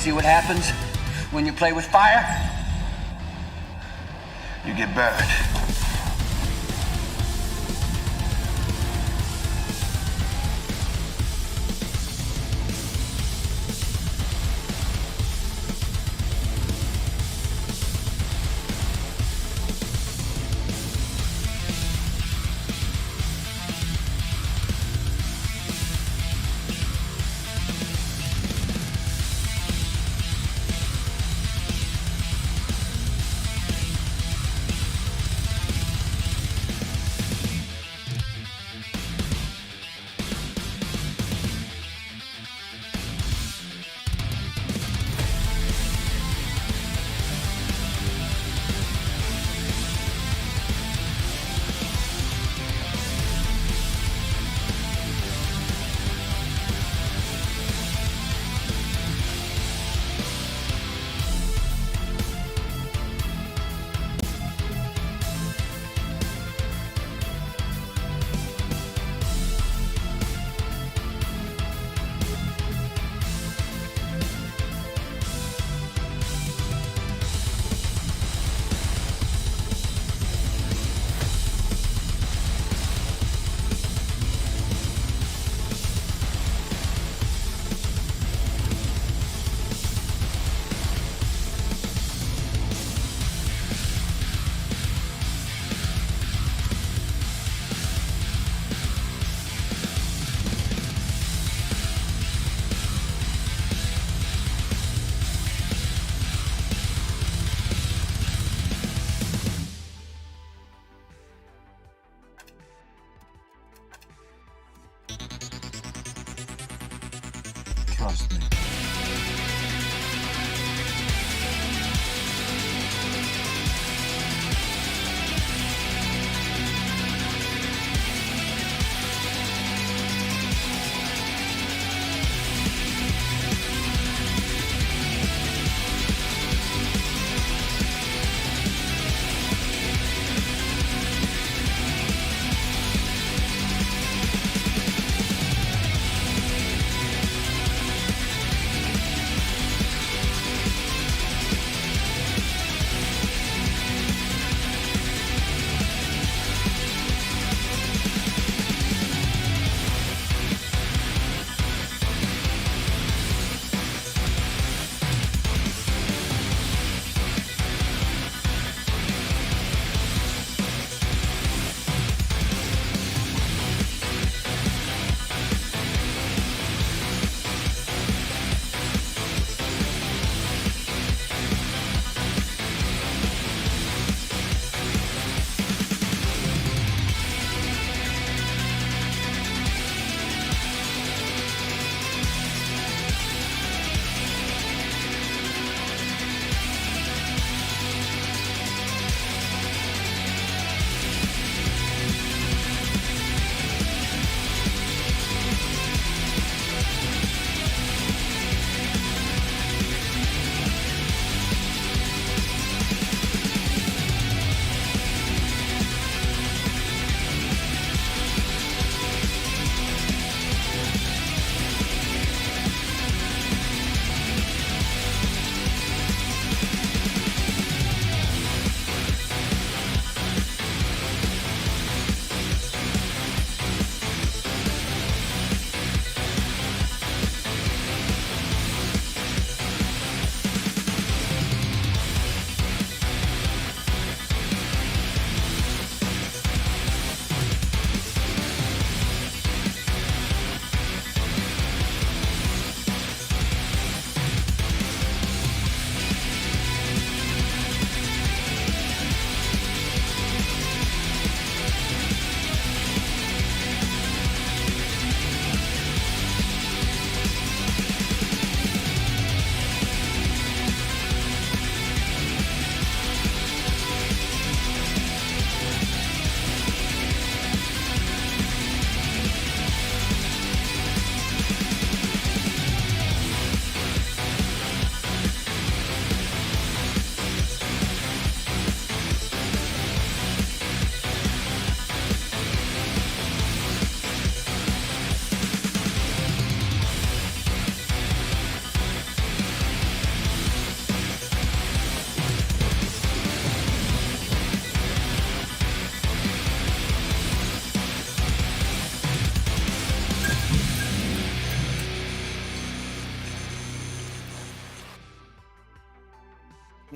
See what happens when you play with fire? You get burned.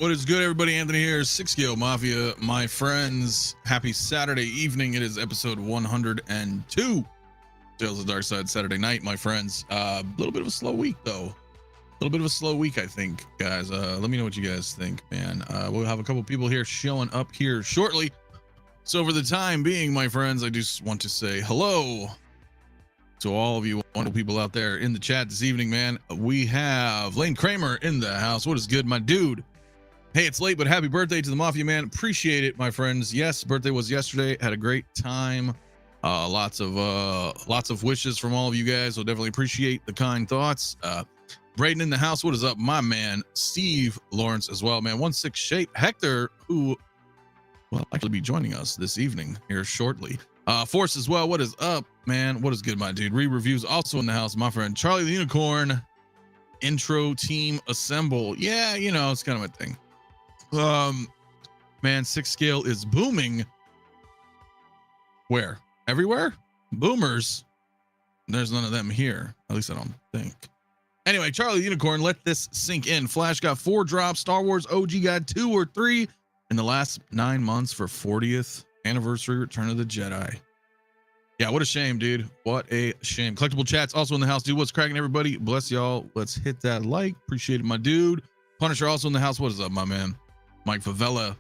What is good, everybody? Anthony here, 𝗕𝗘𝗢𝗠𝗘 Mafia, my friends. Happy Saturday evening. It is episode 102. Tales of the Dark Side Saturday night, my friends. A little bit of a slow week, though. A little bit of a slow week, I think, guys. Let me know what you guys think, man. We'll have a couple people here showing up here shortly. So for the time being, my friends, I just want to say hello to all of you wonderful people out there in the chat this evening, man. We have Lane Kramer in the house. What is good, my dude? Hey, it's late, but happy birthday to the Mafia, man. Appreciate it, my friends. Yes, birthday was yesterday. Had a great time. Lots of wishes from all of you guys. So definitely appreciate the kind thoughts. Braden in the house. What is up, my man? Steve Lawrence as well, man. 16 shape Hector, who will likely be joining us this evening here shortly. Force as well. What is up, man? What is good, my dude? Re-reviews also in the house, my friend Charlie the Unicorn. Intro team assemble. Yeah, you know, it's kind of a thing. Man, 6 scale is booming. Where? Everywhere? Boomers. There's none of them here. At least I don't think. Anyway, Charlie the Unicorn, let this sink in. Flash got 4 drops. Star Wars OG got 2 or 3 in the last 9 months for 40th anniversary Return of the Jedi. Yeah, what a shame, dude. What a shame. Collectible Chat's also in the house, dude. What's cracking, everybody? Bless y'all. Let's hit that like. Appreciate it, my dude. Punisher also in the house. What is up, my man? Mike Favela.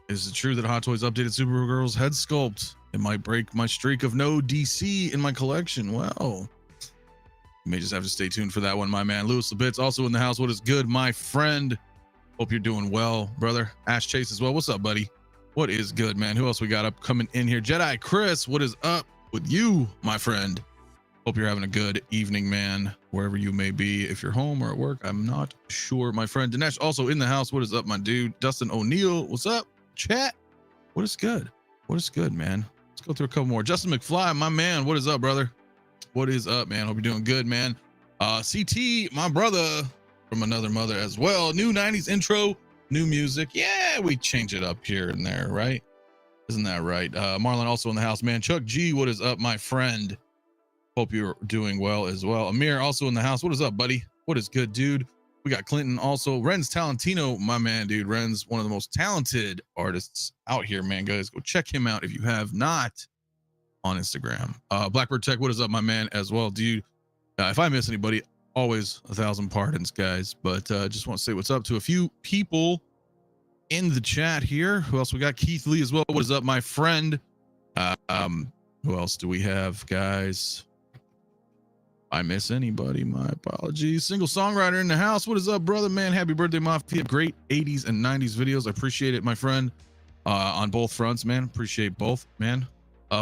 Is it true that Hot Toys updated Supergirl's head sculpt? It might break my streak of no DC in my collection. Well, you may just have to stay tuned for that one, my man. Lewis Lebitz also in the house. What is good, my friend? Hope you're doing well, brother. Ash Chase as well. What's up, buddy? What is good, man? Who else we got up coming in here? Jedi Chris, what is up with you, my friend? Hope you're having a good evening, man, wherever you may be. If you're home or at work, I'm not sure. My friend Dinesh also in the house. What is up, my dude? Dustin O'Neill, what's up? Chat, what is good? What is good, man? Let's go through a couple more. Justin McFly, my man, what is up, brother? What is up, man? Hope you're doing good, man. CT, my brother from another mother as well. New 90s intro, new music. Yeah, we change it up here and there, right? Isn't that right? Marlon also in the house, man. Chuck G, what is up, my friend? Hope you're doing well as well. Amir also in the house. What is up, buddy? What is good, dude? We got Clinton also. Renz Talentino, my man, dude. Renz, one of the most talented artists out here, man. Guys, go check him out if you have not on Instagram. Blackbird Tech, what is up, my man, as well, dude? If I miss anybody, always 1,000 pardons, guys. But just want to say what's up to a few people in the chat here. Who else we got? Keith Lee as well. What is up, my friend? Who else do we have, guys? I miss anybody, my apologies. Single songwriter in the house. What is up, brother, man? Happy birthday, Mafia. Great 80s and 90s videos. I appreciate it, my friend, on both fronts, man. Appreciate both, man.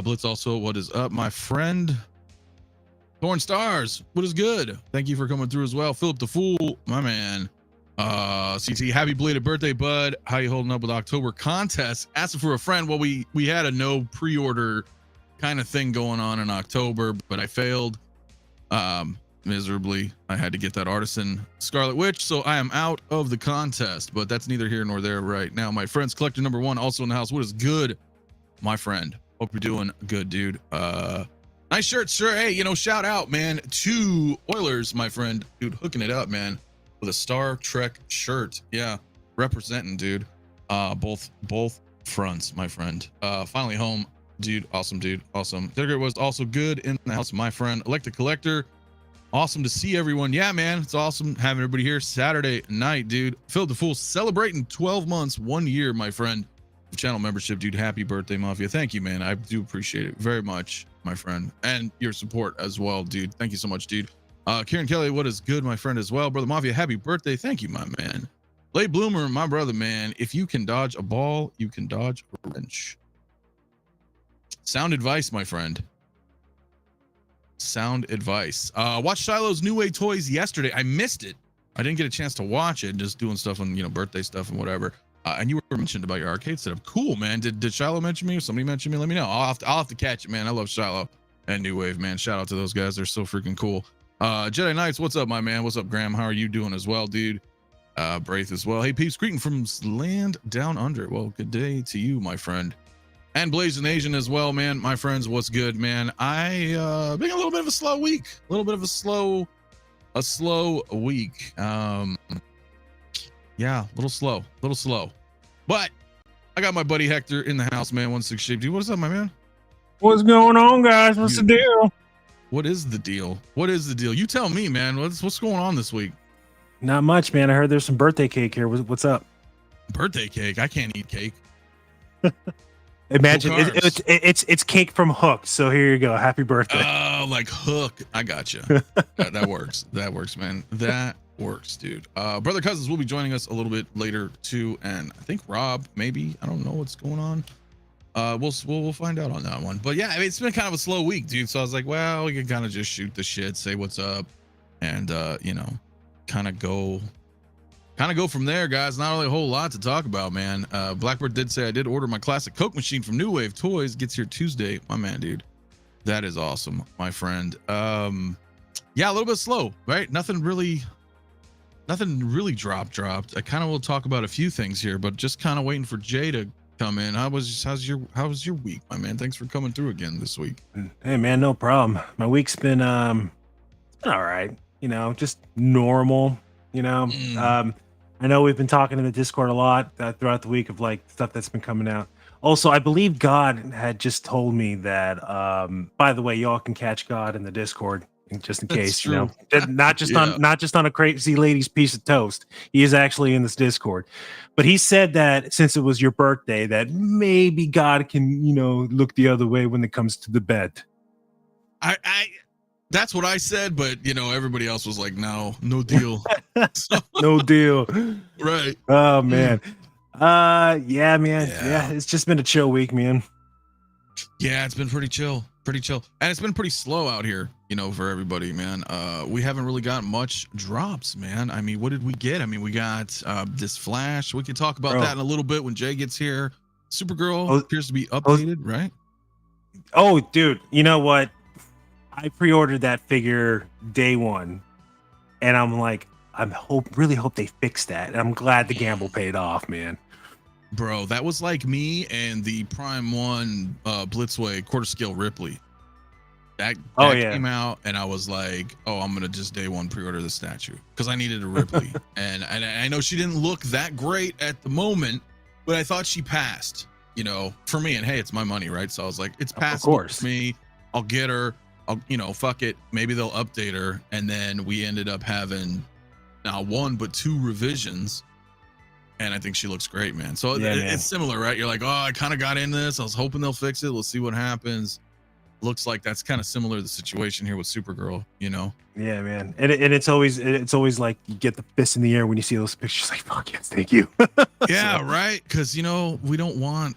Blitz also, what is up, my friend? Thorn Stars, what is good? Thank you for coming through as well. Philip the Fool, my man. CT, happy belated birthday, bud. How you holding up with October contest? Asking for a friend. Well, we had a no pre-order kind of thing going on in October, but I failed miserably. I had to get that Artisan Scarlet Witch, so I am out of the contest, but that's neither here nor there right now. My friends, collector number 1 also in the house. What is good, my friend? Hope you're doing good, dude. Nice shirt, sir. Hey, you know, shout out, man, to Oilers, my friend, dude, hooking it up, man, with a Star Trek shirt. Yeah, representing, dude. Both fronts, my friend. Finally home, dude. Awesome, dude. Awesome. Digger was also good in the house, my friend. Electric Collector, awesome to see everyone. Yeah, man, it's awesome having everybody here Saturday night, dude. Phil the Fool celebrating 12 months, 1 year, my friend. Channel membership, dude. Happy birthday, Mafia. Thank you, man. I do appreciate it very much, my friend, and your support as well, dude. Thank you so much, dude. Kieran Kelly, what is good, my friend, as well, brother Mafia. Happy birthday. Thank you, my man. Late Bloomer, my brother, man. If you can dodge a ball, you can dodge a wrench. Sound advice, my friend. Sound advice. Watched Shiloh's New Way Toys yesterday. I missed it. I didn't get a chance to watch it, just doing stuff on, you know, birthday stuff and whatever. And you were mentioned about your arcade setup. Cool, man. Did Shiloh mention me or somebody mention me? Let me know. I'll have to catch it, man. I love Shiloh and New Wave, man. Shout out to those guys. They're so freaking cool. Jedi Knights, what's up, my man? What's up, Graham? How are you doing as well, dude? Braith as well. Hey, peeps, greeting from land down under. Well, good day to you, my friend. And Blazing Asian as well, man. My friends, what's good, man? I been a little bit of a slow week. A little bit of a slow week. Yeah, a little slow. But I got my buddy Hector in the house, man. 16 Shape. Dude, what is up, my man? What's going on, guys? What's the deal? What is the deal? What is the deal? You tell me, man. What's going on this week? Not much, man. I heard there's some birthday cake here. What's up? Birthday cake? I can't eat cake. Imagine it's cake from Hook. So here you go. Happy birthday. Oh, like Hook. I got you. That works. That works, man. That works, dude. Brother Cousins will be joining us a little bit later too, and I think Rob maybe. I don't know what's going on. We'll find out on that one. But yeah, I mean, it's been kind of a slow week, dude. So I was like, well, we can kind of just shoot the shit, say what's up, and you know, kind of go from there, guys. Not really a whole lot to talk about, man. Blackbird did say I did order my classic Coke machine from New Wave Toys. Gets here Tuesday. My man, dude. That is awesome, my friend. Yeah, a little bit slow, right? Nothing really dropped. I kind of will talk about a few things here, but just kind of waiting for Jay to come in. How's your week, my man? Thanks for coming through again this week. Hey, man, no problem. My week's been all right. You know, just normal. You know, I know we've been talking in the Discord a lot throughout the week of like stuff that's been coming out. Also, I believe God had just told me that. By the way, y'all can catch God in the Discord just in case. You know, not just on a crazy lady's piece of toast. He is actually in this Discord, but he said that since it was your birthday, that maybe God can, you know, look the other way when it comes to the bed. That's what I said, but you know, everybody else was like, no deal. No deal. Right. Oh man. Yeah, man. Yeah, it's just been a chill week, man. Yeah, it's been pretty chill. And it's been pretty slow out here, you know, for everybody, man. We haven't really got much drops, man. I mean, what did we get? I mean, we got this Flash. We can talk about that in a little bit when Jay gets here. Supergirl appears to be updated, right? Oh, dude, you know what? I pre-ordered that figure day one, and I'm like, really hope they fix that. And I'm glad the gamble paid off, man. Bro, that was like me and the Prime1 Blitzway quarter scale Ripley. That came out, and I was like, oh, I'm gonna just day one pre-order the statue because I needed a Ripley. and I know she didn't look that great at the moment, but I thought she passed, you know, for me. And hey, it's my money, right? So I was like, it's passable for me. I'll get her. You know, fuck it. Maybe they'll update her. And then we ended up having not one but two revisions. And I think she looks great, man. So it's similar, right? You're like, oh, I kind of got in this. I was hoping they'll fix it. Let's see what happens. Looks like that's kind of similar to the situation here with Supergirl, you know? Yeah, man. And it's always like you get the fist in the air when you see those pictures. Like, fuck yes, thank you. Yeah, so. Right. Because, you know, we don't want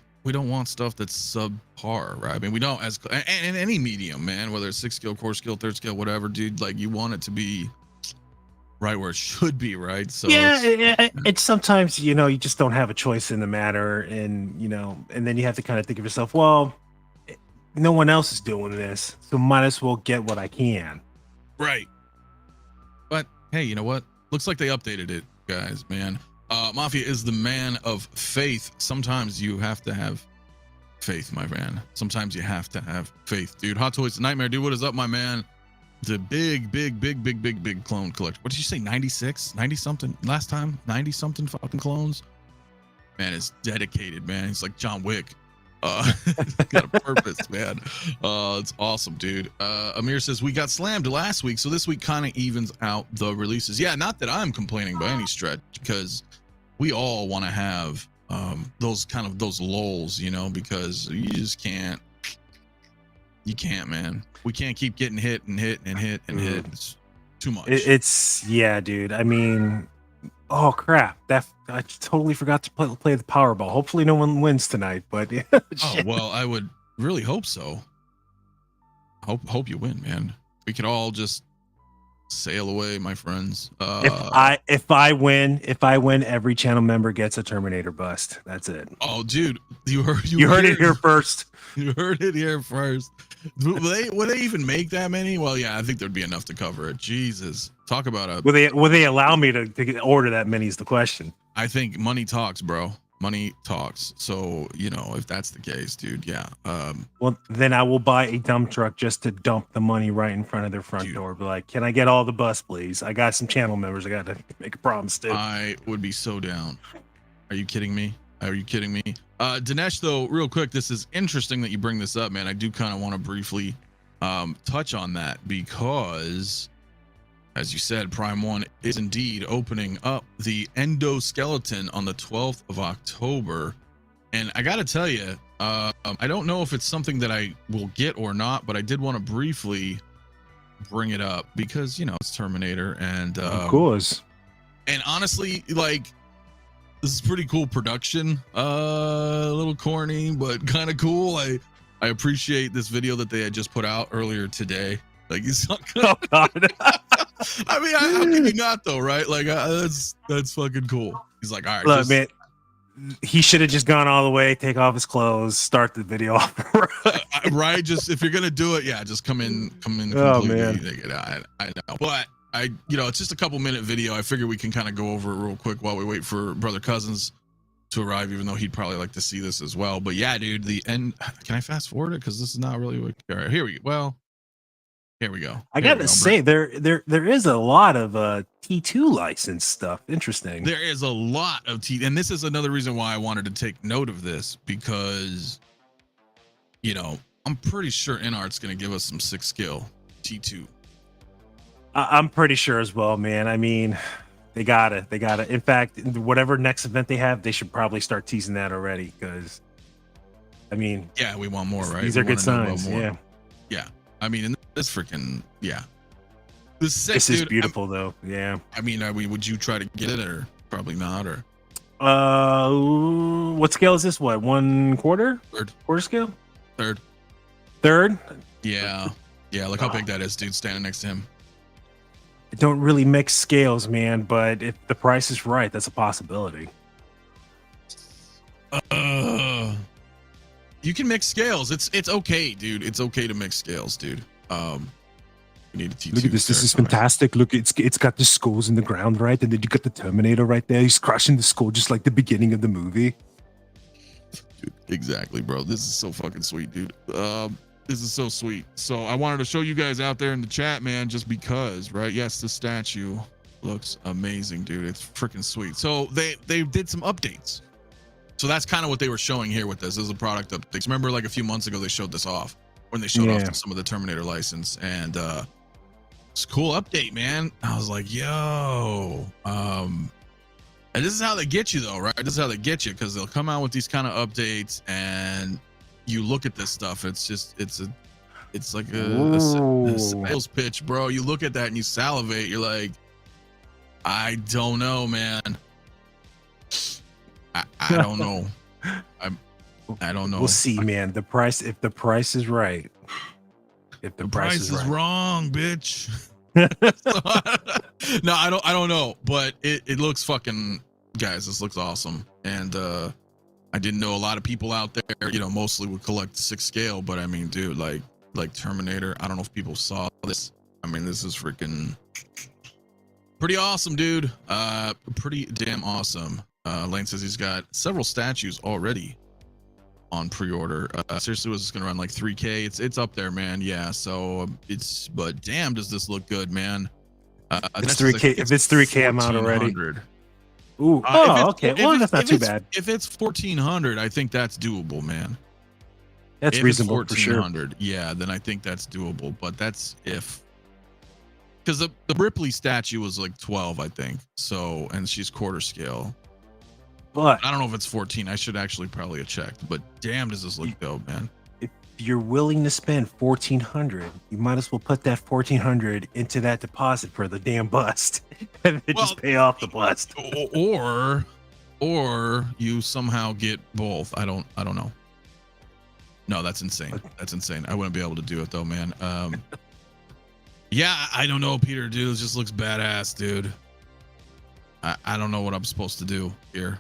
stuff that's subpar, right? I mean, we don't, as in any medium, man, whether it's 6 scale, core scale, 3rd scale, whatever, dude, like you want it to be right where it should be, right? So it's sometimes, you know, you just don't have a choice in the matter, and you know, and then you have to kind of think of yourself, well, no one else is doing this, so might as well get what I can. Right. But hey, you know what? Looks like they updated it, guys, man. Mafia is the man of faith. Sometimes you have to have faith, my man. Sometimes you have to have faith, dude. Hot Toys Nightmare, dude. What is up, my man? The big clone collection. What did you say? 96, 90 something last time? 90 something fucking clones. Man, it's dedicated, man. He's like John Wick. Got a purpose, man. It's awesome, dude. Amir says we got slammed last week, so this week kind of evens out the releases. Yeah, not that I'm complaining by any stretch, because we all want to have those lulls, you know, because you just can't. You can't, man. We can't keep getting hit. It's too much. Yeah, dude. I mean, oh crap! I totally forgot to play the Powerball. Hopefully, no one wins tonight. But yeah. Oh well, I would really hope so. Hope you win, man. We could all just sail away, my friends. If I win, every channel member gets a Terminator bust. That's it. Oh, dude, you heard it here first. You heard it here first. Will they even make that many? Well, yeah, I think there'd be enough to cover it. Jesus, talk about a. Will they allow me to order that many? Is the question. I think money talks, bro. Money talks. So, you know, if that's the case, dude, yeah. Well, then I will buy a dump truck just to dump the money right in front of their front door. Be like, can I get all the bus, please? I got some channel members. I got to make a promise to. I would be so down. Are you kidding me? Are you kidding me? Dinesh, though, real quick, this is interesting that you bring this up, man. I do kind of want to briefly touch on that because, as you said, Prime 1 is indeed opening up the endoskeleton on the 12th of October. And I got to tell you, I don't know if it's something that I will get or not, but I did want to briefly bring it up because, you know, it's Terminator. And of course. And honestly, like, this is pretty cool production. A little corny, but kind of cool. I appreciate this video that they had just put out earlier today. Like, it's not good. Oh God. I mean, how can you not though, right? Like, that's fucking cool. He's like, all right, look, man, he should have just gone all the way, take off his clothes, start the video off. Right? Just if you're gonna do it, yeah, just come in. Oh man, I know, but you know, it's just a couple minute video. I figure we can kind of go over it real quick while we wait for Brother Cousins to arrive, even though he'd probably like to see this as well. But yeah, dude, the end. Can I fast forward it? Because this is not really what. All right, here we go. Well, here we go. I gotta say, there is a lot of T2 license stuff. Interesting. There is a lot of and this is another reason why I wanted to take note of this, because, you know, I'm pretty sure InArt's gonna give us some 6 skill T2. I'm pretty sure as well, man. I mean, they gotta. In fact, whatever next event they have, they should probably start teasing that already. Because, I mean, yeah, we want more, right? These are good signs. Yeah. Yeah. I mean, and this freaking, yeah. This is beautiful, though. Yeah. I mean, would you try to get it, or probably not, or? What scale is this? What, 1/4? Third. Quarter scale? Third. Yeah. Yeah. Look how big that is, dude. Standing next to him. I don't really mix scales, man, but if the price is right, that's a possibility. You can mix scales. It's okay, dude. It's okay to mix scales, dude. We need a T2. Look at this. This is fantastic. Look, it's got the skulls in the ground, right? And then you got the Terminator right there. He's crushing the skull just like the beginning of the movie. Dude, exactly, bro. This is so fucking sweet, dude. This is so sweet. So I wanted to show you guys out there in the chat, man, just because, right? Yes, the statue looks amazing, dude. It's freaking sweet. So they did some updates. So that's kind of what they were showing here with this. This is a product updates. Remember, like a few months ago, they showed this off when they showed off some of the Terminator license, and it's a cool update, man. I was like, yo, and this is how they get you, though, right? This is how they get you, because they'll come out with these kind of updates, and you look at this stuff. It's just, it's like a sales pitch, bro. You look at that and you salivate. You're like, I don't know, man. I don't know. I don't know. We'll see, man. The price, if the price is right. If the price is right. Wrong, bitch. No, I don't know, but it looks fucking, guys, this looks awesome. And I didn't know a lot of people out there, you know, mostly would collect 6 scale, but I mean, dude, like Terminator, I don't know if people saw this. I mean, this is freaking pretty awesome, dude. Pretty damn awesome. Lane says he's got several statues already on pre-order. Seriously, was this gonna run like 3K? It's up there, man. Yeah, so but damn, does this look good, man. It's 3K. If it's 3K, I'm out already. Ooh. Okay. Well, that's not too bad. If it's 1400, I think that's doable, man. That's reasonable for sure. 1400, yeah, then I think that's doable. But that's if, because the Ripley statue was like 12, I think. So, and she's quarter scale. But I don't know if it's 14. I should actually probably have checked. But damn, does this look dope, man. If you're willing to spend 1400, you might as well put that 1400 into that deposit for the damn bust, and then just pay off the bust. Or you somehow get both. I don't know. No, that's insane. That's insane. I wouldn't be able to do it though, man. Yeah, I don't know, Peter, dude. It just looks badass, dude. I don't know what I'm supposed to do here.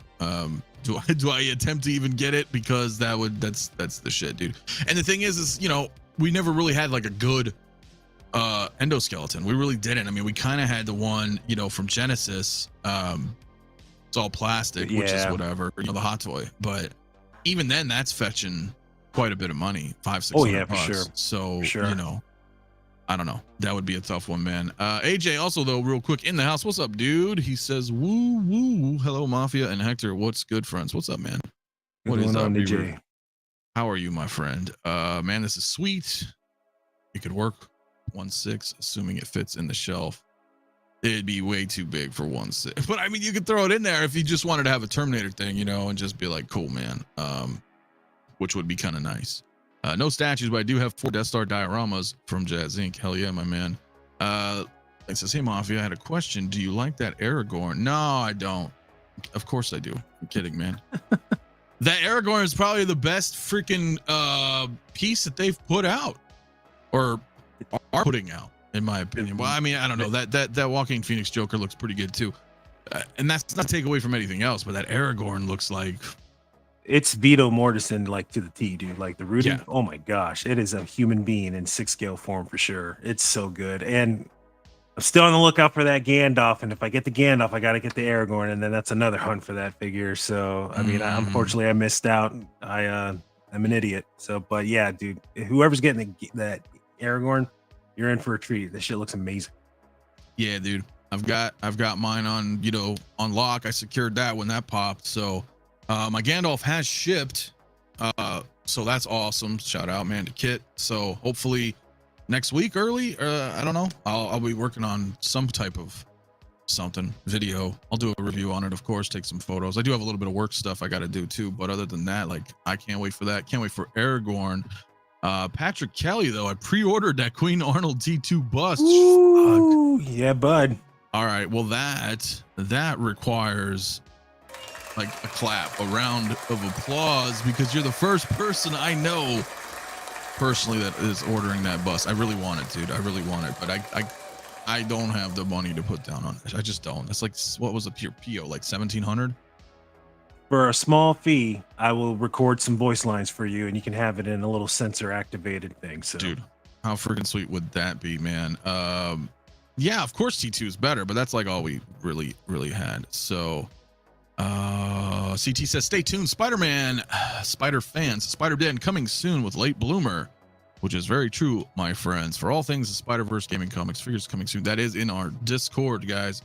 Do I attempt to even get it? Because that's the shit, dude. And the thing is, you know, we never really had like a good endoskeleton. We really didn't. I mean, we kind of had the one, you know, from Genesis. it's all plastic, which is whatever, you know, the hot toy. But even then, that's fetching quite a bit of money, $500-600 for sure. So you know, I don't know, that would be a tough one, man. AJ also, though, real quick in the house, what's up, dude? He says, woo woo, hello Mafia and Hector, what's good, friends? What's up, man? What is up, AJ? How are you, my friend? Man, this is sweet. It could work 1/6, assuming it fits in the shelf. It'd be way too big for 1/6, but I mean, you could throw it in there if you just wanted to have a Terminator thing, you know, and just be like, cool, man. Which would be kind of nice. No statues, but I do have 4 Death Star dioramas from Jazz Inc. Hell yeah, my man. It says, hey Mafia, I had a question. Do you like that Aragorn? No, I don't. Of course I do. I'm kidding, man. That Aragorn is probably the best freaking piece that they've put out, or are putting out, in my opinion. Well, I mean, I don't know, that Joaquin Phoenix Joker looks pretty good too, and that's not take away from anything else, but that Aragorn looks like it's 𝗕𝗘𝗬𝗧, like to the T, dude. Like the rooting, oh my gosh, it is a human being in 6-scale form for sure. It's so good, and I'm still on the lookout for that Gandalf, and if I get the Gandalf, I got to get the Aragorn, and then that's another hunt for that figure. So I mean, unfortunately, I missed out. I'm an idiot. So, but yeah, dude, whoever's getting that Aragorn, you're in for a treat. This shit looks amazing. Yeah, dude, I've got mine on, you know, on lock. I secured that when that popped. So my Gandalf has shipped. So that's awesome. Shout out, man, to Kit. So hopefully next week early, I don't know, I'll be working on some type of something video. I'll do a review on it, of course, take some photos. I do have a little bit of work stuff I got to do too, but other than that, like, I can't wait for that. Can't wait for Aragorn. Patrick Kelly, though, I pre-ordered that Queen Arnold T2 bust. Ooh, yeah, bud. All right, well, that requires like a clap, a round of applause, because you're the first person I know personally that is ordering that bus. I really want it, dude. I really want it, but I don't have the money to put down on it. I just don't. It's like, what was the PO, like 1,700? For a small fee, I will record some voice lines for you, and you can have it in a little sensor activated thing. So, dude, how freaking sweet would that be, man? Yeah, of course T2 is better, but that's like all we really had. So CT says, stay tuned, Spider-Man, Spider fans, Spider-Den coming soon with Late Bloomer, which is very true, my friends. For all things the Spider-Verse gaming comics figures coming soon. That is in our Discord, guys.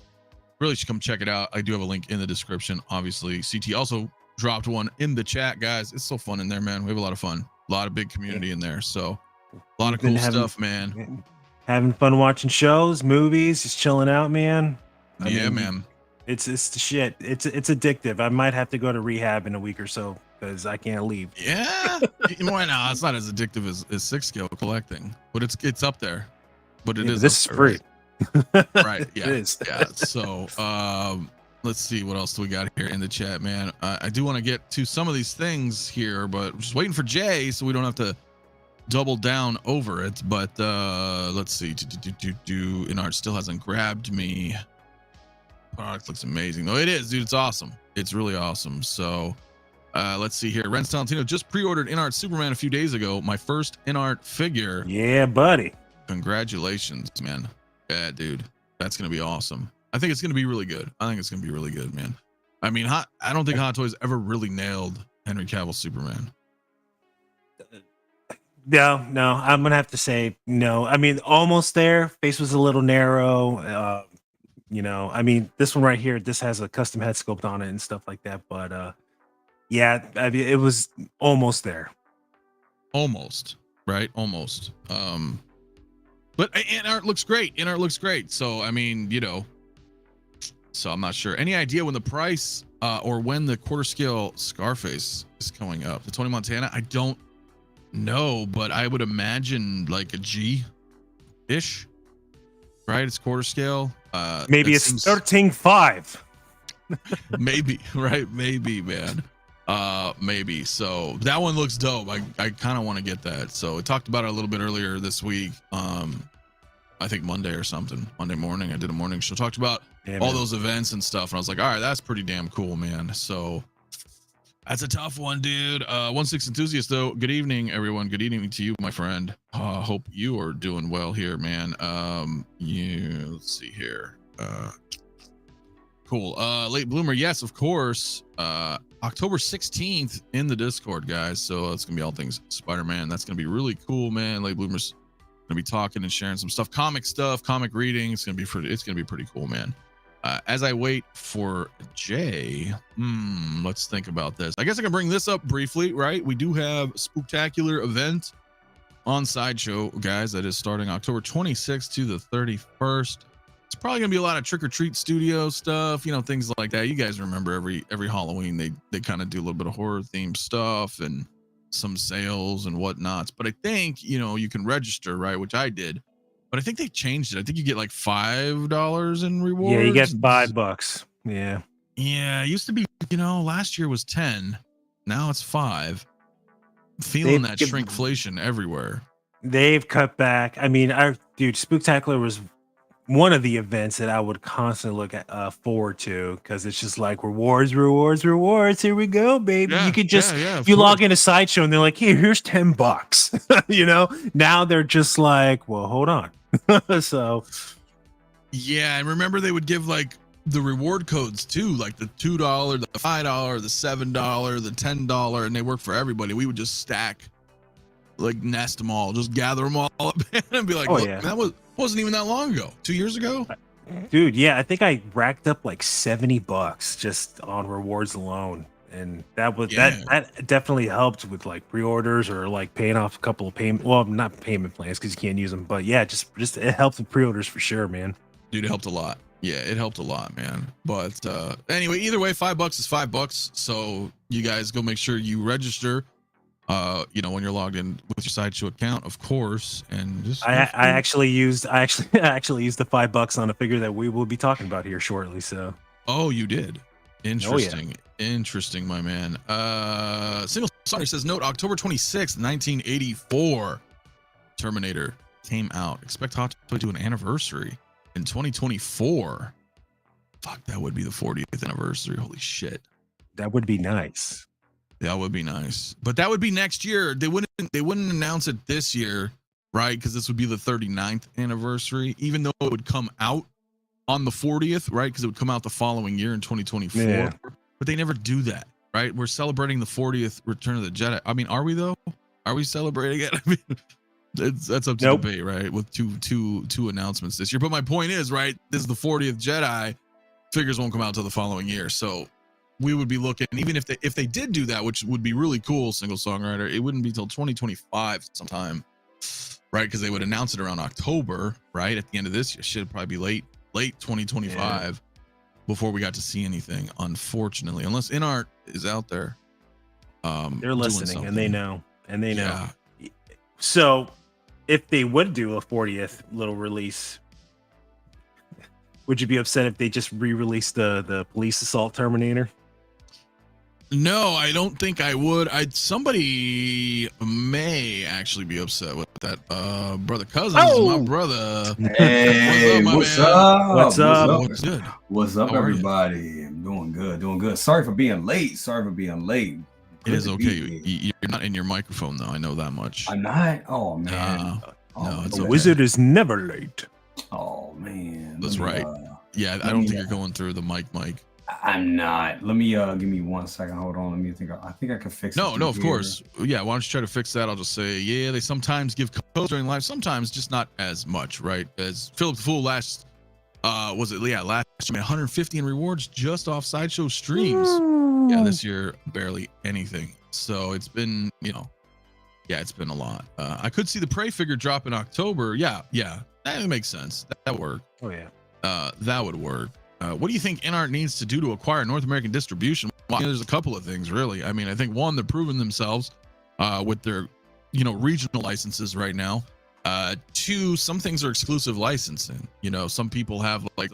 Really should come check it out. I do have a link in the description. Obviously, CT also dropped one in the chat, guys. It's so fun in there, man. We have a lot of fun, a lot of big community in there. So a lot of cool stuff, man. Having fun watching shows, movies, just chilling out, man. I mean, man. It's the shit. It's addictive. I might have to go to rehab in a week or so because I can't leave. Yeah. Why not? It's not as addictive as 6-scale collecting, but it's up there. But it is. This is free. Right. Yeah. It is. Yeah. So let's see what else do we got here in the chat, man. I do want to get to some of these things here, but I'm just waiting for Jay so we don't have to double down over it. But let's see. Inart still hasn't grabbed me. Product looks amazing though. It is, dude. It's awesome. It's really awesome. So let's see here. Renz Talentino just pre-ordered Inart Superman a few days ago. My first Inart figure. Yeah, buddy. Congratulations, man. Yeah, dude. That's gonna be awesome. I think it's gonna be really good. I think it's gonna be really good, man. I mean, I don't think Hot Toys ever really nailed Henry Cavill's Superman. No, I'm gonna have to say no. I memean, almost there. Face was a little narrow. You know, I mean, this one right here, this has a custom head sculpt on it and stuff like that. But yeah, I mean, it was almost there. Almost, right? Almost. But Inart looks great. Inart looks great. So I mean, you know, so I'm not sure. Any idea when the price or when the quarter scale Scarface is coming up? The Tony Montana? I don't know, but I would imagine like a G-ish, right? It's quarter scale. Maybe it's 13.5. Maybe, right? Maybe, man. Maybe. So that one looks dope. I kind of want to get that. So we talked about it a little bit earlier this week. I think Monday or something. Monday morning, I did a morning show. Talked about all those events and stuff. And I was like, all right, that's pretty damn cool, man. So that's a tough one, dude. 1/6 enthusiast though. Good evening, everyone. Good evening to you, my friend. Hope you are doing well here, man. Let's see here. cool. Late bloomer, yes, of course. October 16th in the Discord, guys. So it's gonna be all things Spider-Man. That's gonna be really cool, man. Late bloomers gonna be talking and sharing some stuff, comic reading. It's gonna be pretty cool, man. As I wait for Jay, let's think about this. I guess I can bring this up briefly, right? We do have a Spooktacular event on Sideshow, guys, that is starting October 26th to the 31st. It's probably gonna be a lot of trick or treat studio stuff, you know, things like that. You guys remember every Halloween they kind of do a little bit of horror themed stuff and some sales and whatnots. But I think, you know, you can register, right, which I did. But I think they changed it. I think you get like $5 in rewards. Yeah, you get $5. Yeah. Yeah, it used to be, you know, last year was 10. Now it's 5. Feeling that shrinkflation everywhere. They've cut back. I mean, dude, Spooktacular was one of the events that I would constantly look at forward to, because it's just like rewards. Here we go, baby. Yeah, you could just you log into Sideshow and they're like, here's $10. You know, now they're just like, well, hold on. So yeah, I remember they would give like the reward codes too, like the $2, the $5, the $7, the $10, and they work for everybody. We would just stack, like nest them all, just gather them all up and be like, oh, look, yeah. that wasn't even that long ago. 2 years ago. Dude, yeah, I think I racked up like $70 just on rewards alone. And that was that definitely helped with like pre-orders or like paying off a couple of not payment plans because you can't use them, but yeah, just it helped with pre-orders for sure, man. Dude, it helped a lot. Yeah, it helped a lot, man. But anyway, either way, $5 is $5. So you guys go make sure you register. You know, when you're logged in with your Sideshow account, of course. And just I actually used the $5 on a figure that we will be talking about here shortly. So you did. Interesting. Oh, yeah. Interesting, my man. Single Sonny says, note October 26th, 1984. Terminator came out. Expect Hot Toy to do an anniversary in 2024. Fuck, that would be the 40th anniversary. Holy shit. That would be nice. That would be nice. But that would be next year. They wouldn't announce it this year, right? Because this would be the 39th anniversary, even though it would come out on the 40th, right? Because it would come out the following year in 2024. Yeah. But they never do that, right? We're celebrating the 40th Return of the Jedi. I mean, are we though? Are we celebrating it? I mean, that's up to debate, right? With two announcements this year. But my point is, right, this is the 40th Jedi. Figures won't come out till the following year. So we would be looking, even if they did do that, which would be really cool, single songwriter, it wouldn't be till 2025 sometime, right? Because they would announce it around October, right? At the end of this year, should probably be late 2025 before we got to see anything, unfortunately, unless InArt is out there. They're listening and they know. So if they would do a 40th little release, would you be upset if they just re-released the police assault Terminator? No, I don't think I would. Somebody may actually be upset with that. Brother Cousins, my brother. Hey, what's up? What's up? What's good? What's up, everybody? I'm doing good. Sorry for being late. It is okay. You're not in your microphone though. I know that much. I'm not. Oh man. No, it's the okay. wizard is never late. Oh man. That's right. Yeah, I don't think you're going through the mic. I'm not. Let me give me 1 second. Hold on. Let me think. I think I can fix it. No, of course. Yeah, why don't you try to fix that? I'll just say, yeah, they sometimes give codes during live, sometimes just not as much, right? As Philip the Fool last year made 150 in rewards just off Sideshow streams. Yeah, this year barely anything. So it's been, it's been a lot. I could see the Prey figure drop in October. Yeah, that makes sense. That would work. Oh yeah. That would work. What do you think InArt needs to do to acquire North American distribution? Well, there's a couple of things, really. I mean, I think one, they're proving themselves with their, regional licenses right now. Two, some things are exclusive licensing. Some people have like,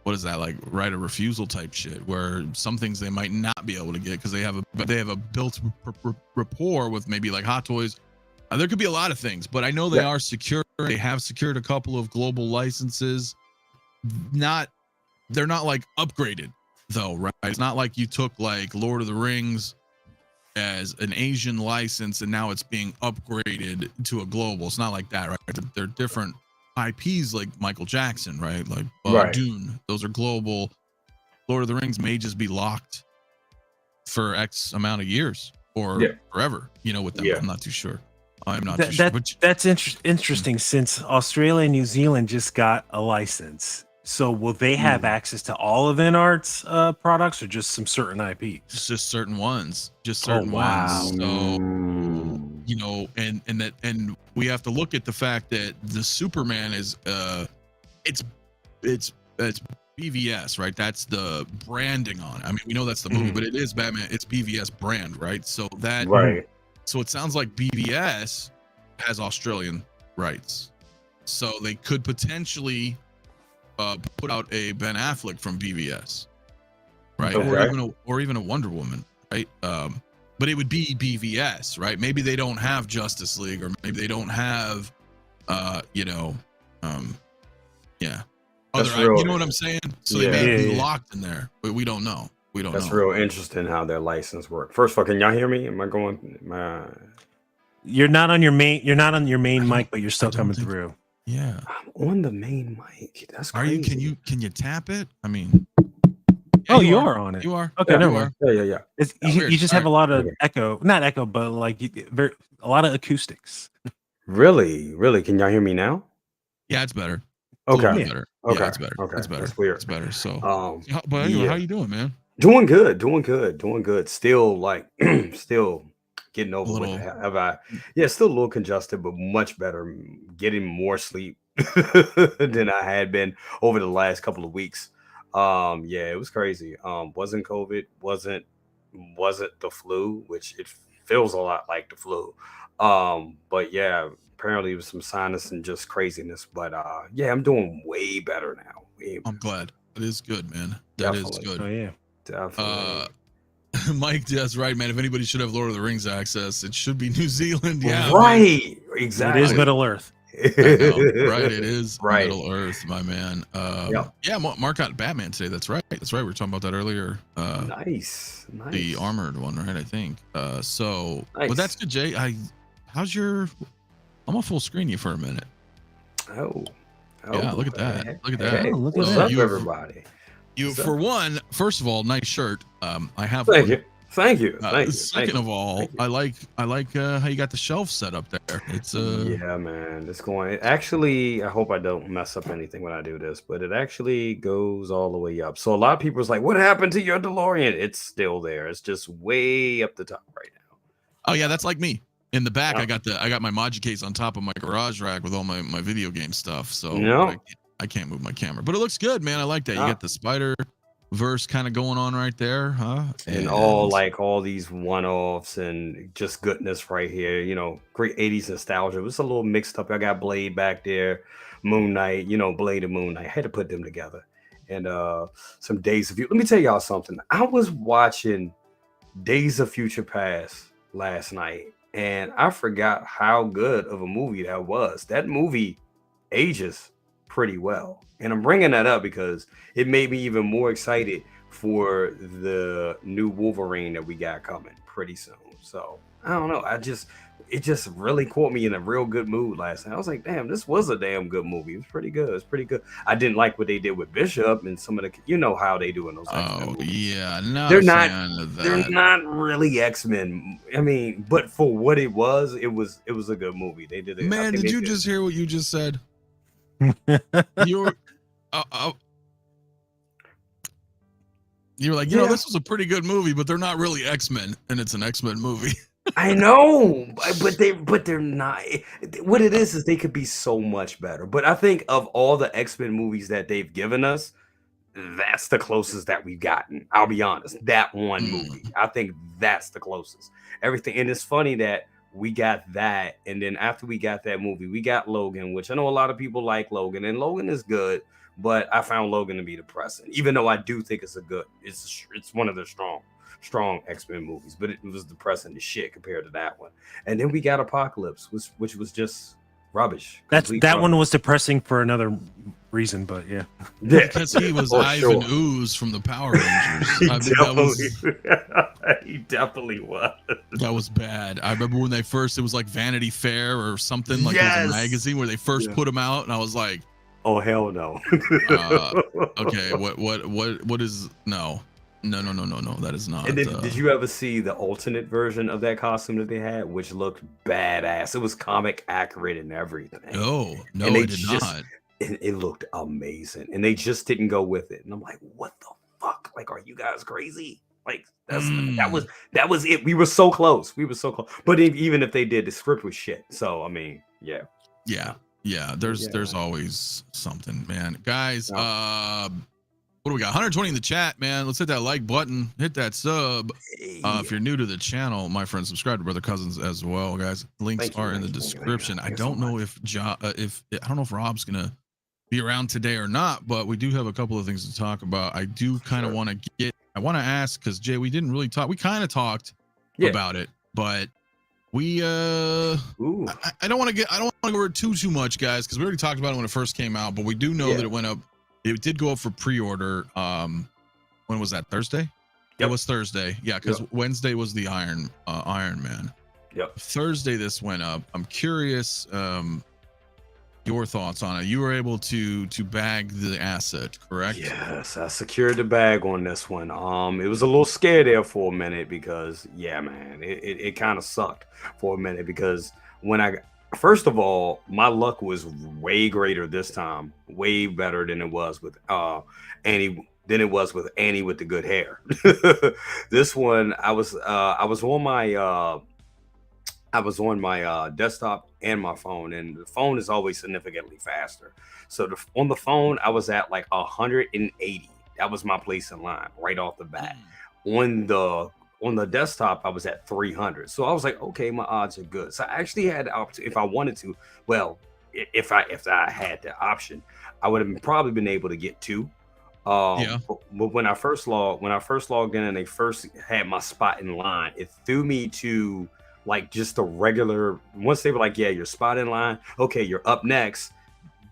what is that, like right of refusal type shit, where some things they might not be able to get because they have a built rapport with maybe like Hot Toys. There could be a lot of things, but I know they are secure. They have secured a couple of global licenses. They're not like upgraded though, right? It's not like you took like Lord of the Rings as an Asian license and now it's being upgraded to a global. It's not like that, right? They're different IPs like Michael Jackson, right? Like Right. Dune. Those are global. Lord of the Rings may just be locked for X amount of years or forever. With them, I'm not too sure. I'm not too sure. That's interesting since Australia and New Zealand just got a license. So will they have access to all of InArt's products or just some certain IPs? Just certain ones. Just certain ones. So and we have to look at the fact that the Superman is it's BVS, right? That's the branding on it. I mean, we know that's the movie, but it is Batman. It's BVS brand, right? So that So it sounds like BVS has Australian rights. So they could potentially put out a Ben Affleck from BVS, right? Or even a Wonder Woman, right? But it would be BVS, right? Maybe they don't have Justice League, or maybe they don't have other, you know what I'm saying? So they may be locked in there, but we don't know. That's real interesting how their license work. First of all, can y'all hear me? Am I going? You're not on your main. You're not on your main mic, but you're still coming through. Yeah, I'm on the main mic. That's crazy. Are you? Can you tap it? I mean, you are on it. You are. Okay, never mind. Yeah. You just have a lot of echo, not echo, but like a lot of acoustics. Really? Can y'all hear me now? Yeah, it's better. Okay. Better. Okay. Yeah, it's better. Okay. It's better. That's weird. It's better. So, but anyway, how you doing, man? Doing good. Still still getting over little, still a little congested, but much better. Getting more sleep than I had been over the last couple of weeks. It was crazy. Wasn't COVID, wasn't the flu, which it feels a lot like the flu. But yeah, apparently it was some sinus and just craziness. But I'm doing way better now. I'm glad. It is good, man. That is good. Oh yeah. Definitely. Mike, that's right, man. If anybody should have Lord of the Rings access, it should be New Zealand. Yeah, right. Man. Exactly. It is Middle Earth. I know, right? It is right. Middle Earth, my man. Mark got Batman today. That's right. We were talking about that earlier. Nice. The armored one, right? I think. So, nice. But that's good, Jay. How's your? I'm gonna full screen you for a minute. Oh, yeah. Look at that. Look at that. Hey, what's up, everybody? For one, first of all, nice shirt. I have. Thank you. Second of all, I like how you got the shelf set up there. It's yeah, man. It's going. Actually, I hope I don't mess up anything when I do this, but it actually goes all the way up. So a lot of people's like, "What happened to your DeLorean?" It's still there. It's just way up the top right now. Oh yeah, that's like me. In the back, I got my 𝗦𝗔𝗩𝗘 on top of my garage rack with all my video game stuff. So I can't move my camera, but it looks good, man. I like that. You got the Spider-Verse kind of going on right there, huh? And all these one-offs and just goodness right here. Great 80s nostalgia. It was a little mixed up. I got Blade back there, Moon Knight, Blade and Moon Knight. I had to put them together. And some Days of Future. Let me tell y'all something. I was watching Days of Future Past last night, and I forgot how good of a movie that was. That movie ages pretty well. And I'm bringing that up because it made me even more excited for the new Wolverine that we got coming pretty soon. So I don't know. It just really caught me in a real good mood last night. I was like, damn, this was a damn good movie. It was pretty good. It's pretty good. I didn't like what they did with Bishop and some of the, how they do in those X-Men movies. Yeah, they're not really X-Men. I mean, but for what it was a good movie. They did it. Man, did you just hear what you just said? You're like, this was a pretty good movie, but they're not really X-Men, and it's an X-Men movie. I know, but they're not. What it is they could be so much better. But I think of all the X-Men movies that they've given us, that's the closest that we've gotten. I'll be honest. That one movie, I think that's the closest. Everything, and it's funny that we got that, and then after we got that movie, we got Logan, which I know a lot of people like Logan, and Logan is good, but I found Logan to be depressing. Even though I do think it's one of the strong X-Men movies, but it was depressing as shit compared to that one. And then we got Apocalypse, which was just rubbish. That Complete one rubbish. was depressing for another reason, but yeah. Yeah. Because he was For Ivan sure. Ooze from the Power Rangers. He I mean, he definitely was. that was bad. I remember when it was like Vanity Fair or something, like it was Yes. a magazine where they first Yeah. put him out, and I was like, Oh hell no. okay, what is no, that is not. And then, did you ever see the alternate version of that costume that they had, which looked badass? It was comic accurate and everything. No, And I they did just- not. It looked amazing, and they just didn't go with it. And I'm like, what the fuck? Like, are you guys crazy? Like, that was it. We were so close. But even if they did, the script was shit. So I mean, yeah. There's always something, man. Guys, Yeah. what do we got? 120 in the chat, man. Let's hit that like button, hit that sub. If you're new to the channel, my friend, subscribe to Brother Cousins as well, guys. Links Thank you, are in the thank you, description. thank you I so don't know much. if I don't know if Rob's gonna be around today or not, but we do have a couple of things to talk about. I do kind of Sure. want to ask, because Jay, we didn't really talk. We kind of talked about it, but we Ooh. I don't want to go over it too much, guys, because we already talked about it when it first came out, but we do know that it went up. It did go up for pre-order. When was that? Thursday? It Yep. was Thursday. Yeah, because Wednesday was the Iron Man. Yep. Thursday this went up. I'm curious your thoughts on it. You were able to bag the asset, correct? Yes, I secured the bag on this one. It was a little scary there for a minute because, yeah, man, it kind of sucked for a minute because first of all, my luck was way greater this time, way better than it was with Annie with the good hair. This one, I was on my desktop and my phone, and the phone is always significantly faster. So on the phone, I was at like 180. That was my place in line right off the bat. On the desktop, I was at 300. So I was like, okay, my odds are good. So I actually had the option if I wanted to. Well, if I had the option, I would have probably been able to get two. But when I first logged in and they first had my spot in line, it threw me to like just a regular. Once they were like, yeah, your spot in line, okay, you're up next.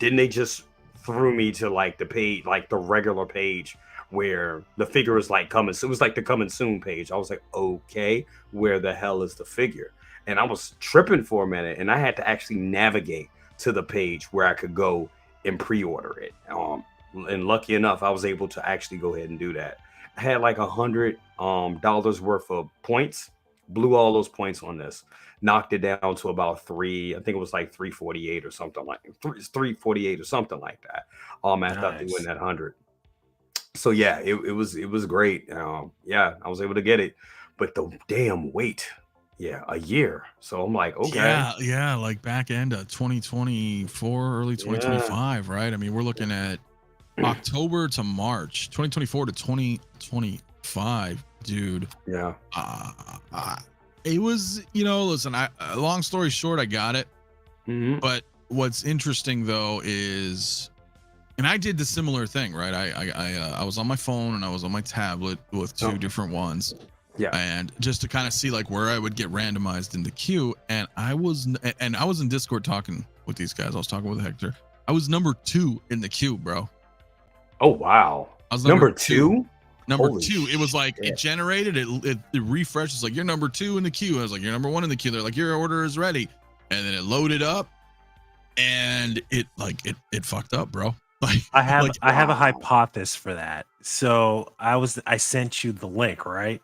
Then they just threw me to like the page, like the regular page where the figure is like coming. So it was like the coming soon page. I was like, okay, where the hell is the figure? And I was tripping for a minute, and I had to actually navigate to the page where I could go and pre-order it. And lucky enough, I was able to actually go ahead and do that. I had like $100 worth of points, blew all those points on this, knocked it down to about I think it was like 348 or something like 348 or something like that. After I threw in that 100. So yeah, it was great. Yeah, I was able to get it, but the damn wait, a year. So I'm like, okay, yeah, like back end of 2024, early 2025, right? I mean, we're looking at October to March 2024 to 2025, dude. Yeah. It was, listen, long story short, I got it. But what's interesting though is, and I did the similar thing, right? I was on my phone and I was on my tablet with two different ones. Yeah. And just to kind of see like where I would get randomized in the queue. And I was in Discord talking with these guys. I was talking with Hector. I was number 2 in the queue, bro. Oh, wow. I was number two? Number Holy 2. It was like, shit. it generated, it refreshed. It's like, you're number 2 in the queue. I was like, you're number 1 in the queue. They're like, your order is ready. And then it loaded up and it fucked up, bro. Like, I have a hypothesis for that. So I sent you the link, right?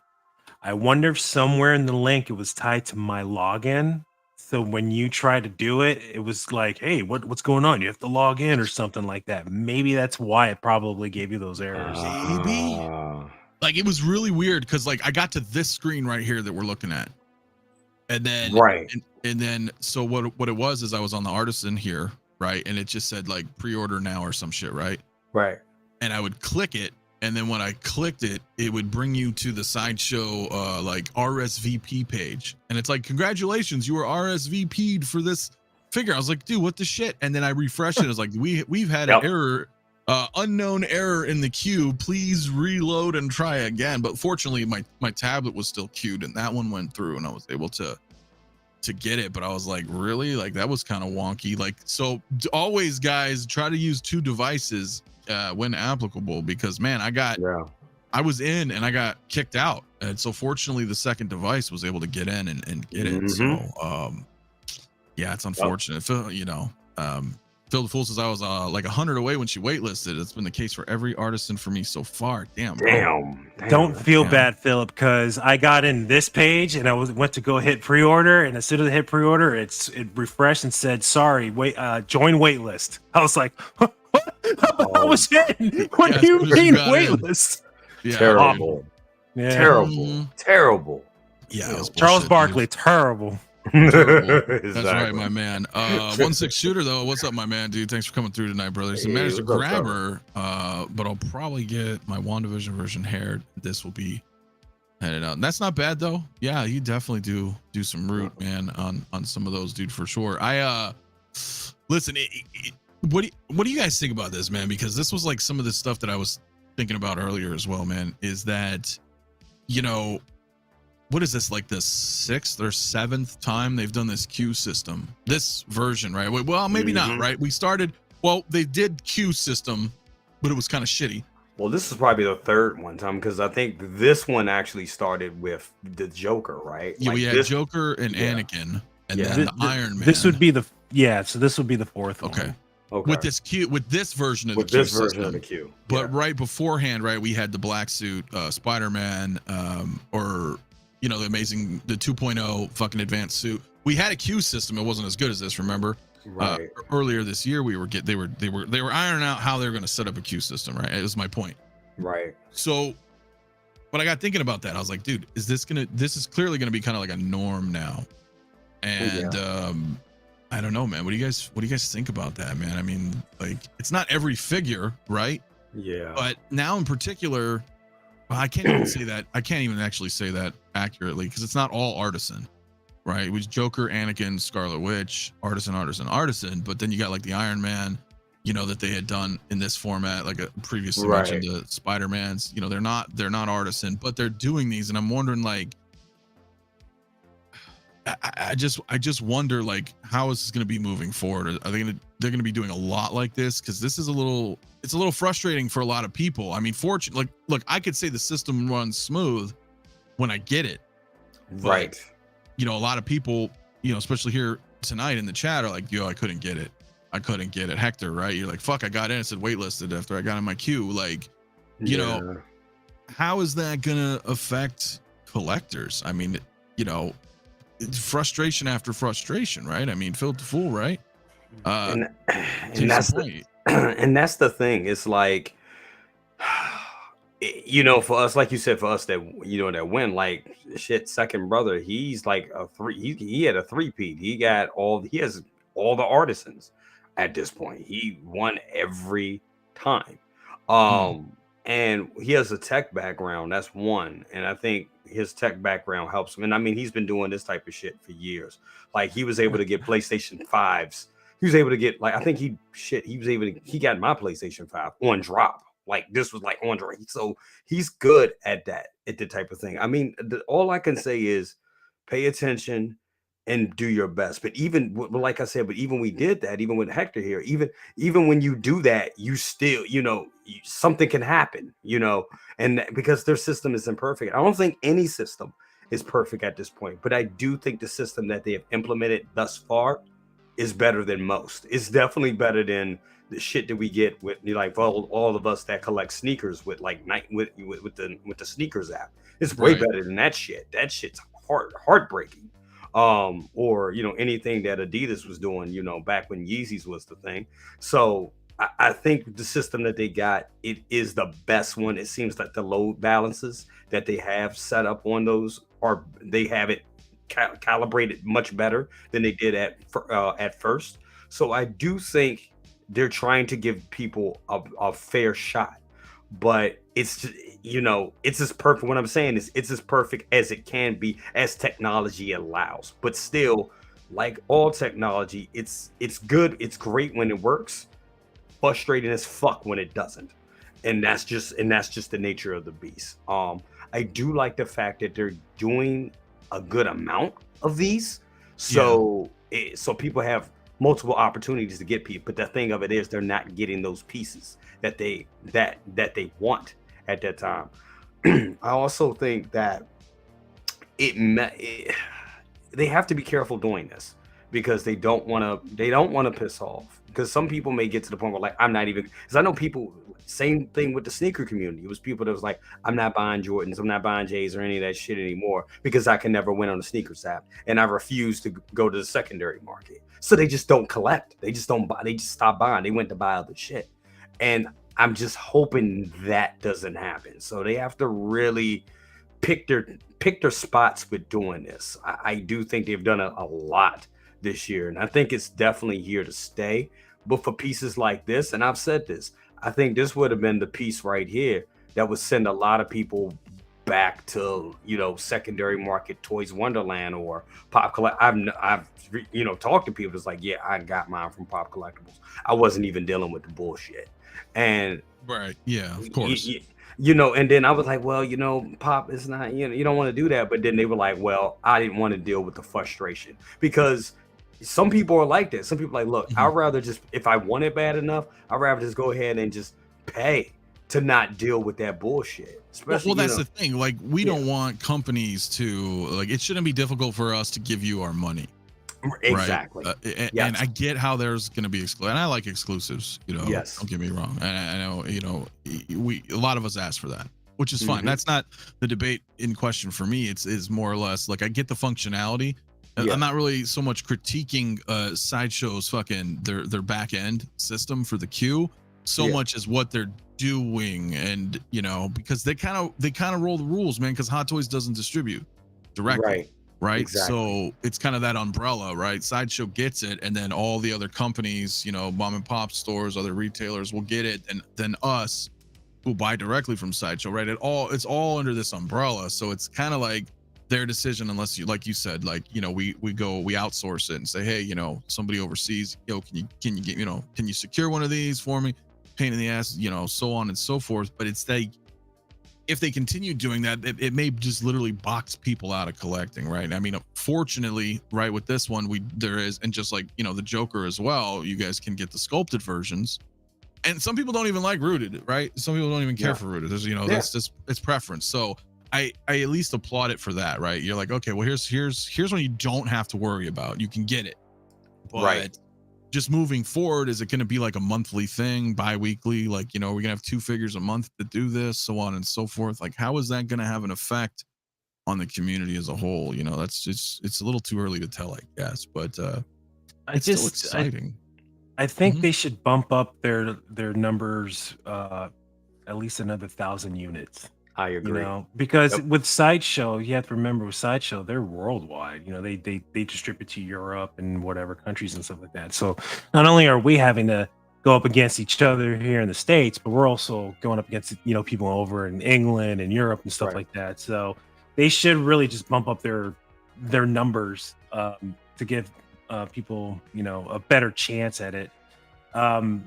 I wonder if somewhere in the link it was tied to my login. So when you try to do it, it was like, hey, what's going on? You have to log in or something like that. Maybe that's why it probably gave you those errors. Maybe. Like, it was really weird because like I got to this screen right here that we're looking at. And then and then so what it was is I was on the Artisan here, right? And it just said like pre-order now or some shit, right? Right. And I would click it, and then when I clicked it, it would bring you to the Sideshow like RSVP page. And it's like, congratulations, you were RSVP'd for this figure. I was like, dude, what the shit? And then I refreshed it. It was like, we've had an error, unknown error in the queue. Please reload and try again. But fortunately, my tablet was still queued, and that one went through, and I was able to to get it, but I was like, really? Like that was kind of wonky. Like, so always guys try to use 2 devices when applicable, because man, I was in and I got kicked out. And so fortunately the second device was able to get in and get it. So yeah, it's unfortunate. Phil, you know, Phil the Fool says I was like 100 away when she waitlisted. It's been the case for every artisan for me so far. Damn. Don't feel bad, Philip, because I got in this page and I went to go hit pre-order, and as soon as I hit pre-order, it refreshed and said, "Sorry, join waitlist." I was like, "What? I was in. What do you mean waitlist?" Yeah. Terrible. Yeah. Terrible. Yeah, it was Charles bullshit, Barkley, dude. terrible. That's right, my man. 1-6 shooter though. What's up, my man, dude? Thanks for coming through tonight, brother. So managed to grab her, but I'll probably get my WandaVision version haired. This will be headed out. And that's not bad though. Yeah, you definitely do some root, man, on some of those, dude, for sure. I listen. What do you guys think about this, man? Because this was like some of the stuff that I was thinking about earlier as well, man. Is that, you know, what is this, like the 6th or 7th time they've done this queue system, this version, right? Well, maybe not, right? They did queue system, but it was kind of shitty. Well, this is probably the 3rd one, Tom, because I think this one actually started with the Joker, right? Yeah, like we had Joker and Anakin, and then the Iron Man. This would be the 4th one. Okay. With this version of the queue system. Version of the queue. But right beforehand, right, we had the black suit Spider-Man, or you know, the 2.0 fucking advanced suit. We had a queue system. It wasn't as good as this, remember? Right. Earlier this year, they were ironing out how they were going to set up a queue system, right? It was my point. Right. So, but I got thinking about that. I was like, dude, this is clearly going to be kind of like a norm now. And I don't know, man. What do you guys think about that, man? I mean, like, it's not every figure, right? Yeah. But now in particular, I can't even say that. I can't even actually say that accurately, because it's not all Artisan, right? It was Joker, Anakin, Scarlet Witch, Artisan. But then you got like the Iron Man, you know, that they had done in this format, like a previously mentioned the Spider-Mans. You know, they're not Artisan, but they're doing these, and I'm wondering, like, I just wonder, like, how is this going to be moving forward? Are they're going to be doing a lot like this? Because this is a little frustrating for a lot of people. I mean, fortunately, look, I could say the system runs smooth when I get it, but, right. You know, a lot of people, you know, especially here tonight in the chat, are like, yo, I couldn't get it. Hector, right? You're like, fuck, I got in. It said waitlisted after I got in my queue. Like, you know, how is that gonna affect collectors? I mean, you know, it's frustration after frustration, right? I mean, Phil the Fool, right? And that's the thing. It's like, you know, for us, like you said, for us that, you know, that win, like, shit, second brother, he's like a 3. He had a 3-peat. He has all the Artisans at this point. He won every time. And he has a tech background. That's one. And I think his tech background helps him. And I mean, he's been doing this type of shit for years. Like, he was able to get PlayStation 5s. He was able to get, like, I think he got my PlayStation 5 on drop. Like, this was like on drop. So he's good at that, at the type of thing. I mean, all I can say is pay attention and do your best. But even, like I said, even we did that, even with Hector here, even when you do that, you still, you know, something can happen, you know, and because their system is imperfect. I don't think any system is perfect at this point, but I do think the system that they have implemented thus far is better than most. It's definitely better than the shit that we get with, like, all of us that collect sneakers with, like, with the sneakers app. It's way better than that shit. That shit's heartbreaking. Or, you know, anything that Adidas was doing, you know, back when Yeezys was the thing. So I think the system that they got, it is the best one. It seems like the load balances that they have set up on those they have it calibrated much better than they did at first. So I do think they're trying to give people a fair shot, but it's just, you know, it's as perfect. What I'm saying is it's as perfect as it can be, as technology allows. But still, like all technology, it's good. It's great when it works. Frustrating as fuck when it doesn't. And that's just the nature of the beast. I do like the fact that they're doing a good amount of these. So so people have multiple opportunities to get people, but the thing of it is they're not getting those pieces that they want at that time. I also think that they have to be careful doing this because they don't want to piss off, because some people may get to the point where like, I'm not even, because I know people, same thing with the sneaker community. It was people that was like, I'm not buying Jordans, I'm not buying J's or any of that shit anymore because I can never win on the sneakers app, and I refuse to go to the secondary market. So they just don't collect. They just don't buy. They just stop buying. They went to buy other shit. And I'm just hoping that doesn't happen. So they have to really pick their spots with doing this. I do think they've done a lot this year, and I think it's definitely here to stay. But for pieces like this, and I've said this, I think this would have been the piece right here that would send a lot of people back to, secondary market Toys Wonderland or Pop Collect. I've talked to people that's like, yeah, I got mine from Pop Collectibles. I wasn't even dealing with the bullshit. And right, yeah, of course. And then I was like, well, Pop is not, you don't want to do that. But then they were like, well, I didn't want to deal with the frustration, because some people are like that. Some people are like, look, I'd rather just, if I want it bad enough, I'd rather just go ahead and just pay to not deal with that bullshit. Especially, well, that's the thing. Like, we don't want companies to, like, it shouldn't be difficult for us to give you our money. Exactly. Right? And I get how there's going to be exclusive, and I like exclusives, Yes. Don't get me wrong. I know, a lot of us ask for that, which is fine. That's not the debate in question for me. It's more or less like, I get the functionality. I'm not really so much critiquing Sideshow's fucking their back end system for the queue so much as what they're doing, and because they kind of roll the rules, man, because Hot Toys doesn't distribute directly, right? Exactly. So it's kind of that umbrella, right? Sideshow gets it, and then all the other companies, mom and pop stores, other retailers will get it, and then us who buy directly from Sideshow, right? It's all under this umbrella, so it's kind of like their decision, unless you, like you said, like, we outsource it and say, hey, somebody overseas, can you get, can you secure one of these for me? Pain in the ass, so on and so forth. But it's like, if they continue doing that, it may just literally box people out of collecting, right? I mean, fortunately, right, with this one, there is, and just like, the Joker as well, you guys can get the sculpted versions. And some people don't even like rooted, right? Some people don't even care for rooted. There's, that's just, it's preference. So I at least applaud it for that, right? You're like, okay, well, here's one you don't have to worry about. You can get it. But just moving forward, is it going to be like a monthly thing, bi-weekly? Like, we're going to have 2 figures a month to do this, so on and so forth. Like, how is that going to have an effect on the community as a whole? That's just, it's a little too early to tell, I guess. But it's still exciting. I think they should bump up their numbers at least another 1,000 units. I agree. Because with Sideshow, you have to remember, with Sideshow, they're worldwide. They distribute to Europe and whatever countries and stuff like that. So not only are we having to go up against each other here in the States, but we're also going up against people over in England and Europe and stuff like that. So they should really just bump up their numbers to give people a better chance at it. I don't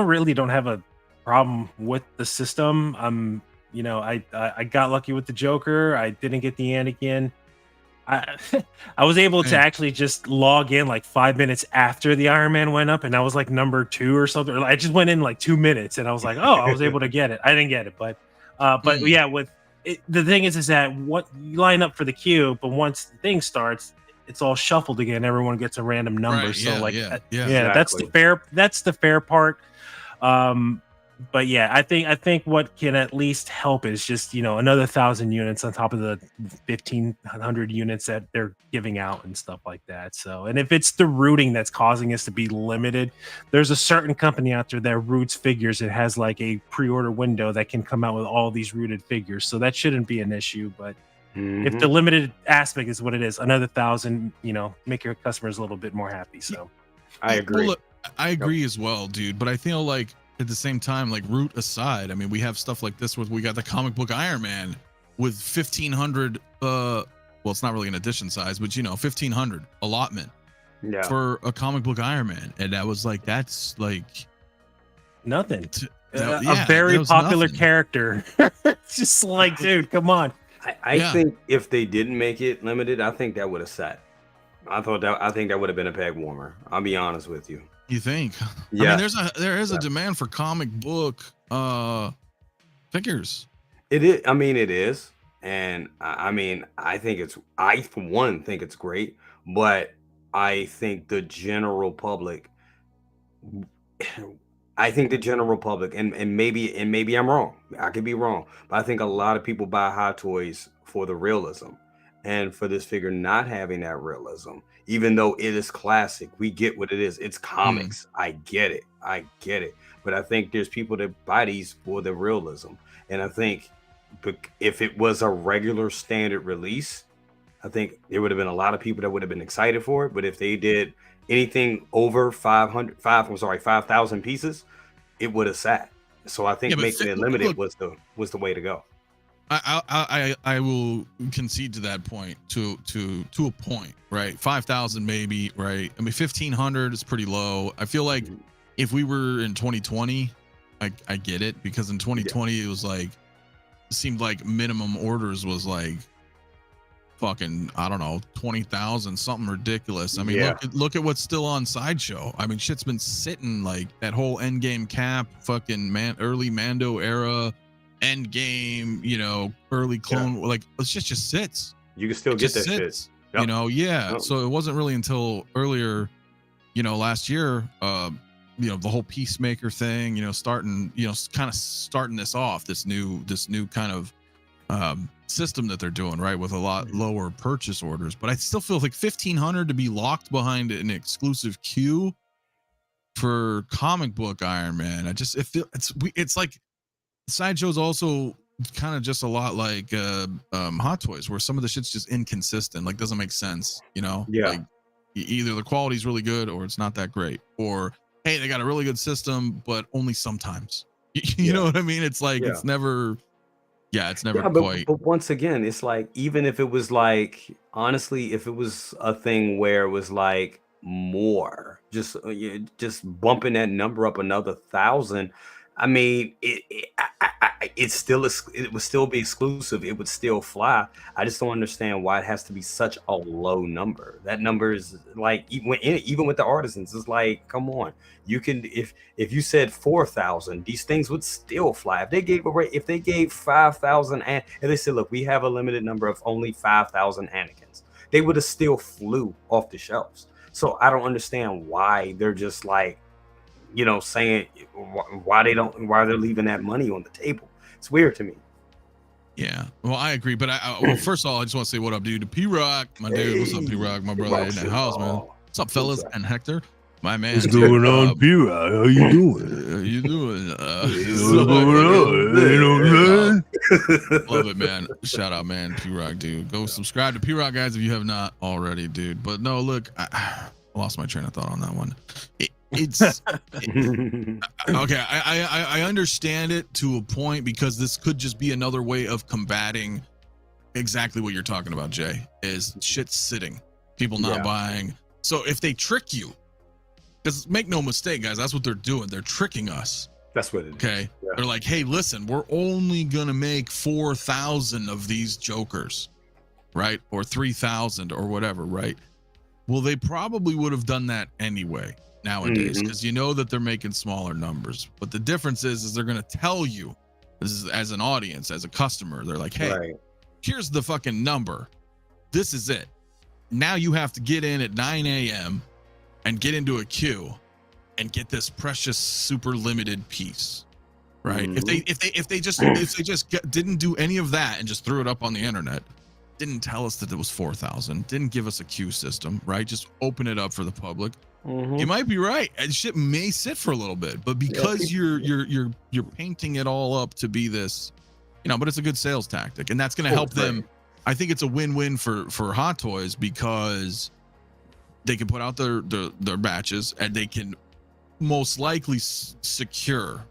really have a problem with the system. I got lucky with the Joker. I didn't get the Anakin. I was able to actually just log in like 5 minutes after the Iron Man went up, and I was like number 2 or something. I just went in like 2 minutes, and I was like, oh, I was able to get it. I didn't get it, but yeah, with it, the thing is that what you line up for the queue, but once the thing starts, it's all shuffled again. Everyone gets a random number. Exactly. That's the fair part. But yeah, I think what can at least help is just another 1,000 units on top of the 1,500 units that they're giving out and stuff like that. So, and if it's the rooting that's causing us to be limited, there's a certain company out there that roots figures. It has like a pre-order window that can come out with all these rooted figures, so that shouldn't be an issue. But if the limited aspect is what it is, another 1,000, make your customers a little bit more happy. So, I agree. Well, look, I agree as well, dude. But I feel like, at the same time, like, root aside, I mean, we have stuff like this with, we got the comic book Iron Man with 1,500 well, it's not really an edition size, but 1,500 allotment for a comic book Iron Man, and that was like, that's like nothing. A very popular character. It's just like, dude, come on. I think if they didn't make it limited, I think that would have sat. I think that would have been a peg warmer. I'll be honest with you. You think? Yeah. I mean, there is a demand for comic book figures. It is. I mean, it is, and I mean, I for one think it's great, but I think the general public. And maybe I'm wrong. I could be wrong, but I think a lot of people buy Hot Toys for the realism, and for this figure not having that realism, even though it is classic, we get what it is. It's comics. I get it. But I think there's people that buy these for the realism, and I think if it was a regular standard release, I think there would have been a lot of people that would have been excited for it. But if they did anything over 5,000 pieces, it would have sat. So I think making it limited was the way to go. I will concede to that point to a point, right? 5,000 maybe, right? I mean, 1,500 is pretty low. I feel like if we were in 2020, I get it, because in 2020 it was like, it seemed like minimum orders was like fucking, I don't know, 20,000, something ridiculous. I mean, look at what's still on Sideshow. I mean, shit's been sitting, like that whole Endgame Cap, fucking early Mando era, Endgame, you know, early Clone, like shit just sits. You can still get that shit. You know, So it wasn't really until earlier, you know, last year, you know, the whole Peacemaker thing, you know, starting this off, this new kind of system that they're doing, right, with a lot lower purchase orders. But I still feel like 1,500 to be locked behind an exclusive queue for comic book Iron Man. It's like Sideshow's also kind of just a lot like Hot Toys, where some of the shit's just inconsistent, like doesn't make sense, you know? Like either the quality's really good or it's not that great, or hey, they got a really good system, but only sometimes. You know what I mean? It's like it's never quite. But once again, it's like, even if it was like, honestly, if it was a thing where it was like more, just bumping that number up another 1,000, I mean, it would still be exclusive. It would still fly. I just don't understand why it has to be such a low number. That number is like, even with the Artisans, it's like, come on. You can, if you said 4,000, these things would still fly. If they gave 5,000, and they said, look, we have a limited number of only 5,000 Anakins, they would have still flew off the shelves. So I don't understand why they're just like, you know, saying why they're leaving that money on the table. It's weird to me. Yeah, well, I agree, but well, first of all, I just want to say what up, dude, to P-Rock, my dude. What's up, P-Rock, my brother in the house, man. What's up, fellas? And Hector, my man. What's going on, P-Rock? How you doing? How you doing? Love it, man. Shout out, man, P-Rock, dude. Go subscribe to P-Rock, guys, if you have not already, dude. But no, look, I lost my train of thought on that one. Okay, I understand it to a point, because this could just be another way of combating exactly what you're talking about, Jay, is shit sitting, people not buying. So if they trick you, because make no mistake, guys, that's what they're doing. They're tricking us. That's what it is. Okay. Yeah. They're like, hey, listen, we're only gonna make 4,000 of these Jokers, right? Or 3,000 or whatever, right? Well, they probably would have done that anyway nowadays, because you know that they're making smaller numbers. But the difference is they're going to tell you, this is as an audience, as a customer, they're like, hey, here's the fucking number. This is it. Now you have to get in at 9 a.m. and get into a queue and get this precious super limited piece, right? If they just didn't do any of that and just threw it up on the internet, didn't tell us that it was 4,000, didn't give us a queue system, right? Just open it up for the public. You might be right, and shit may sit for a little bit, but because you're painting it all up to be this, you know, but it's a good sales tactic, and that's going to help them. I think it's a win-win for Hot Toys, because they can put out their batches, and they can most likely secure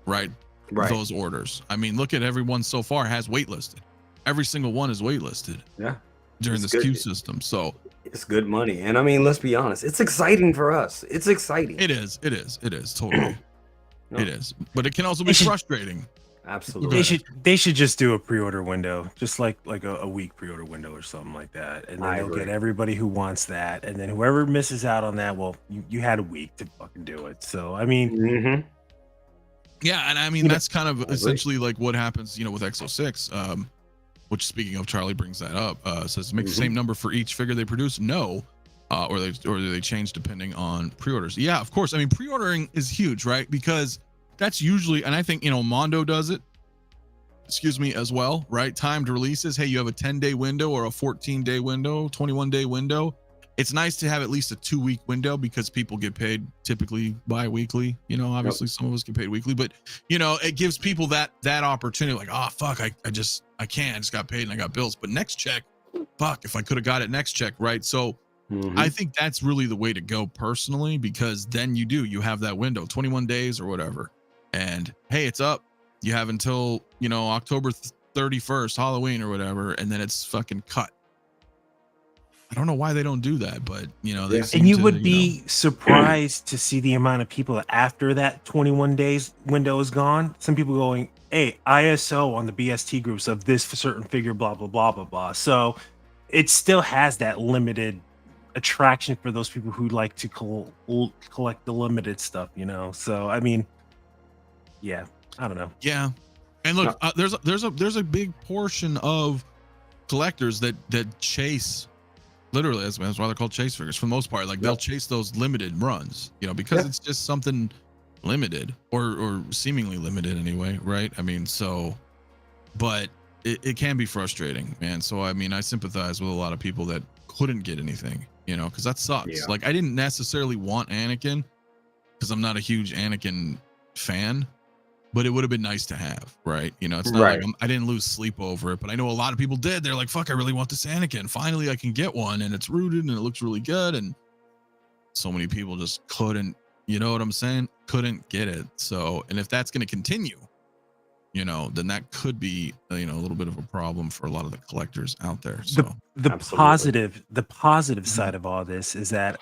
those orders. I mean, look at everyone so far has waitlisted. Every single one is waitlisted. During this queue system. So it's good money. And I mean, let's be honest, it's exciting for us. It's exciting. It is totally. It is. But it can also be frustrating. Absolutely. They should just do a pre-order window, just like a week pre-order window or something like that, and then I they'll agree. get everybody who wants that, and then whoever misses out on that, well, you had a week to fucking do it. So I mean, Mm-hmm. Yeah, and I mean that's kind of essentially like what happens, with X06. Which, speaking of, Charlie brings that up. Says make the same number for each figure they produce. No, or they change depending on pre-orders. Yeah, of course. I mean, pre-ordering is huge, right? Because that's usually, and I think Mondo does it. Excuse me, as well, right? Timed releases. Hey, you have a 10-day window or a 14-day window, 21-day window. It's nice to have at least a 2-week window because people get paid typically bi-weekly. Obviously some of us get paid weekly, but it gives people that opportunity. Like, oh fuck, I just got paid and I got bills. But next check, fuck, if I could have got it next check, right? So I think that's really the way to go personally, because then you have that window, 21 days or whatever. And hey, it's up. You have until October 31st, Halloween or whatever, and then it's fucking cut. I don't know why they don't do that, but they seem and you to, would be surprised to see the amount of people after that 21 days window is gone. Some people going, hey, ISO on the BST groups of this certain figure, blah, blah, blah, blah, blah. So it still has that limited attraction for those people who like to collect the limited stuff, So, I mean, yeah, I don't know. Yeah. And look, there's a big portion of collectors that chase, literally, that's why they're called chase figures for the most part. Like they'll chase those limited runs, because it's just something limited or seemingly limited anyway, right? I mean, but it can be frustrating, man. So I mean, I sympathize with a lot of people that couldn't get anything, because that sucks. Like I didn't necessarily want Anakin because I'm not a huge Anakin fan, but it would have been nice to have, right? It's not like I didn't lose sleep over it, but I know a lot of people did. They're like, fuck, I really want this Anakin. Finally, I can get one, and it's rooted, and it looks really good. And so many people just couldn't, you know what I'm saying? Couldn't get it. So, and if that's going to continue, then that could be, a little bit of a problem for a lot of the collectors out there. So the positive side of all this is that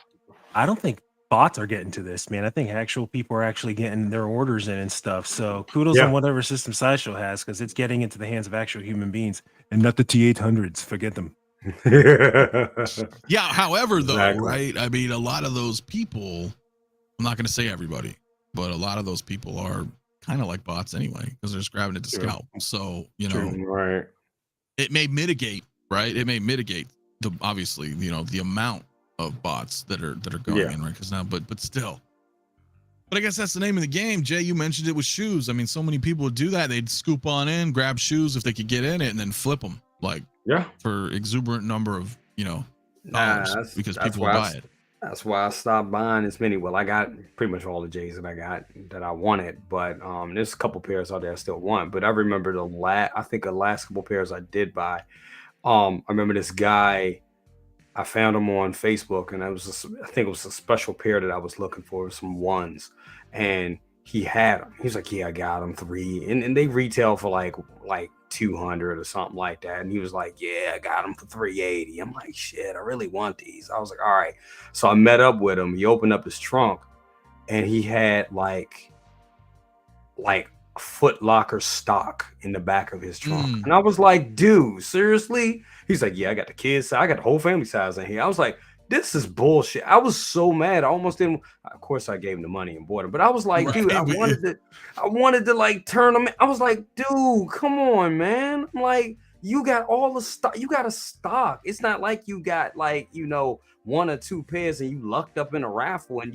I don't think bots are getting to this, man. I think actual people are actually getting their orders in and stuff. So kudos on whatever system Sideshow has, because it's getting into the hands of actual human beings and not the T800s. Forget them. Yeah. However, though, right? I mean, a lot of those people, I'm not going to say everybody, but a lot of those people are kind of like bots anyway, because they're just grabbing it to scalp. So, it may mitigate, right? It may mitigate obviously, the amount of bots that are going in, right? Because now, but still. But I guess that's the name of the game. Jay, you mentioned it with shoes. I mean, so many people would do that. They'd scoop on in, grab shoes if they could get in it, and then flip them, like for exuberant number of dollars, because people will buy it. That's why I stopped buying as many. Well, I got pretty much all the J's that I got that I wanted, but there's a couple pairs out there I still want. But I remember the last couple pairs I did buy. I remember this guy. I found him on Facebook, and I think it was a special pair that I was looking for, some ones, and he had them. He was like, "Yeah, I got them 3," and they retail for like 200 or something like that. And he was like, "Yeah, I got them for 380." I'm like, "Shit, I really want these." I was like, "All right." So I met up with him. He opened up his trunk, and he had like Foot Locker stock in the back of his trunk. And I was like, "Dude, seriously?" He's like, "Yeah, I got the kids. I got the whole family size in here." I was like, "This is bullshit." I was so mad. I almost didn't. Of course, I gave him the money and bought him. But I was like, dude, I wanted to like turn him. I was like, dude, come on, man. I'm like, you got all the stock. You got a stock. It's not like you got like, 1 or 2 pairs and you lucked up in a raffle and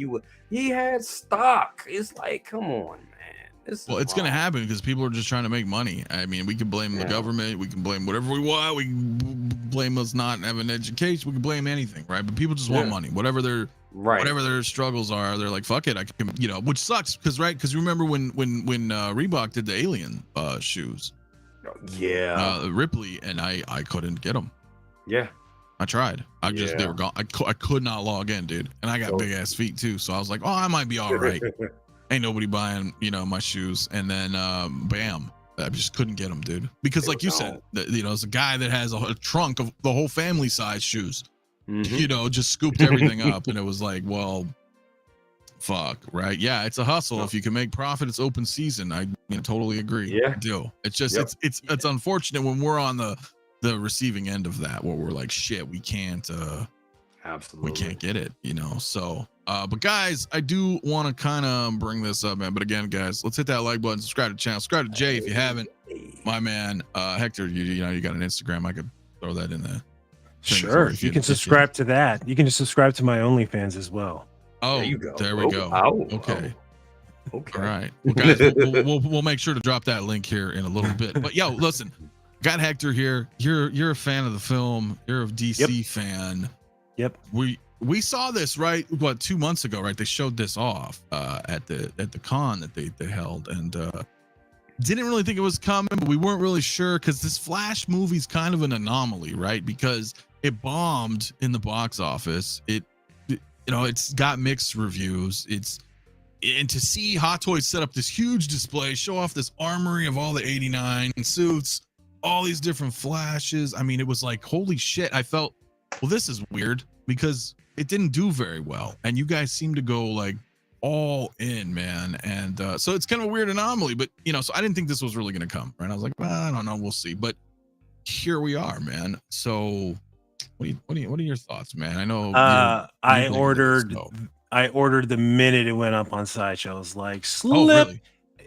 he had stock. It's like, come on, man. Well, it's going to happen because people are just trying to make money. I mean, we can blame the government. We can blame whatever we want. We can blame us not having education. We can blame anything, right? But people just want money. Whatever their struggles are, they're like, fuck it. I can, which sucks because you remember when Reebok did the Alien shoes. Ripley, and I couldn't get them. Yeah. I tried. They were gone. I could not log in, dude. And I got big ass feet too. So I was like, oh, I might be all right. Ain't nobody buying, my shoes. And then, bam, I just couldn't get them, dude. Because like you said, it's a guy that has a trunk of the whole family size shoes, just scooped everything up. And it was like, well, fuck, right? Yeah, it's a hustle. If you can make profit, it's open season. I totally agree. Yeah. I do. It's just it's unfortunate when we're on the receiving end of that, where we're like, shit, we can't Absolutely. we can't get it, So but guys, I do want to kind of bring this up, man. But again, guys, let's hit that like button, subscribe to the channel, subscribe to Jay if you haven't. My man, Hector, you know you got an Instagram. I could throw that in there. Sure, you can subscribe to that. You can just subscribe to my OnlyFans as well. Oh, There you go. there we go. Okay. Okay. All right. Well, guys, we'll make sure to drop that link here in a little bit. But yo, listen, got Hector here. You're a fan of the film. You're a DC fan. Yep. We saw this, right? What, 2 months ago, right? They showed this off at the con that they held, and didn't really think it was coming, but we weren't really sure because this Flash movie's kind of an anomaly, right? Because it bombed in the box office. It's got mixed reviews. And to see Hot Toys set up this huge display, show off this armory of all the 89 suits, all these different Flashes. I mean, it was like, holy shit. I felt, well, this is weird because it didn't do very well. And you guys seem to go like all in, man. And so it's kind of a weird anomaly, but so I didn't think this was really going to come, right? I was like, well, I don't know. We'll see. But here we are, man. So what are your thoughts, man? I know I ordered the minute it went up on Sideshow. I was like, slip. Oh, really?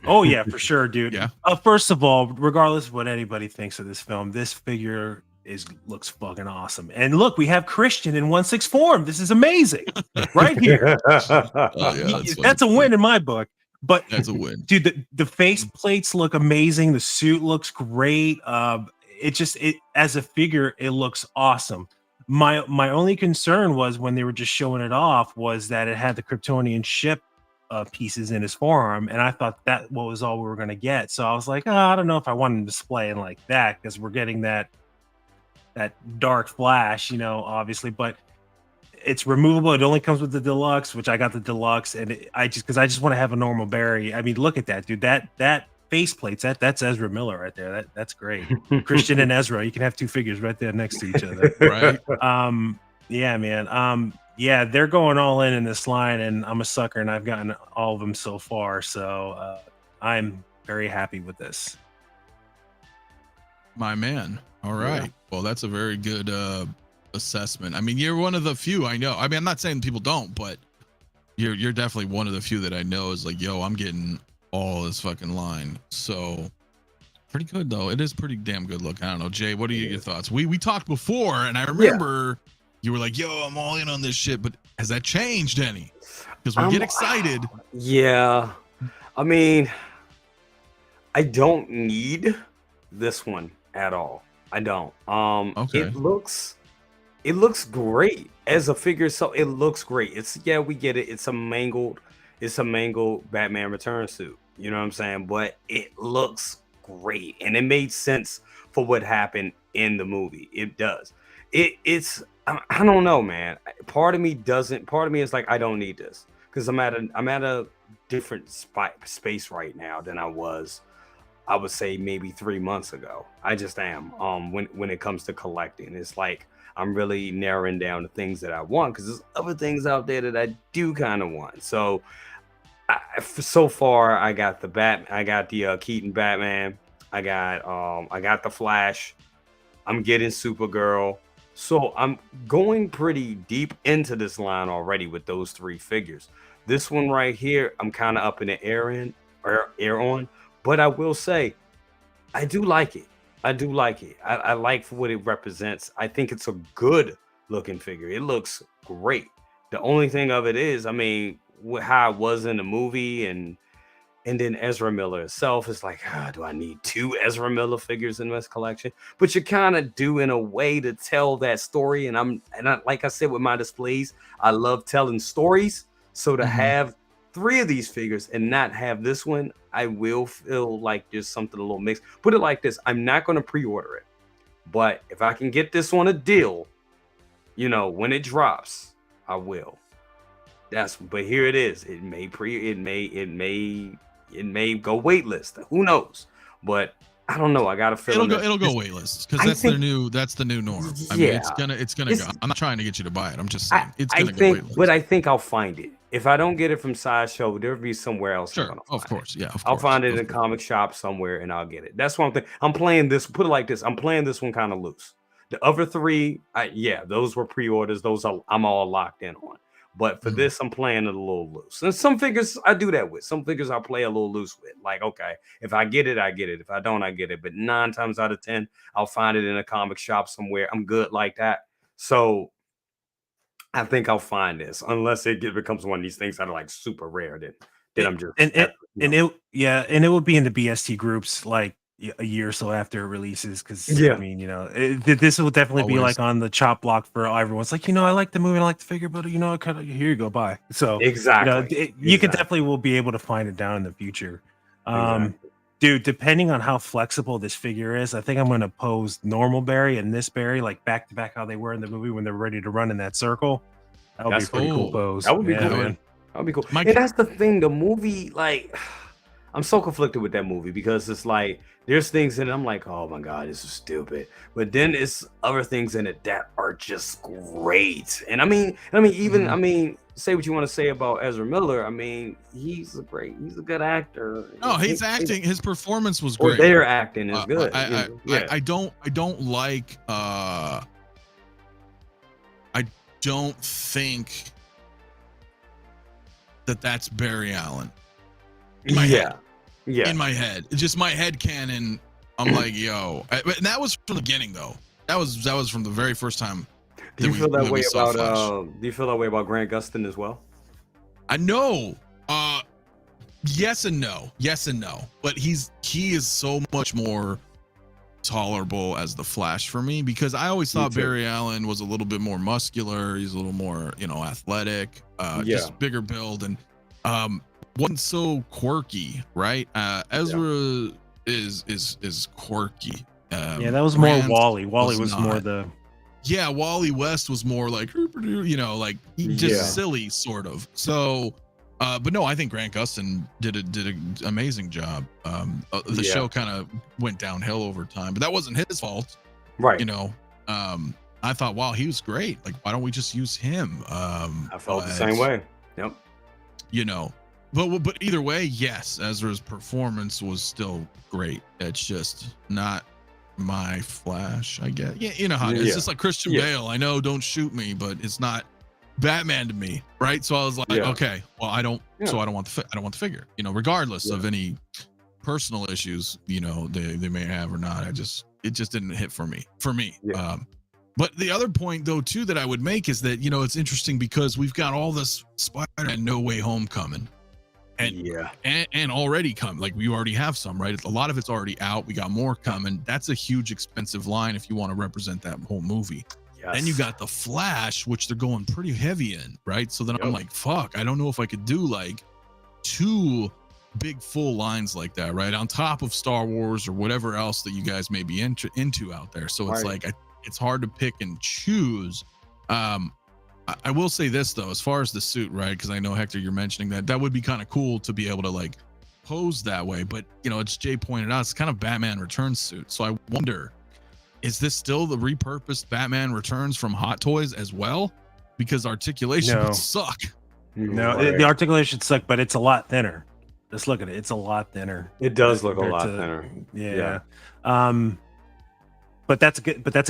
Oh yeah, for sure, dude. Yeah. First of all, regardless of what anybody thinks of this film, this figure looks fucking awesome. And look, we have Christian in 1/6 form. This is amazing, right here. That's a win in my book. But that's a win, dude. The face plates look amazing. The suit looks great. It as a figure, it looks awesome. My only concern was when they were just showing it off was that it had the Kryptonian ship pieces in his forearm, and I thought that was all we were going to get. So I was like, I don't know if I want him displaying like that because we're getting that dark Flash, obviously, but it's removable. It only comes with the deluxe, which I got the deluxe, and I just want to have a normal Barry. I mean, look at that, dude. That face plates, that's Ezra Miller right there. That's great. Christian and Ezra, you can have two figures right there next to each other. Right. Yeah, man. Yeah, they're going all in this line, and I'm a sucker, and I've gotten all of them so far. So I'm very happy with this. My man. All right. Yeah. Well, that's a very good assessment. I mean, you're one of the few I know. I mean, I'm not saying people don't, but you're definitely one of the few that I know is like, yo, I'm getting all this fucking line. So pretty good though. It is pretty damn good look. I don't know, Jay, what are your thoughts? We talked before, and I remember you were like, yo, I'm all in on this shit, but has that changed any? Because we get excited. Yeah. I mean, I don't need this one at all. I don't. Okay. It looks great as a figure. So it looks great. We get it. It's a mangled Batman Return suit. You know what I'm saying? But it looks great, and it made sense for what happened in the movie. It does. I don't know, man. Part of me is like, I don't need this because I'm at a different space right now than I was, I would say, maybe 3 months ago. I just am. When it comes to collecting, it's like I'm really narrowing down the things that I want because there's other things out there that I do kind of want. So so far, I got the Keaton Batman. I got the Flash. I'm getting Supergirl. So I'm going pretty deep into this line already with those three figures. This one right here, I'm kind of up in the air on, but I will say, I do like it. I like for what it represents. I think it's a good looking figure. It looks great. The only thing of it is, I mean, how it was in the movie, and then Ezra Miller itself is like, do I need 2 Ezra Miller figures in this collection? But you kind of do in a way to tell that story. And I, like I said, with my displays, I love telling stories. So to have 3 of these figures and not have this one, I will feel like there's something a little mixed. Put it like this. I'm not going to pre-order it, but if I can get this on a deal, when it drops, I will. But here it is. It may go waitlist. Who knows? But I don't know. I got to feel it'll go waitlist because that's the new norm. I mean, it's gonna go. I'm not trying to get you to buy it. I'm just saying it's gonna go waitlist. But I think I'll find it if I don't get it from Sideshow, there'll be somewhere else. Sure, I'm gonna of find course, yeah, of I'll course, find it of in a course. comic shop somewhere, and I'll get it. That's one thing. I'm playing this. Put it like this. I'm playing this one kind of loose. The other three, those were pre-orders. Those I'm all locked in on. But for this, I'm playing it a little loose. And some figures I do that with. Some figures I play a little loose with. Like, okay, if I get it, I get it. If I don't, I get it. But 9 times out of 10, I'll find it in a comic shop somewhere. I'm good like that. So I think I'll find this, unless it becomes one of these things that are like super rare. Then I'm just and it will be in the BST groups like a year or so after it releases, because Yeah. I mean, this will definitely be Always. like on the chop block for everyone's like, I like the movie, I like the figure, but kind of here you go, bye. So exactly. You can definitely will be able to find it down in the future. Exactly. Dude, depending on how flexible this figure is, I think I'm going to pose normal Barry and this Barry like back to back how they were in the movie when they're ready to run in that circle. That would be a That's pretty cool cool. pose. That would be Yeah, cool. man. That would be cool. Mike- And that's the thing. The movie, like, I'm so conflicted with that movie because it's like there's things in it I'm like, oh my god, this is stupid. But then it's other things in it that are just great. And I mean, say what you want to say about Ezra Miller. I mean, he's a good actor. No, he's acting. His performance was Or great. their acting is good. I don't like. I don't think that's Barry Allen. In my head. Yeah. In my head, just my head canon. I'm like, yo, and that was from the beginning though. That was from the very first time. Do you feel that way about Flash. do you feel that way about Grant Gustin as well? I know. Yes and no. But he is so much more tolerable as the Flash for me, because I always thought Barry Allen was a little bit more muscular. He's a little more, athletic, just bigger build, and wasn't so quirky, right? Ezra is quirky. That was more Grant Wally. Wally was not. more the. Yeah, Wally West was more like, like just silly sort of. So, but no, I think Grant Gustin did an amazing job. The show kind of went downhill over time, but that wasn't his fault, right? I thought, wow, he was great. Like, why don't we just use him? I felt the same way. Yep. But either way, yes, Ezra's performance was still great. It's just not my Flash, I guess. Yeah, you know how it is. It's just like Christian Bale. I know, don't shoot me, but it's not Batman to me, right? So I was like, okay, well, I don't want the figure, regardless of any personal issues, they may have or not. It just didn't hit for me. But the other point though too that I would make is that it's interesting because we've got all this Spider-Man No Way Home coming. And already come, like we already have some, right? A lot of it's already out. We got more coming. That's a huge expensive line if you want to represent that whole movie. Then you got the Flash, which they're going pretty heavy in, right? So then I'm like, fuck, I don't know if I could do like 2 big full lines like that, right? On top of Star Wars or whatever else that you guys may be into out there. So it's like it's hard to pick and choose. I will say this though, as far as the suit, right? Because I know, Hector, you're mentioning that would be kind of cool to be able to like pose that way. But as Jay pointed out, it's kind of Batman Returns suit. So I wonder, is this still the repurposed Batman Returns from Hot Toys as well? Because articulation would suck. No, the articulation suck, but it's a lot thinner. Just look at it; it's a lot thinner. It does look a lot thinner. Yeah. But that's a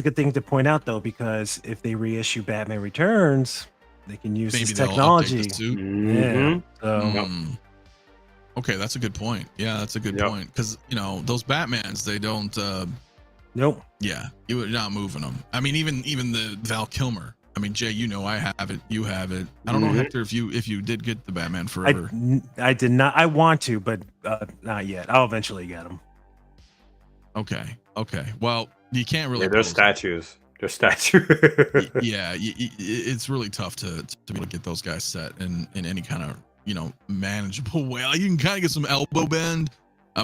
good thing to point out though, because if they reissue Batman Returns, they can use this technology. Yeah. Okay, that's a good point. Yeah, that's a good point, because those Batmans, they don't. Nope. Yeah, you're not moving them. I mean, even the Val Kilmer. I mean, Jay, I have it. You have it. I don't know, Hector, if you did get the Batman Forever. I did not. I want to, but not yet. I'll eventually get them. Okay. Well, you can't really. They're statues. They're statues. It's really tough to be able to get those guys set in any kind of manageable way. Like, you can kind of get some elbow bend.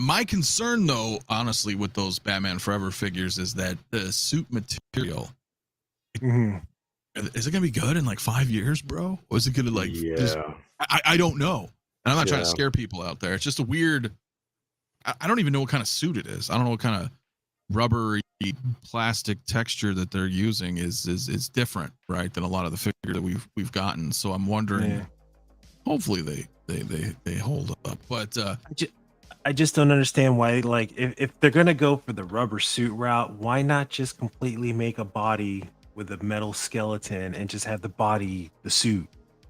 My concern, though, honestly, with those Batman Forever figures is that the suit material. Is it gonna be good in like 5 years, bro? Or is it gonna like? I don't know. And I'm not trying to scare people out there. It's just a weird. I don't even know what kind of suit it is. I don't know what kind of rubbery plastic texture that they're using is different, right, than a lot of the figures that we've gotten. So I'm wondering hopefully they hold up. But I just don't understand why, like, if they're gonna go for the rubber suit route, why not just completely make a body with a metal skeleton and just have the body the suit,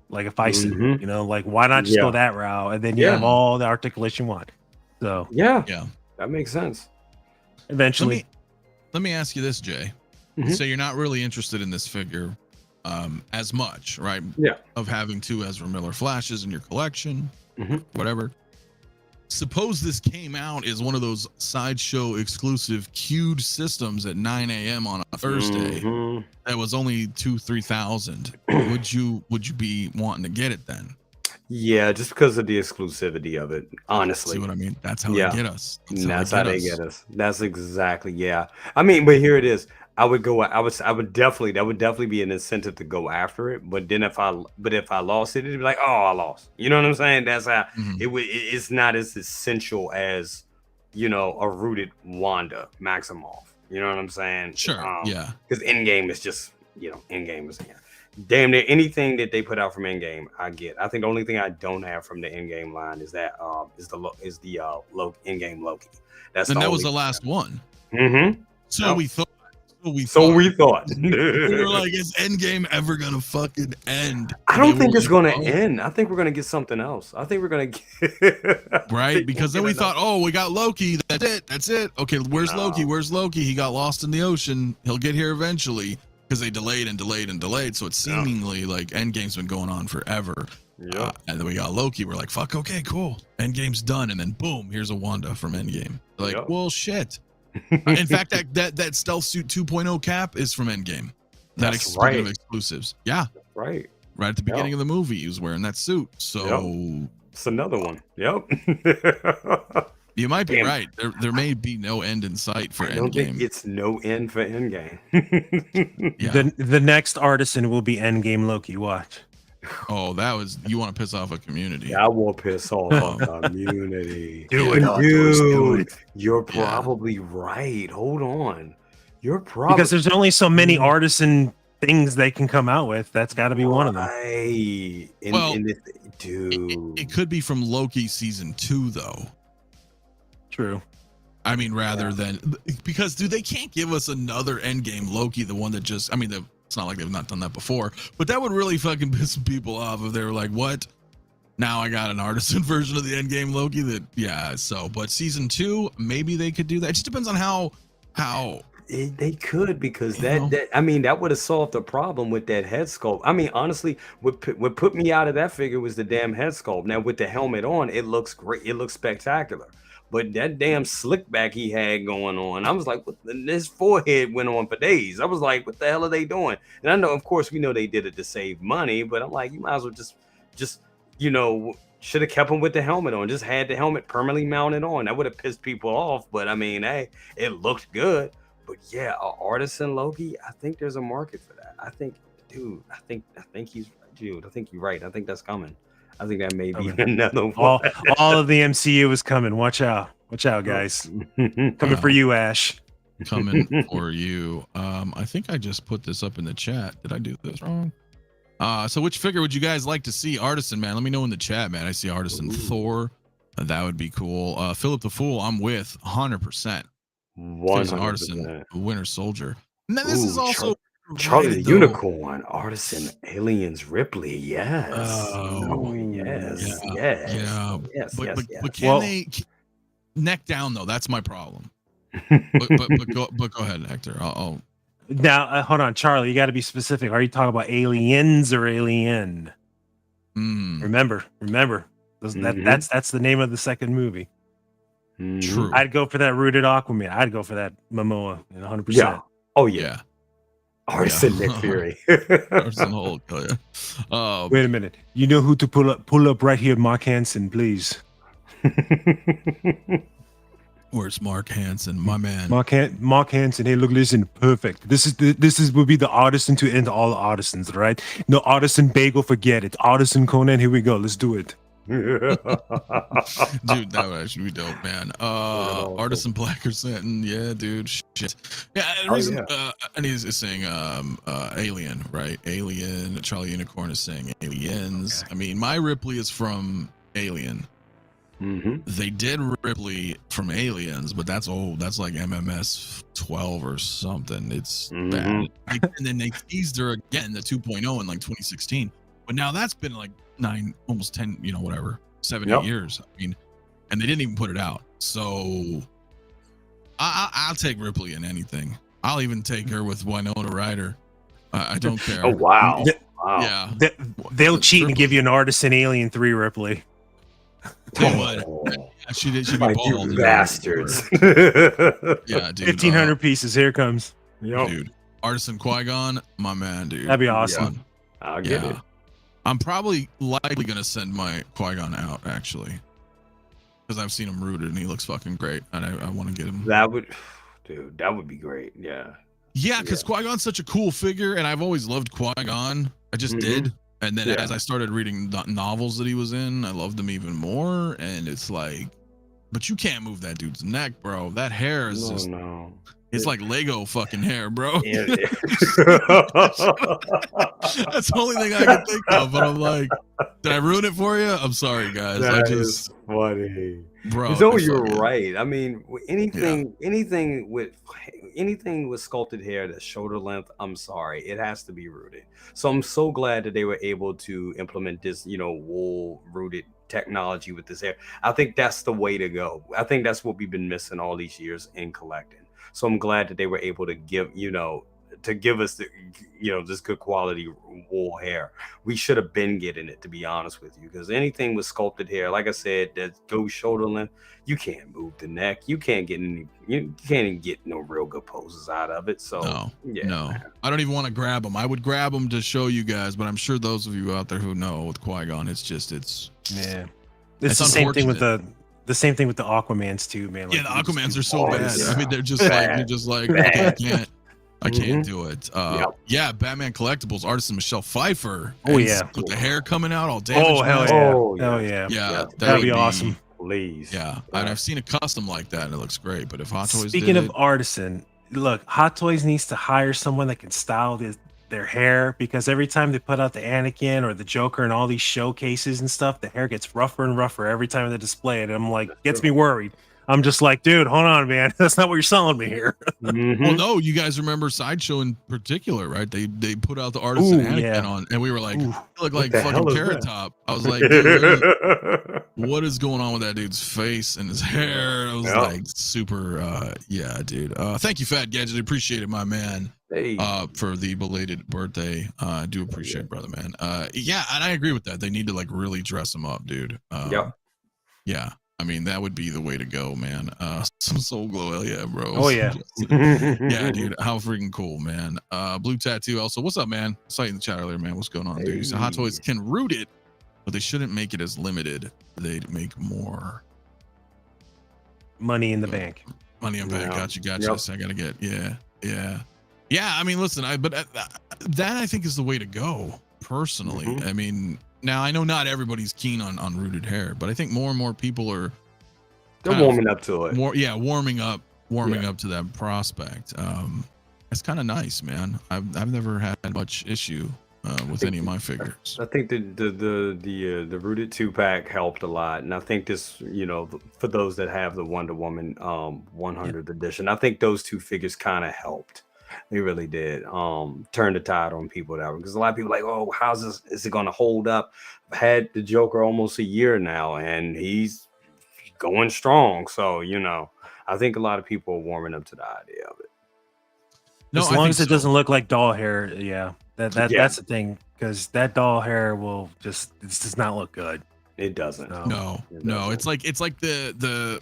like a fight suit? Mhm. You know, like why not just Yeah. go that route and then you Yeah. have all the articulation you want? So Yeah, yeah, that makes sense. eventually, let me ask you this, Jay. Mhm. So you're not really interested in this figure as much, right? Yeah. Of having 2 Ezra Miller Flashes in your collection, Mhm. whatever. Suppose this came out as one of those Sideshow exclusive queued systems at 9 a.m. on a Thursday. Mhm. That was only 2,000-3,000. Would you be wanting to get it then? Yeah, just because of the exclusivity of it, honestly. See what I mean? That's how Yeah. they get us. That's how they get us. That's exactly, yeah. I mean, but here it is. I would definitely, that would definitely be an incentive to go after it. But then if I lost it, it'd be like, oh, I lost. You know what I'm saying? That's how Mhm. it's not as essential as, a rooted Wanda Maximoff. You know what I'm saying? Sure. Yeah. Because Endgame is just, Endgame is, damn near anything that they put out from Endgame, I get. I think the only thing I don't have from the Endgame line is that Endgame Loki. That's And the that was only the last one. Mm-hmm. So Yep. we thought. So we thought. We were like, is Endgame ever gonna fucking end? I And don't they think were it's like, gonna oh. end. I think we're gonna get something else. I think we're gonna get Right? Because then we thought, oh, we got Loki. That's it. Okay, where's Loki? Where's Loki? He got lost in the ocean. He'll get here eventually. Because they delayed and delayed and delayed. So it's seemingly like Endgame's been going on forever. Yeah. And then we got Loki. We're like, fuck, okay, cool. Endgame's done. And then boom, here's a Wanda from Endgame. Like, Yep. well, shit. In fact, that stealth suit 2.0 cap is from Endgame. That's Speaking of right. exclusives. Yeah. Right. Right at the beginning of the movie, he was wearing that suit. So It's another one. Yep. you might be Damn. right. There may be no end in sight for I don't think Endgame. it's no end for Endgame. Yeah. the next artisan will be Endgame Loki. Watch. Oh, you want to piss off a community. I will piss off a community. Do it, Dude. You're Yeah. probably right. Hold on. You're probably Because there's only so many artisan things they can come out with. That's got to be one of them. Right. Well, Dude. It could be from Loki season 2, though. True. I mean, rather than because they can't give us another Endgame Loki, the one that just. I mean, it's not like they've not done that before, but that would really fucking piss some people off if they were like, "What? Now I got an artisan version of the Endgame Loki." But season 2, maybe they could do that. It just depends on how. They could, because that would have solved the problem with that head sculpt. I mean, honestly, what put me out of that figure was the damn head sculpt. Now with the helmet on, it looks great. It looks spectacular. But that damn slick back he had going on, I was like, his forehead went on for days. I was like, what the hell are they doing? And I know, of course, we know they did it to save money, but I'm like, you might as well just should have kept him with the helmet on. Just had the helmet permanently mounted on. That would have pissed people off. But I mean, hey, it looked good. But yeah, artisan Loki, I think there's a market for that. I think you're right. I think that's coming. I think that may be another one. All of the MCU is coming. Watch out, guys. Coming for you, Ash. Coming for you. I think I just put this up in the chat. Did I do this wrong? So which figure would you guys like to see? Artisan, man. Let me know in the chat, man. I see Artisan Thor. That would be cool. Philip the Fool, I'm with 100%. 100%. Artisan, Winter Soldier. And then this is also Charlie the Unicorn, Artisan, Aliens, Ripley. Yes. Yes. But can they neck down though? That's my problem. but go ahead, Hector. I'll Now, hold on, Charlie. You got to be specific. Are you talking about aliens or alien? Remember. That's the name of the second movie. True. I'd go for that rooted Aquaman. I'd go for that Momoa. 100%. Yeah. Oh yeah. Yeah. Artisan Nick Fury. Artisan Hulk. Oh, yeah. Wait a minute. You know who to pull up right here, Mark Hansen, please. Where's Mark Hansen, my man? Mark Hansen. Hey, look, listen, perfect. This will be the artisan to end all artisans, right? No artisan bagel, forget it. Artisan Conan, here we go. Let's do it. Dude, that would actually be dope, man. Artisan Black or something. Yeah, dude. Shit. Yeah, the reason and he's saying Alien, right? Alien. Charlie Unicorn is saying Aliens. Okay. I mean, my Ripley is from Alien. Mm-hmm. They did Ripley from Aliens, but that's old. That's like MMS 12 or something. It's bad. And then they teased her again, the 2.0 in like 2016. But now that's been like 9, almost 10, 7, 8 years. I mean, and they didn't even put it out. So I'll take Ripley in anything. I'll even take her with Winona Ryder. I don't care. Oh, wow. Yeah. They'll cheat and give you an Artisan Alien 3 Ripley. Tell you what, she'd be Like, bald. you bastards. Yeah, dude. 1,500 pieces. Here it comes. Dude. Artisan Qui-Gon, my man, dude. That'd be awesome. I'll get it. I'm probably likely gonna send my Qui-Gon out, actually, because I've seen him rooted and he looks fucking great, and I want to get him. That would be great. Yeah. Yeah, because Qui-Gon's such a cool figure, and I've always loved Qui-Gon. I just did. And then as I started reading the novels that he was in, I loved him even more. And it's like, but you can't move that dude's neck, bro. That hair is it's like Lego fucking hair, bro. That's the only thing I can think of. But I'm like, did I ruin it for you? I'm sorry, guys. That is funny, bro. You know, you're right. I mean, anything with sculpted hair that's shoulder length, I'm sorry, it has to be rooted. So I'm so glad that they were able to implement this, wool rooted technology with this hair. I think that's the way to go. I think that's what we've been missing all these years in collecting. So I'm glad that they were able to give us the, this good quality wool hair. We should have been getting it, to be honest with you, because anything with sculpted hair, like I said, that goes shoulder length, you can't move the neck. You can't even get no real good poses out of it. So no, I don't even want to grab them. I would grab them to show you guys, but I'm sure those of you out there who know with Qui-Gon, it's the same thing with the same thing with the Aquamans too, man. Like, the Aquamans are so bad. I mean, they're just like I can't do it. Batman Collectibles, Artisan Michelle Pfeiffer. With the hair coming out all damaged. Oh hell yeah! Yeah, that'd be awesome. Please. Yeah, and I've seen a custom like that, and it looks great. But if Hot Toys, speaking of Artisan, look, Hot Toys needs to hire someone that can style their hair, because every time they put out the Anakin or the Joker and all these showcases and stuff, the hair gets rougher and rougher every time they display it. And I'm like, gets me worried. I'm just like, dude, hold on, man. That's not what you're selling me here. Well, no, you guys remember Sideshow in particular, right? They put out the Artisan Anakin on, and we were like, you look like fucking Carrot Top. I was like, dude, what is going on with that dude's face and his hair? I was like, super, dude. Thank you, Fat Gadget. I appreciate it, my man. Hey. For the belated birthday. I do appreciate it, brother, man. And I agree with that. They need to like really dress him up, dude. Yeah. I mean, that would be the way to go, man. Some Soul Glow, hell yeah, bro. Oh yeah. Yeah, dude. How freaking cool, man. Blue Tattoo also. What's up, man? I saw you in the chat earlier, man. What's going on, dude? He said Hot Toys can root it, but they shouldn't make it as limited. They'd make more money in the bank. Money in the bank. Gotcha. Yep. So I gotta get Yeah, I mean, listen, that I think is the way to go, personally. I mean, now I know not everybody's keen on rooted hair, but I think more and more people are warming up to it. Warming up to that prospect. It's kind of nice, man. I've never had much issue with any of my figures. I think the rooted 2-pack helped a lot, and I think this, for those that have the Wonder Woman 100th edition, I think those two figures kind of helped. They really did turn the tide on people because a lot of people are like, oh, how's this? Is it going to hold up? I've had the Joker almost a year now, and he's going strong. So, I think a lot of people are warming up to the idea of it. No, as long as it doesn't look like doll hair, that's the thing, because that doll hair it does not look good. It doesn't. No. It's like the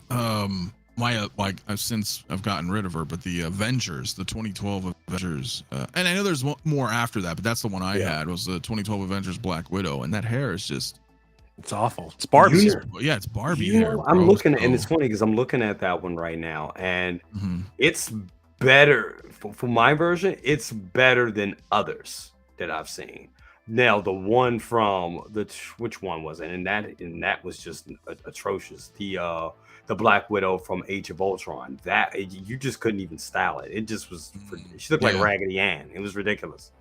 since I've gotten rid of her, but the Avengers, the 2012 Avengers, and I know there's more after that, but that's the one I had, was the 2012 Avengers Black Widow, and that hair is just, it's awful. It's Barbie hair. Yeah, it's Barbie hair. I'm looking at, and it's funny because I'm looking at that one right now, and it's better for my version. It's better than others that I've seen. Now the one from which one was it? And that was just atrocious. The Black Widow from Age of Ultron. That you just couldn't even style it. It just was. She looked like Raggedy Ann. It was ridiculous.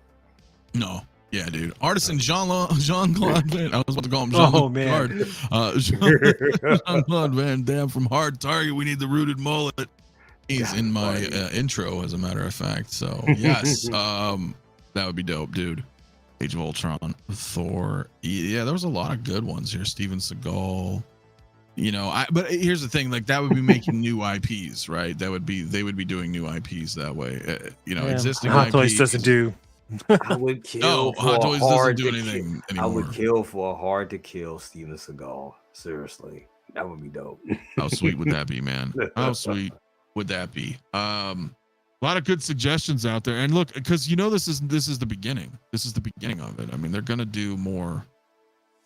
No. Yeah, dude. Artisan Jean-Claude Van. I was about to call him Jean-Claude Van Damme from Hard Target. We need the rooted mullet. He's in my intro, as a matter of fact. So yes, that would be dope, dude. Age of Ultron, Thor. Yeah, there was a lot of good ones here. Steven Seagal. You know, but here's the thing: like that would be making new IPs, right? They would be doing new IPs that way. You know, existing Hot IPs Toys doesn't do. I would kill. Hot Toys doesn't do anything anymore. I would kill for a hard to kill Steven Seagal. Seriously, that would be dope. How sweet would that be, man? How sweet would that be? A lot of good suggestions out there, and look, because you know this is the beginning. This is the beginning of it. I mean, they're gonna do more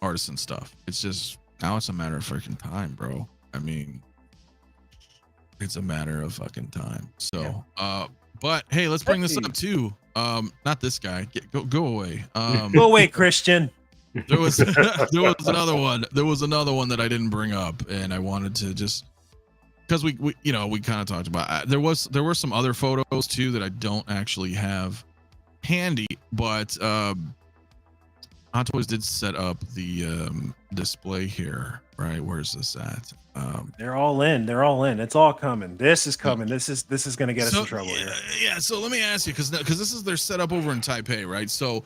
Artisan stuff. It's just now it's a matter of freaking time, bro. I mean, it's a matter of fucking time. So, but hey, let's bring this up too. Not this guy. Go away. Go away, Christian. There was another one. There was another one that I didn't bring up, and I wanted to just because we kind of talked about. There were some other photos too that I don't actually have handy, but Hot Toys did set up the display here. Right, where's this at? They're all in. It's all coming. This is coming. This is going to get us in trouble here. Yeah. So let me ask you, because this is their setup over in Taipei, right? So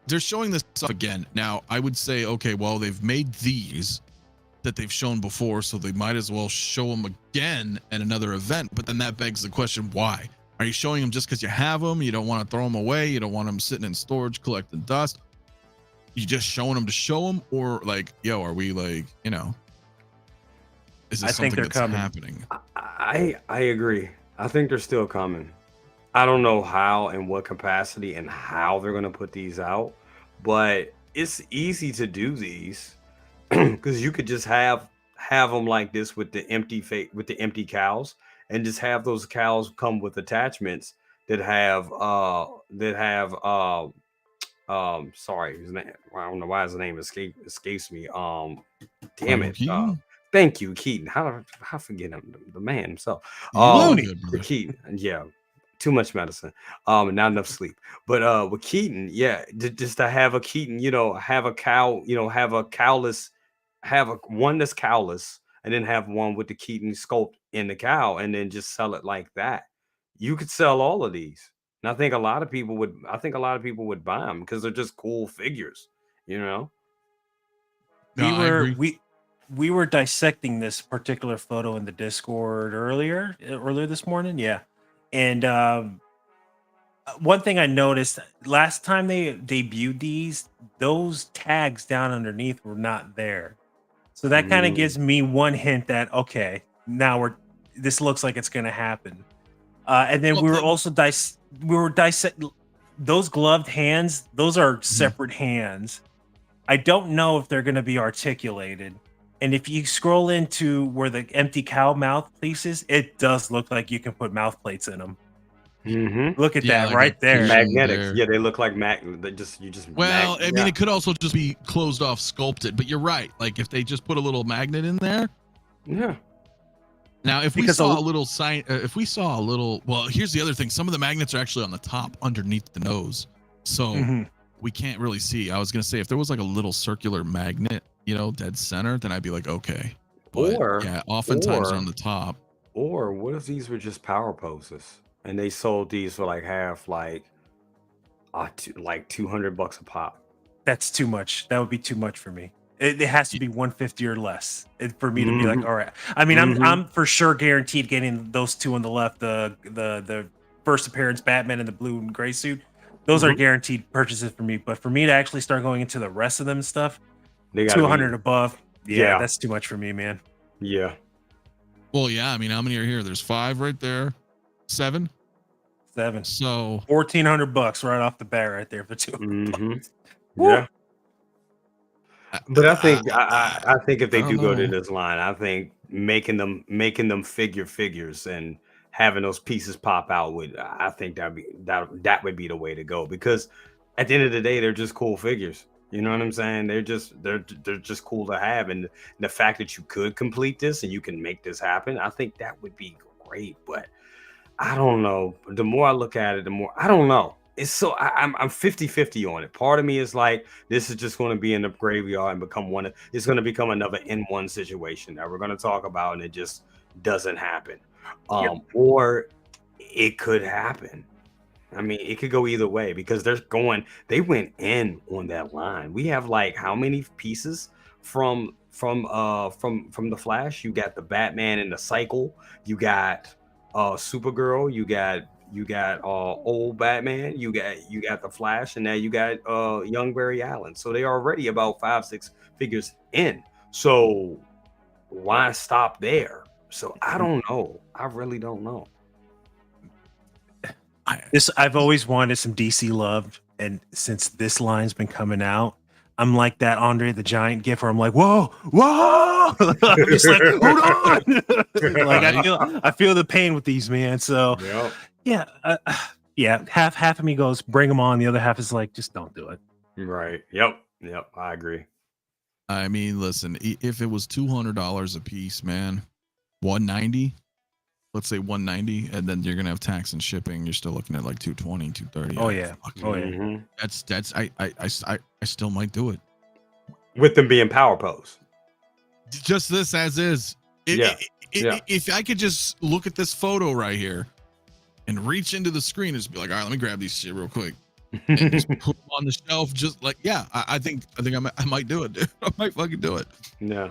they're showing this stuff again. Now I would say, okay, well they've made these that they've shown before, so they might as well show them again at another event. But then that begs the question, why? Are you showing them just because you have them? You don't want to throw them away? You don't want them sitting in storage collecting dust? You just showing them to show them, or like, yo, are we like, you know? Is this something that's happening? I agree. I think they're still coming. I don't know how and what capacity and how they're gonna put these out, but it's easy to do these because you could just have them like this with the empty cows, and just have those cows come with attachments that have sorry, his name. I don't know why his name escapes me. Damn it. Thank you, Keaton. How forget him? The man himself. Keaton. Yeah, too much medicine. Not enough sleep. But with Keaton, yeah, just to have a Keaton, have a cow, have a cowless, one that's cowless, and then have one with the Keaton sculpt in the cow, and then just sell it like that. You could sell all of these, and I think a lot of people would buy them because they're just cool figures, No, I agree. We were dissecting this particular photo in the Discord earlier this morning. Yeah. And one thing I noticed last time they debuted these, those tags down underneath were not there. So that kind of gives me one hint that, okay, now this looks like it's going to happen. And then we were also dissecting those gloved hands. Those are separate hands. I don't know if they're going to be articulated. And if you scroll into where the empty cow mouth piece is, it does look like you can put mouth plates in them. Mm-hmm. Look at that like right there. Magnetics. There. Yeah, they look like Well, I mean, it could also just be closed off, sculpted. But you're right. Like if they just put a little magnet in there. Yeah. Now, if we saw a little sign, well, here's the other thing. Some of the magnets are actually on the top, underneath the nose, so we can't really see. I was gonna say if there was like a little circular magnet, dead center, then I'd be like, okay. But, oftentimes they're on the top. Or what if these were just power poses and they sold these for like half, like $200 a pop? That's too much. That would be too much for me. It has to be 150 or less for me to be like, all right. I mean, I'm for sure guaranteed getting those two on the left, the first appearance Batman in the blue and gray suit. Those are guaranteed purchases for me. But for me to actually start going into the rest of them stuff, 200 above, that's too much for me, man. Yeah. Well, yeah. I mean, how many are here? There's 5 right there. 7. So $1,400 right off the bat, right there for 200. Yeah. But I think I think if they do go to this line, I think making them figures and having those pieces pop out I think that would be the way to go, because at the end of the day, they're just cool figures. You know what I'm saying? They're just cool to have, and the fact that you could complete this and you can make this happen, I think that would be great. But I don't know. The more I look at it, the more I don't know. It's so I'm 50-50 on it. Part of me is like, this is just going to be in the graveyard and become it's going to become another N1 situation that we're going to talk about, and it just doesn't happen. Or it could happen. I mean, it could go either way because they went in on that line. We have like how many pieces from the Flash? You got the Batman in the cycle, you got Supergirl, you got old Batman, you got the Flash, and now you got young Barry Allen. So they're already about 5-6 figures in. So why stop there? So I don't know. I really don't know. I've always wanted some DC love, and since this line's been coming out, I'm like that Andre the Giant gif where I'm like, whoa, I'm just like, hold on. Like I feel the pain with these, man. So yeah, half of me goes, bring them on. The other half is like, just don't do it. Right. Yep. I agree. I mean, listen, if it was $200 a piece, man, $190. Let's say $190, and then you're gonna have tax and shipping. You're still looking at like $220, $230. Oh yeah. Mm-hmm. That's I still might do it with them being power pose. Just this as is. If I could just look at this photo right here and reach into the screen and just be like, all right, let me grab these shit real quick and just put them on the shelf. Just like, I think I might do it, dude. I might fucking do it. Yeah,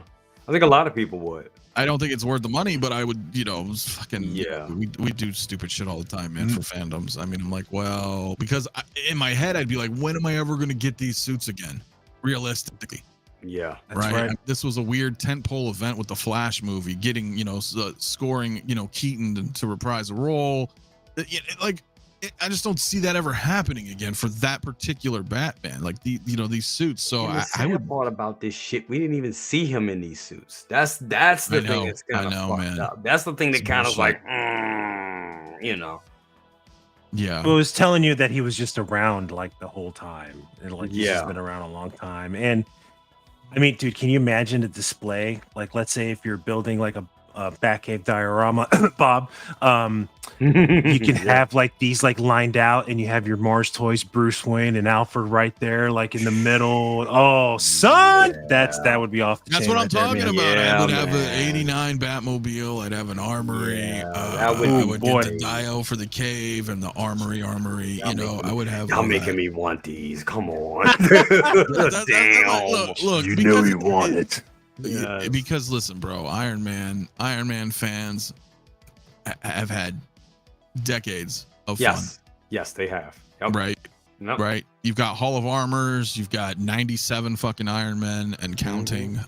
I think a lot of people would. I don't think it's worth the money, but I would, we do stupid shit all the time, man, for fandoms. I mean, I'm like, well, because in my head, I'd be like, when am I ever going to get these suits again? Realistically. Yeah. Right. This was a weird tentpole event with the Flash movie, getting, scoring, Keaton to reprise a role. I just don't see that ever happening again for that particular Batman, like these suits. So I would thought about this shit. We didn't even see him in these suits. That's the thing that's kind of fucked up. That's the thing that kind of like, Yeah. Well, I was telling you that he was just around like the whole time, and like he's just been around a long time. And I mean, dude, can you imagine a display? Like, let's say if you're building like a Batcave diorama, Bob, you can have like these like lined out, and you have your Mars Toys Bruce Wayne and Alfred right there, like in the middle. Oh, son, that would be off. That's what I'm talking about. I would have an '89 Batmobile. I'd have an armory. I would get the Dio for the cave and the armory. I would have. Y'all making me want these. Come on. Damn. Look, you know you want it. Yeah, because listen, bro, Iron Man fans have had decades of fun. Yes, they have. Yep. Right. You've got Hall of Armors. You've got 97 fucking Iron Men and counting.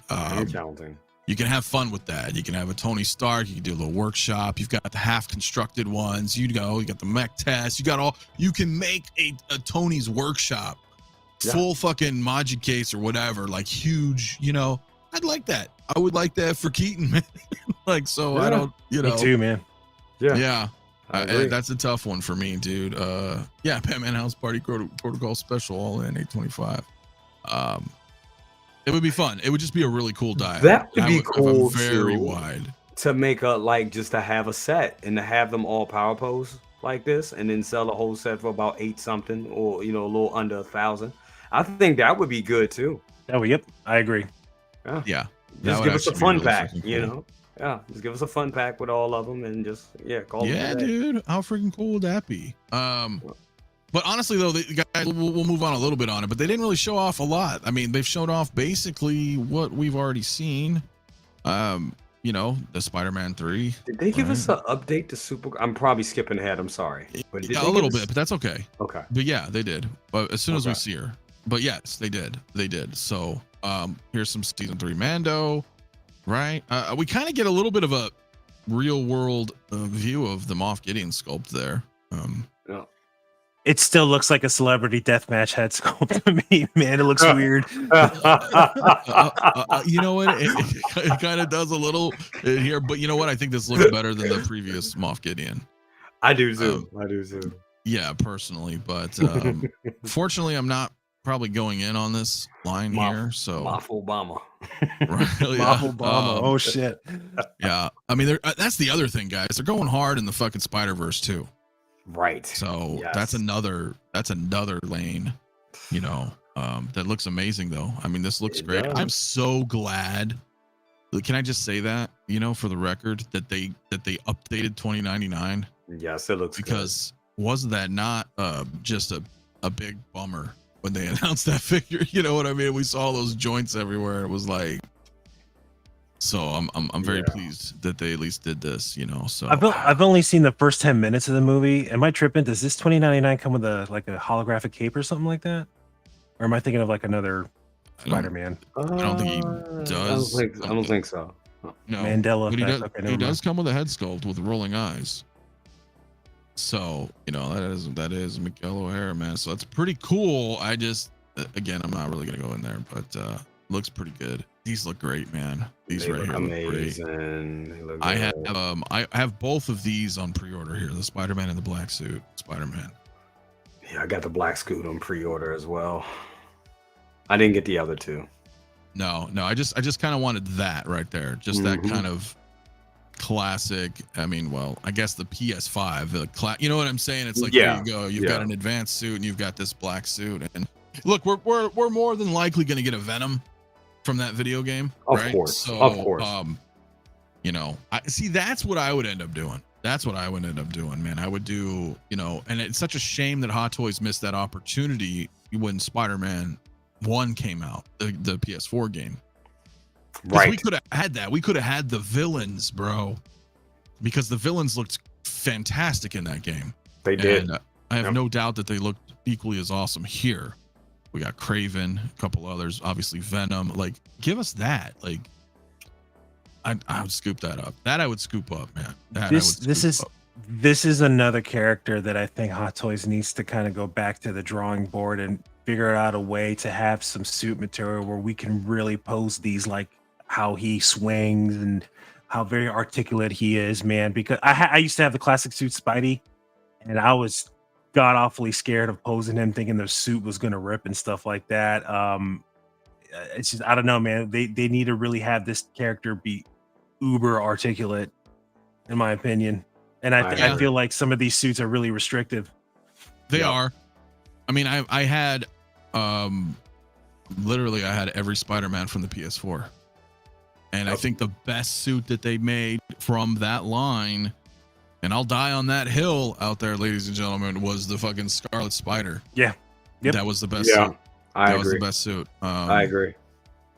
You can have fun with that. You can have a Tony Stark. You can do a little workshop. You've got the half constructed ones. You got the mech test. You can make a Tony's workshop, full fucking Magic case or whatever, like huge, I'd like that. I would like that for Keaton, man. I don't, Me too, man. Yeah. That's a tough one for me, dude. Batman House Party Protocol Special, all in 825. It would be fun. It would just be a really cool die. That would be cool. Very wide. To make just to have a set and to have them all power pose like this, and then sell the whole set for about 8 something, or a little under 1,000. I think that would be good too. Oh, yep, I agree. Yeah. Just give us a fun pack, cool. Yeah, just give us a fun pack with all of them, and just call it. Yeah, dude, how freaking cool would that be? But honestly, though, guys, we'll move on a little bit on it, but they didn't really show off a lot. I mean, they've showed off basically what we've already seen. The Spider-Man 3. Did they give us an update to Super? I'm probably skipping ahead. I'm sorry. But a little bit, but that's okay. Okay. But yeah, they did. But as soon as we see her. But yes, they did. So here's some season 3 Mando, right? We kind of get a little bit of a real world view of the Moff Gideon sculpt there. It still looks like a celebrity deathmatch head sculpt to me, man. It looks weird. You know what? It kind of does a little in here, but you know what? I think this looks better than the previous Moff Gideon. I do too. Yeah, personally, but fortunately, I'm not probably going in on this line here. So Moff Obama. right, Moff Obama. Oh shit. Yeah, I mean, that's the other thing, guys. They're going hard in the fucking Spider-Verse too. Right. So Yes. that's another lane, you know, that looks amazing though. I mean, this looks great. does. I'm so glad. Can I just say that, you know, for the record, that they updated 2099, Yes, it looks because wasn't that not just a big bummer when they announced that figure? You know what I mean? We saw those joints everywhere. It was like, so I'm very pleased that they at least did this, you know. So I've only seen the first 10 minutes of the movie. Am I tripping? Does this 2099 come with a holographic cape or something like that? Or am I thinking of like another Spider-Man? I don't think he does. I don't think so. No, Mandela but effect. Okay, he never does come with a head sculpt with rolling eyes. So, you know, that is Miguel O'Hara, man. So that's pretty cool. I just, again, I'm not really gonna go in there, but looks pretty good. These look great, man. These They right look here amazing. look great. They look I good. have both of these on pre-order here. The Spider-Man and the black suit Spider-Man. Yeah, I got the black scoot on pre-order as well. I didn't get the other two. No, I just kind of wanted that right there. Just that kind of classic. I mean, well, I guess the PS5, you know what I'm saying? It's like, there you go. You've got an advanced suit and you've got this black suit. And look, we're more than likely going to get a Venom from that video game, Of right? course, So, of course. You know, I see. That's what I would end up doing. Man. I would do, you know, and it's such a shame that Hot Toys missed that opportunity when Spider-Man 1 came out, the PS4 game. Right. We could have had that. We could have had the villains, bro, because the villains looked fantastic in that game. They did. And I have no doubt that they looked equally as awesome here. We got Craven, a couple others, obviously Venom. Like, give us that. Like, I would scoop that up. That I would scoop up, man. This is another character that I think Hot Toys needs to kind of go back to the drawing board and figure out a way to have some suit material where we can really pose these, like how he swings and how very articulate he is, man. Because I used to have the classic suit Spidey, and I was god awfully scared of posing him, thinking the suit was gonna rip and stuff like that. It's just, I don't know, man. They need to really have this character be uber articulate, in my opinion. And I feel like some of these suits are really restrictive. They are. I mean, I had literally I had every Spider-Man from the PS4. And I think the best suit that they made from that line, and I'll die on that hill out there, ladies and gentlemen, was the fucking Scarlet Spider. Yeah. Yep. That was the best suit. I that agree. was the best suit. I agree.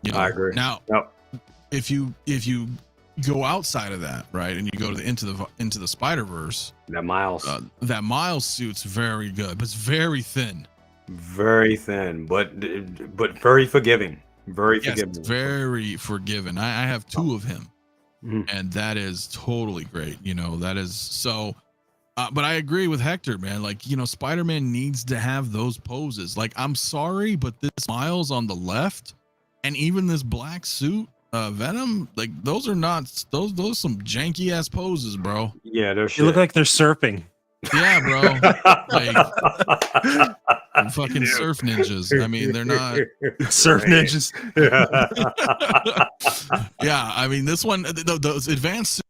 You know, I agree. Now, if you go outside of that, right, and you go to into the Spider-Verse, That Miles suit's very good, but it's very thin. very thin, but very forgiving. Very forgiving. Very forgiving. I have two of him, and that is totally great. You know, that is so. But I agree with Hector, man. Like, you know, Spider-Man needs to have those poses. Like, I'm sorry, but this Miles on the left, and even this black suit, Venom, like those are not those some janky ass poses, bro. Yeah, they're They look like they're surfing. Yeah, bro. Like fucking surf ninjas. I mean, they're not Surf ninjas. Yeah, I mean, this one, those advanced,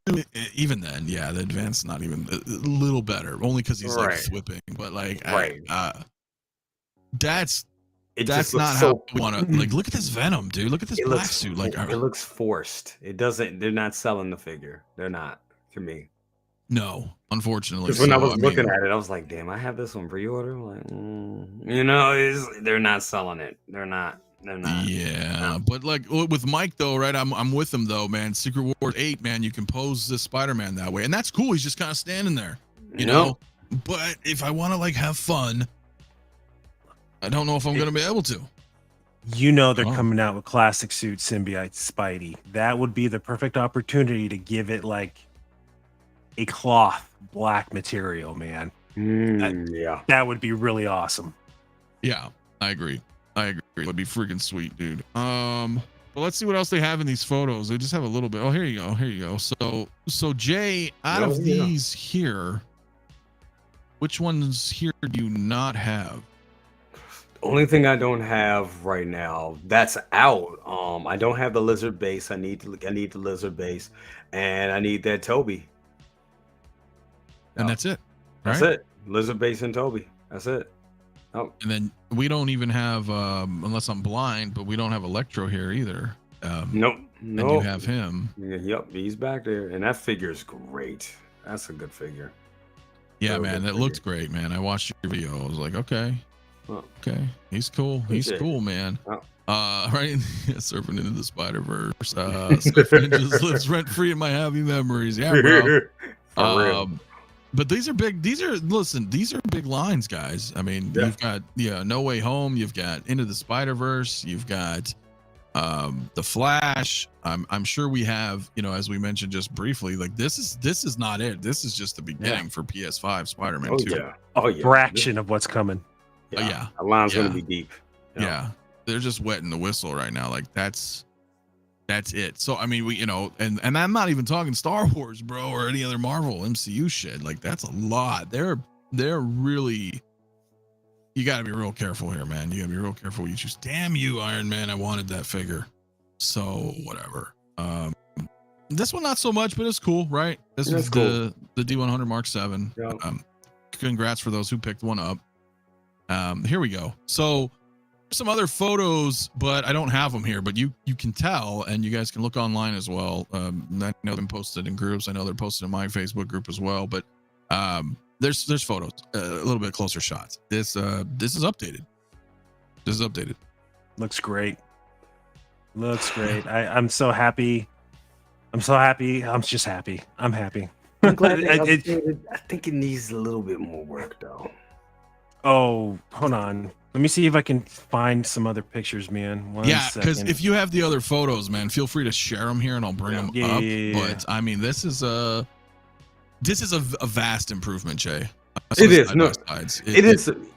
even then, yeah, the advanced not even a little better, only because he's like whipping, but like, that's not how we want to. Like, look at this Venom, dude. Look at this black suit. Like, it looks forced. It doesn't. They're not selling the figure. They're not, to me. No, unfortunately. Because when I was looking at it, I was like, "Damn, I have this on pre-order." I'm like, you know, they're not selling it. They're not. Yeah, but like with Mike though, right? I'm with him though, man. Secret Wars 8, man. You can pose this Spider-Man that way, and that's cool. He's just kind of standing there, you know. But if I want to like have fun, I don't know if I'm gonna be able to. You know, they're coming out with classic suit symbiote Spidey. That would be the perfect opportunity to give it like a cloth black material, man. That would be really awesome. Yeah, I agree. It would be freaking sweet, dude. But let's see what else they have in these photos. They just have a little bit. Oh, here you go. So Jay, out of these here, which ones here do you not have? Only thing I don't have right now that's out. I don't have the lizard base. I need the lizard base, and I need that Toby. And that's it. That's right? it. Lizard base and Toby. That's it. Oh, And then we don't even have, unless I'm blind, but we don't have Electro here either. nope. And Nope. you have him. Yep, he's back there, and that figure's great. That's a good figure. Yeah, Real man, good that looked great, man. I watched your video. I was like, okay, Oh. okay, he's cool. He's Okay. cool, man. Oh. Right, surfing into the Spider-Verse. Swift Ninjas lives rent free in my happy memories. Yeah, bro. For real. But these are big. These are big lines, guys. I mean, Yeah. you've got No Way Home. You've got Into the Spider-Verse. You've got the Flash. I'm sure we have, as we mentioned just briefly, like this is not it. This is just the beginning for PS5 Spider-Man 2. Yeah. Oh yeah. Fraction of what's coming. Yeah. The line's Yeah. gonna be deep. Yeah. They're just wetting the whistle right now. Like that's it. So I mean, we and I'm not even talking Star Wars, bro, or any other Marvel MCU shit. Like that's a lot. They're really, you got to be real careful here, man. You got to be real careful what you choose. Damn you, Iron Man. I wanted that figure. So whatever. This one not so much, but it's cool, right? This is cool. the D100 Mark 7. Yeah. Congrats for those who picked one up. Here we go. So some other photos, but I don't have them here, but you can tell, and you guys can look online as well. I know they've been posted in groups. I know they're posted in my Facebook group as well, but there's photos, a little bit closer shots. This is updated. Looks great. Looks great. I'm so happy. I'm so happy. I'm just happy. I'm happy. I'm glad they It- updated. I think it needs a little bit more work though. Oh, hold on. Let me see if I can find some other pictures, man. One Yeah, because second. if you have the other photos, man, feel free to share them here and I'll bring them Yeah, up. yeah. But I mean, this is a vast improvement, Jay. It is. Side No, by sides. it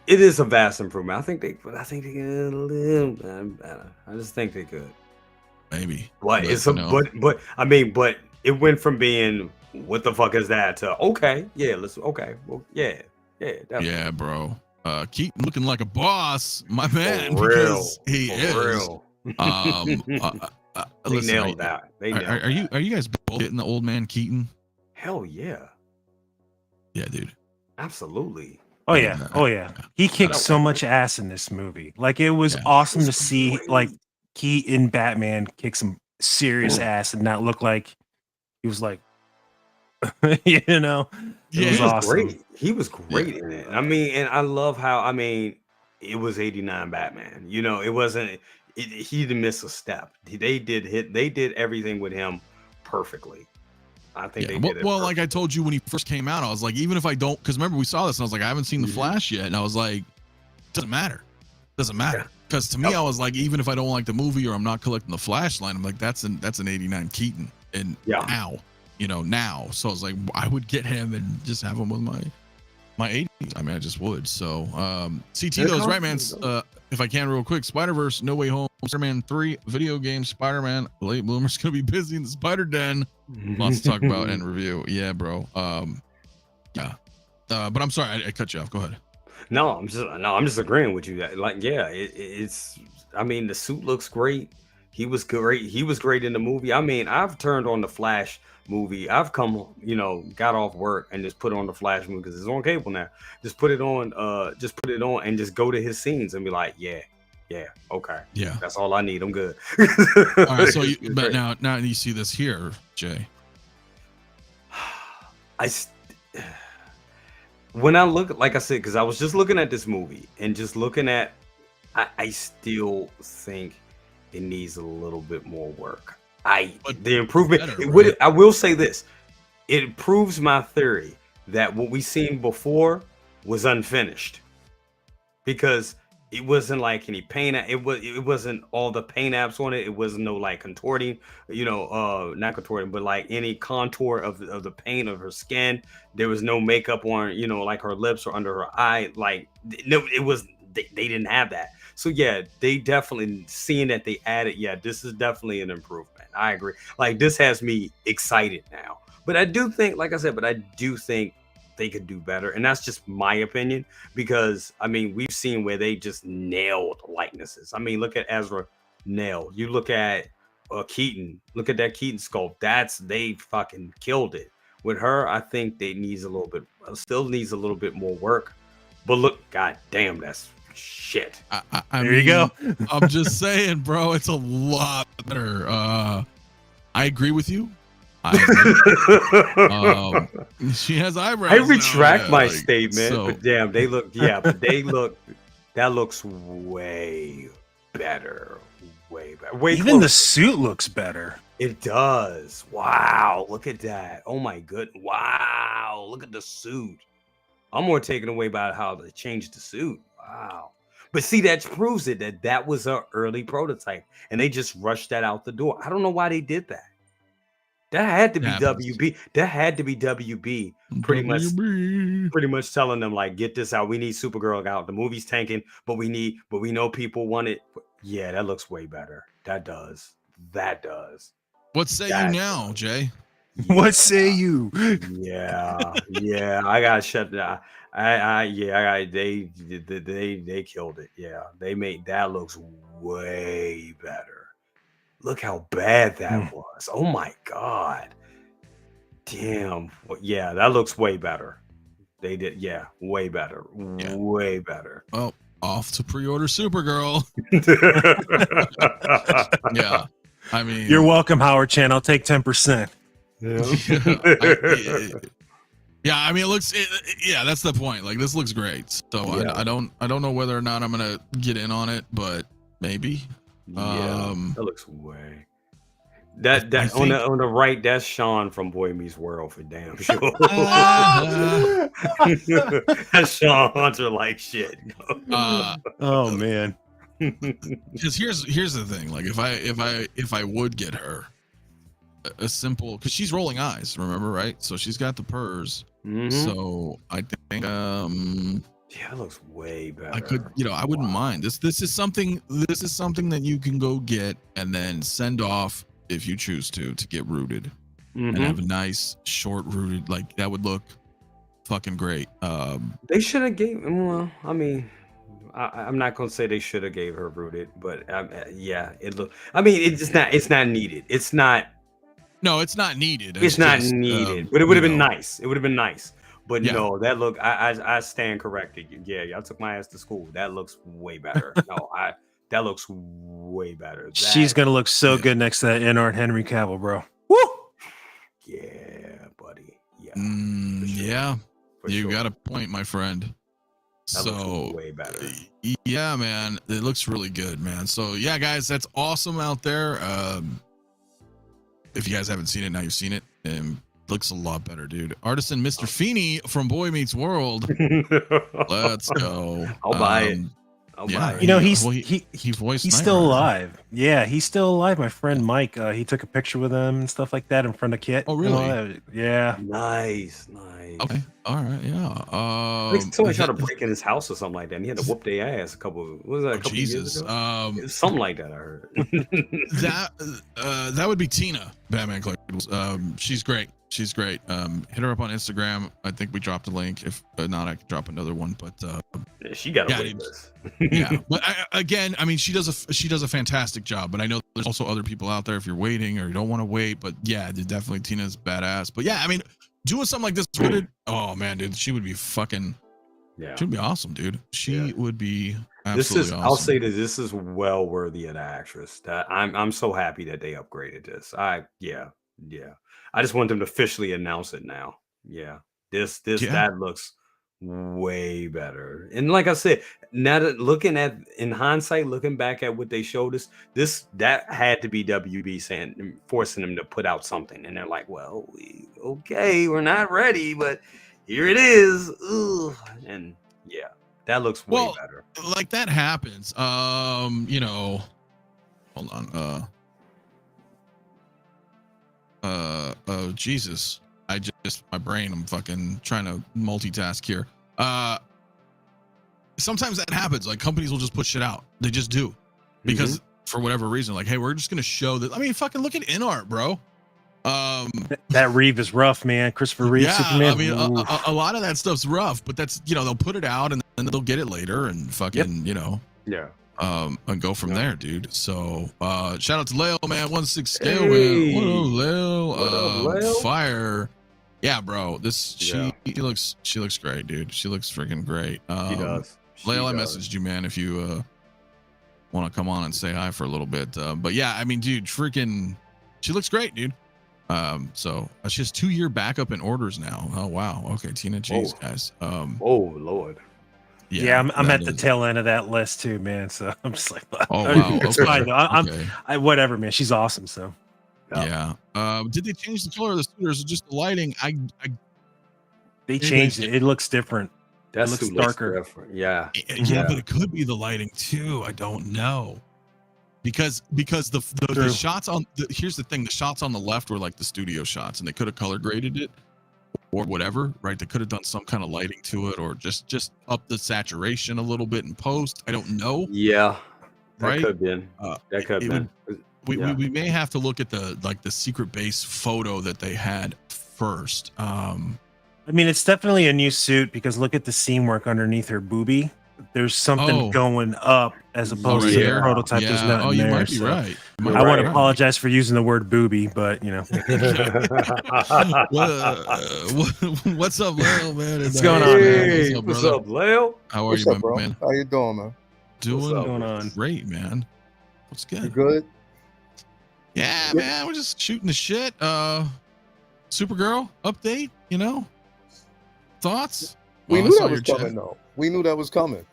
is a vast improvement. I think they could a little better. I just think they could. Maybe. But But, it's a you know. but I mean, but it went from being what the fuck is that to okay, yeah, well, yeah, definitely. Yeah, bro. Keaton looking like a boss, my man. For real, Because he for is. real. Listen, They nailed that. They nailed are you guys both getting the old man Keaton? Hell yeah, Yeah, dude. absolutely. Oh yeah. Oh yeah. He kicked so much ass in this movie. Like it was awesome to see like Keaton Batman kick some serious ass and not look like he was like it Yeah, was He was awesome. great. He was great in it. I mean, and I love how it was 89 Batman. It wasn't. He didn't miss a step. They did everything with him perfectly. I think they did it. Well, like I told you when he first came out, I was like, even if I don't, because remember we saw this and I was like, I haven't seen the Flash yet, and I was like, doesn't matter. Because to me, I was like, even if I don't like the movie or I'm not collecting the Flash line, I'm like, that's an 89 Keaton, and now. So I was like, I would get him and just have him with my 80s. I mean, I just would. So, CT though is right, man. If I can, real quick, Spider-Verse, No Way Home, Spider-Man 3, video game, Spider-Man, late bloomer's gonna be busy in the Spider Den. Lots to talk about and review. Yeah, bro. But I'm sorry, I cut you off. Go ahead. No, I'm just agreeing with you. Like, yeah, it's. I mean, the suit looks great. He was great. He was great in the movie. I mean, I've turned on the Flash movie. I've got off work and just put on the Flash movie because it's on cable now. Just put it on. And just go to his scenes and be like, yeah, okay, Yeah. that's all I need. I'm good. All right. So, but now you see this here, Jay. When I look, like I said, because I was just looking at this movie and just looking at, I still think it needs a little bit more work. The improvement. Better, I will say this: it proves my theory that what we seen before was unfinished, because it wasn't like any paint. It wasn't all the paint apps on it. It wasn't no like contorting, not contorting, but like any contour of the paint of her skin. There was no makeup on, like her lips or under her eye. Like no, it was. They didn't have that. So yeah, they definitely seeing that they added. Yeah, this is definitely an improvement. I agree. Like this has me excited now. But I do think, like I said, they could do better. And that's just my opinion, because I mean, we've seen where they just nailed likenesses. I mean, look at Ezra nailed. You look at Keaton, look at that Keaton sculpt. They fucking killed it. With her, I think they still needs a little bit more work. But look, god damn, that's shit. There you go. I'm just saying, bro, it's a lot better. I agree with you. She has eyebrows. I retract now, my like, statement, so. but damn, that looks way better. Way better. Way Even the closer. suit looks better. It does. Wow, look at that. Oh my goodness. Wow, look at the suit. I'm more taken away by how they changed the suit. Wow. But see, that proves it that was an early prototype, and they just rushed that out the door. I don't know why they did that. That had to be WB. That had to be WB. Pretty much telling them, like, get this out. We need Supergirl out. The movie's tanking, but we know people want it. Yeah, that looks way better. That does. What say you now, Jay? Yeah. What say you? Yeah. I gotta shut down. They killed it. Yeah, they made that looks way better. Look how bad that was. Oh my god. Damn. Yeah, that looks way better. They did. Yeah, way better. Yeah. Way better. Well, off to pre-order Supergirl. Yeah. I mean, You're welcome, Howard Chan. I'll take 10%. Yeah, I mean, it looks. Yeah, that's the point. Like, this looks great. So Yeah. I don't know whether or not I'm gonna get in on it, but maybe. Yeah, that looks way. That on the right, that's Sean from Boy Meets World for damn sure. That's Sean Hunter like shit. Oh man. Because here's the thing. Like, if I would get her a simple, because she's rolling eyes, remember, right? So she's got the purrs. So I think yeah, it looks way better. I could, I wouldn't mind. This is something that you can go get and then send off if you choose to get rooted and have a nice short rooted, like that would look fucking great. They should have gave. Well, I mean, I'm not gonna say they should have gave her rooted, but yeah, it look. I mean, it's not. It's not needed. It's not. No, it's not needed. It's not just, needed. But it would have been nice. It would have been nice. But Yeah. no, that look. I stand corrected. Yeah, y'all took my ass to school. That looks way better. That looks way better. She's gonna look so good next to that N.R. Henry Cavill, bro. Woo! Yeah, buddy. Yeah. Yeah. For You sure. got a point, my friend. That So looks way better. yeah, man, it looks really good, man. So yeah, guys, that's awesome out there. If you guys haven't seen it, now you've seen it. Looks a lot better, dude. Artisan Mr. Feeney from Boy Meets World. Let's go. I'll buy it. I'll buy it. You know, he he's voiced still Nightmare. alive. Yeah, he's still alive. My friend Mike, he took a picture with him and stuff like that in front of Kit. Oh, and all really? that. Yeah. Nice. Okay. All right. Yeah. Somebody tried to break in his house or something like that. And he had to whoop their ass a couple years Jesus. ago? Something like that, I heard. That would be Tina, Batman Collectibles. She's great. Hit her up on Instagram. I think we dropped a link. If not, I could drop another one. But Yeah, she got a wait list. yeah. But again, I mean, she does a fantastic job. But I know there's also other people out there if you're waiting or you don't want to wait. But yeah, definitely Tina's badass. But yeah, I mean, doing something like this, oh man, dude, she would be fucking. Yeah. She would be awesome, dude. She would be absolutely awesome. I'll say that this is well worthy of the actress. That I'm so happy that they upgraded this. Yeah. I just want them to officially announce it now. Yeah. That looks way better. And like I said, now that in hindsight, looking back at what they showed us, that had to be WB forcing them to put out something. And they're like, well, we're not ready, but here it is. Ugh. And yeah, that looks way better. Like that happens. Hold on. Oh Jesus. My brain, I'm fucking trying to multitask here. Sometimes that happens. Like, companies will just put shit out. They just do. Because for whatever reason, like, hey, we're just gonna show that. I mean, fucking look at InArt, bro. That Reeve is rough, man. Christopher Reeve, Yeah, Superman. I mean, a lot of that stuff's rough, but that's, they'll put it out and then they'll get it later and fucking, Yeah. And go from there, dude. So, shout out to Leo, man. 1/6 scale, Hey. man. What up, Leo? What up, Leo? Fire. Yeah, bro. She looks great, dude. She looks freaking great. She does. Leo, I messaged you, man, if you want to come on and say hi for a little bit. But yeah, I mean, dude, freaking, she looks great, dude. So she has 2-year backup in orders now. Oh wow. Okay, Tina, jeez, guys. Oh Lord. Yeah, I'm at the tail end of that list too, man. So I'm just like, oh wow, it's okay. fine. though. Okay. Whatever, man. She's awesome. So yeah. Did they change the color of the suit, or is it just the lighting? they changed it. It looks different. That looks suit darker. different. Yeah. Yeah, but it could be the lighting too. I don't know. Because the shots on here's the thing, the shots on the left were like the studio shots, and they could have color graded it or whatever, right? They could have done some kind of lighting to it, or just up the saturation a little bit in post. I don't know. Yeah. That Right? could have been. That could have been. We may have to look at the secret base photo that they had first. I mean, it's definitely a new suit because look at the seam work underneath her boobie. There's something going up as opposed to the prototype. There's nothing you there. might be right. I want to apologize for using the word boobie, but What's up, Leo, man? What's going on, man? What's up, Leo? How are What's you, up, bro? man? How you doing, man? Doing great, man. What's good? You good? Yeah, man. We're just shooting the shit. Supergirl update. Thoughts? We knew that was coming, though. We knew that was coming.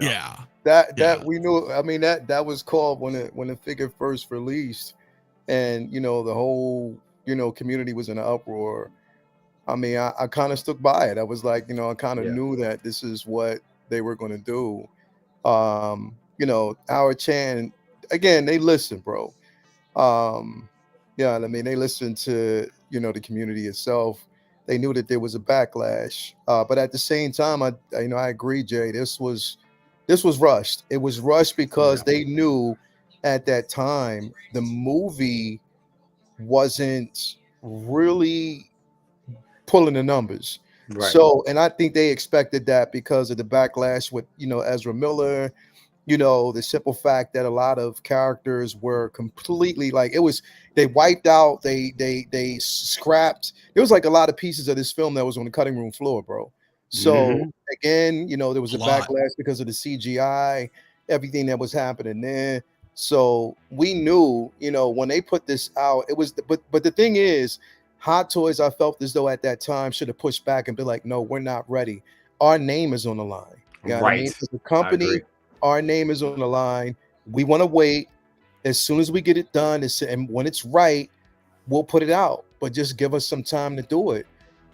Yeah. That we knew. I mean, that was called when the figure first released, and the whole community was in an uproar. I mean, I kind of stuck by it. I was like, I kind of knew that this is what they were going to do. Howard Chan, again, they listen, bro. I mean, they listened to the community itself. They knew that there was a backlash, but at the same time, I agree, Jay. This was rushed. It was rushed because they knew at that time the movie wasn't really pulling the numbers. Right. So, and I think they expected that because of the backlash with Ezra Miller. The simple fact that a lot of characters were completely they wiped out, they scrapped. There was like a lot of pieces of this film that was on the cutting room floor, bro. So again, there was a backlash because of the CGI, everything that was happening there. So we knew, when they put this out, it was, but the thing is, Hot Toys, I felt as though at that time should have pushed back and be like, no, we're not ready. Our name is on the line. You know what I mean? As a company, our name is on the line. We want to wait. As soon as we get it done, and when it's right, we'll put it out. But just give us some time to do it.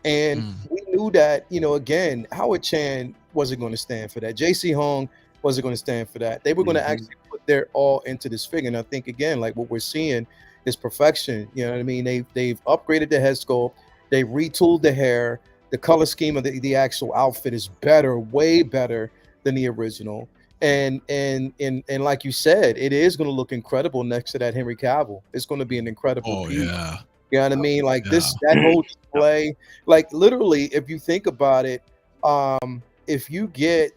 And we knew that, again, Howard Chan wasn't going to stand for that. JC Hong wasn't going to stand for that. They were going to actually put their all into this figure. And I think, again, like what we're seeing is perfection. You know what I mean? They've upgraded the head sculpt. They retooled the hair. The color scheme of the actual outfit is better, way better than the original. And like you said, it is going to look incredible next to that Henry Cavill. It's going to be an incredible piece. Yeah. You know what I mean? Like that whole display, like literally, if you think about it, if you get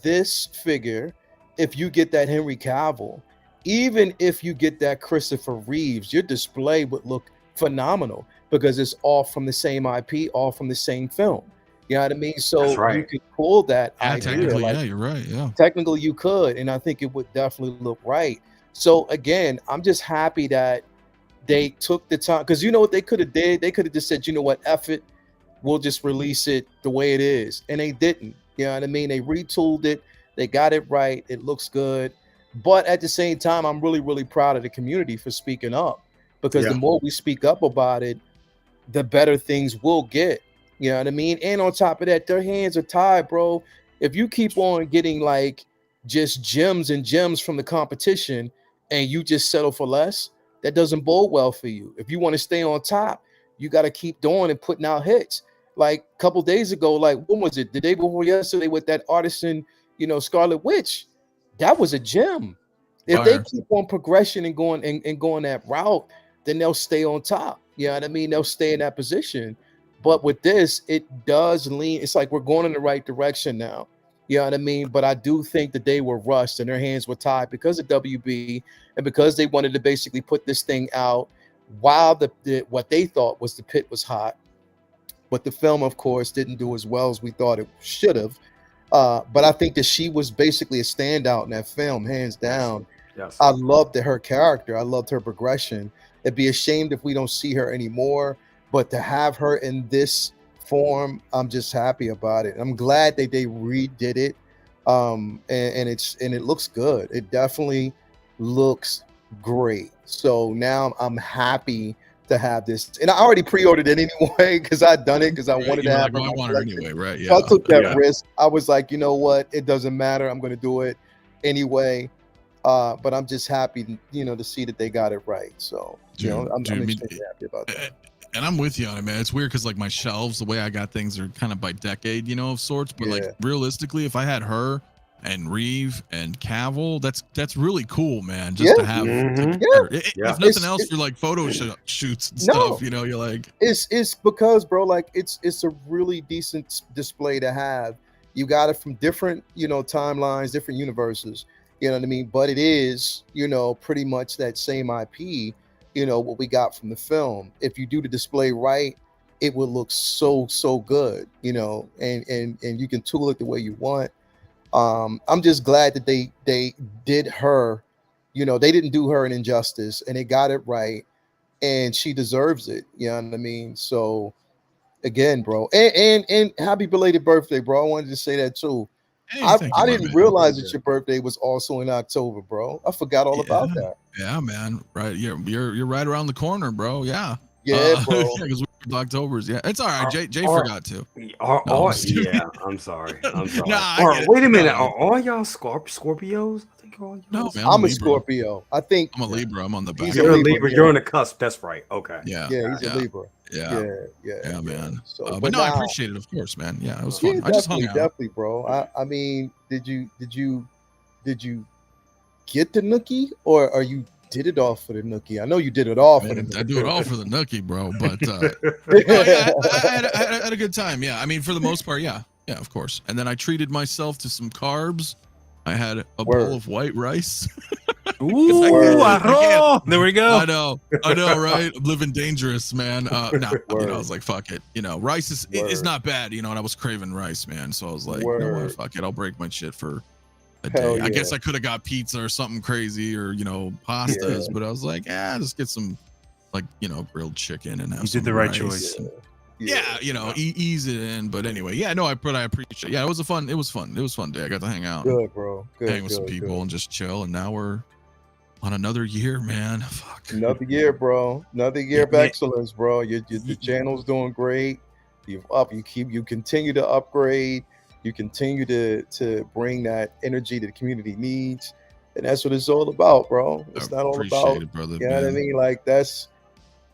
this figure, if you get that Henry Cavill, even if you get that Christopher Reeves, your display would look phenomenal because it's all from the same IP, all from the same film. You know what I mean? So you could pull that idea. Technically, you're right. Yeah. Technically, you could, and I think it would definitely look right. So again, I'm just happy that they took the time, because what they could have did? They could have just said, F it, we'll just release it the way it is, and they didn't. You know what I mean? They retooled it. They got it right. It looks good. But at the same time, I'm really, really proud of the community for speaking up, because the more we speak up about it, the better things we'll get. You know what I mean? And on top of that, their hands are tied, bro. If you keep on getting like just gems and gems from the competition and you just settle for less, that doesn't bode well for you. If you want to stay on top, you got to keep doing and putting out hits. Like a couple days ago, like when was it? The day before yesterday with that Artisan, Scarlet Witch, that was a gem. If they keep on progression and going that route, then they'll stay on top. You know what I mean? They'll stay in that position. But with this, it does lean. It's like we're going in the right direction now. You know what I mean? But I do think that they were rushed and their hands were tied because of WB and because they wanted to basically put this thing out while what they thought was the pit was hot. But the film, of course, didn't do as well as we thought it should have. But I think that she was basically a standout in that film, hands down. Yes. I loved her character. I loved her progression. It'd be a shame if we don't see her anymore. But to have her in this form, I'm just happy about it. I'm glad that they redid it. And it looks good. It definitely looks great. So now I'm happy to have this, and I already pre-ordered it anyway because I'd done it because I wanted to have it. I want it anyway, right? Yeah. So I took that risk. I was like, you know what? It doesn't matter. I'm going to do it anyway. But I'm just happy, to see that they got it right. So, I'm extremely happy about that. And I'm with you on it, man. It's weird because like my shelves, the way I got things are kind of by decade, of sorts. But like realistically, if I had her and Reeve and Cavill, that's really cool, man. Just to have if nothing else for like photo shoots and stuff, you're like it's because, bro, like it's a really decent display to have. You got it from different, timelines, different universes, you know what I mean? But it is, pretty much that same IP, what we got from the film. If you do the display right, it will look so good, and you can tool it the way you want. I'm just glad that they did her, they didn't do her an injustice and they got it right, and she deserves it. You know what I mean? So again, bro, and happy belated birthday, bro. I wanted to say that too. Hey, I didn't realize that your birthday was also in October, bro. I forgot all about that. Yeah, man. Right. You're right around the corner, bro. Yeah. Yeah, bro. Because October's. Yeah, it's all right. Jay forgot to. I'm sorry. Nah, wait a minute. Are all y'all Scorpios? I think all y'all. No, man. I'm a Scorpio. I think I'm a Libra. I'm on the back. You're a Libra. You're on the cusp. That's right. Okay. Yeah. He's a Libra. Yeah, man. So, but no, I appreciate it, of course, man. Yeah, it was fun. I just hung out. Definitely, bro. I mean, did you get the nookie, or you did it all for the nookie? I know you did it all for the nookie. I do it all for the nookie, bro. But I had a good time. Yeah, I mean, for the most part, yeah, of course. And then I treated myself to some carbs. I had a bowl of white rice. Ooh, arroz. There we go. I know, right? I'm living dangerous, man. I was like, fuck it. Rice is not bad, and I was craving rice, man. So I was like, you know what, fuck it. I'll break my shit for a day. I guess I could have got pizza or something crazy or, pastas, but I was like, just get some, like, grilled chicken and have some did the right rice. choice. Ease it in. But anyway, I appreciate it. Yeah, it was fun day. I got to hang out. Good, bro. Hang with some people and just chill. And now we're on another year, man. Fuck. Another year, bro. Another year of excellence, bro. The channel's doing great. You continue to upgrade. You continue to bring that energy that the community needs. And that's what it's all about, bro. It's not all about it, brother. You know what I mean? Like that's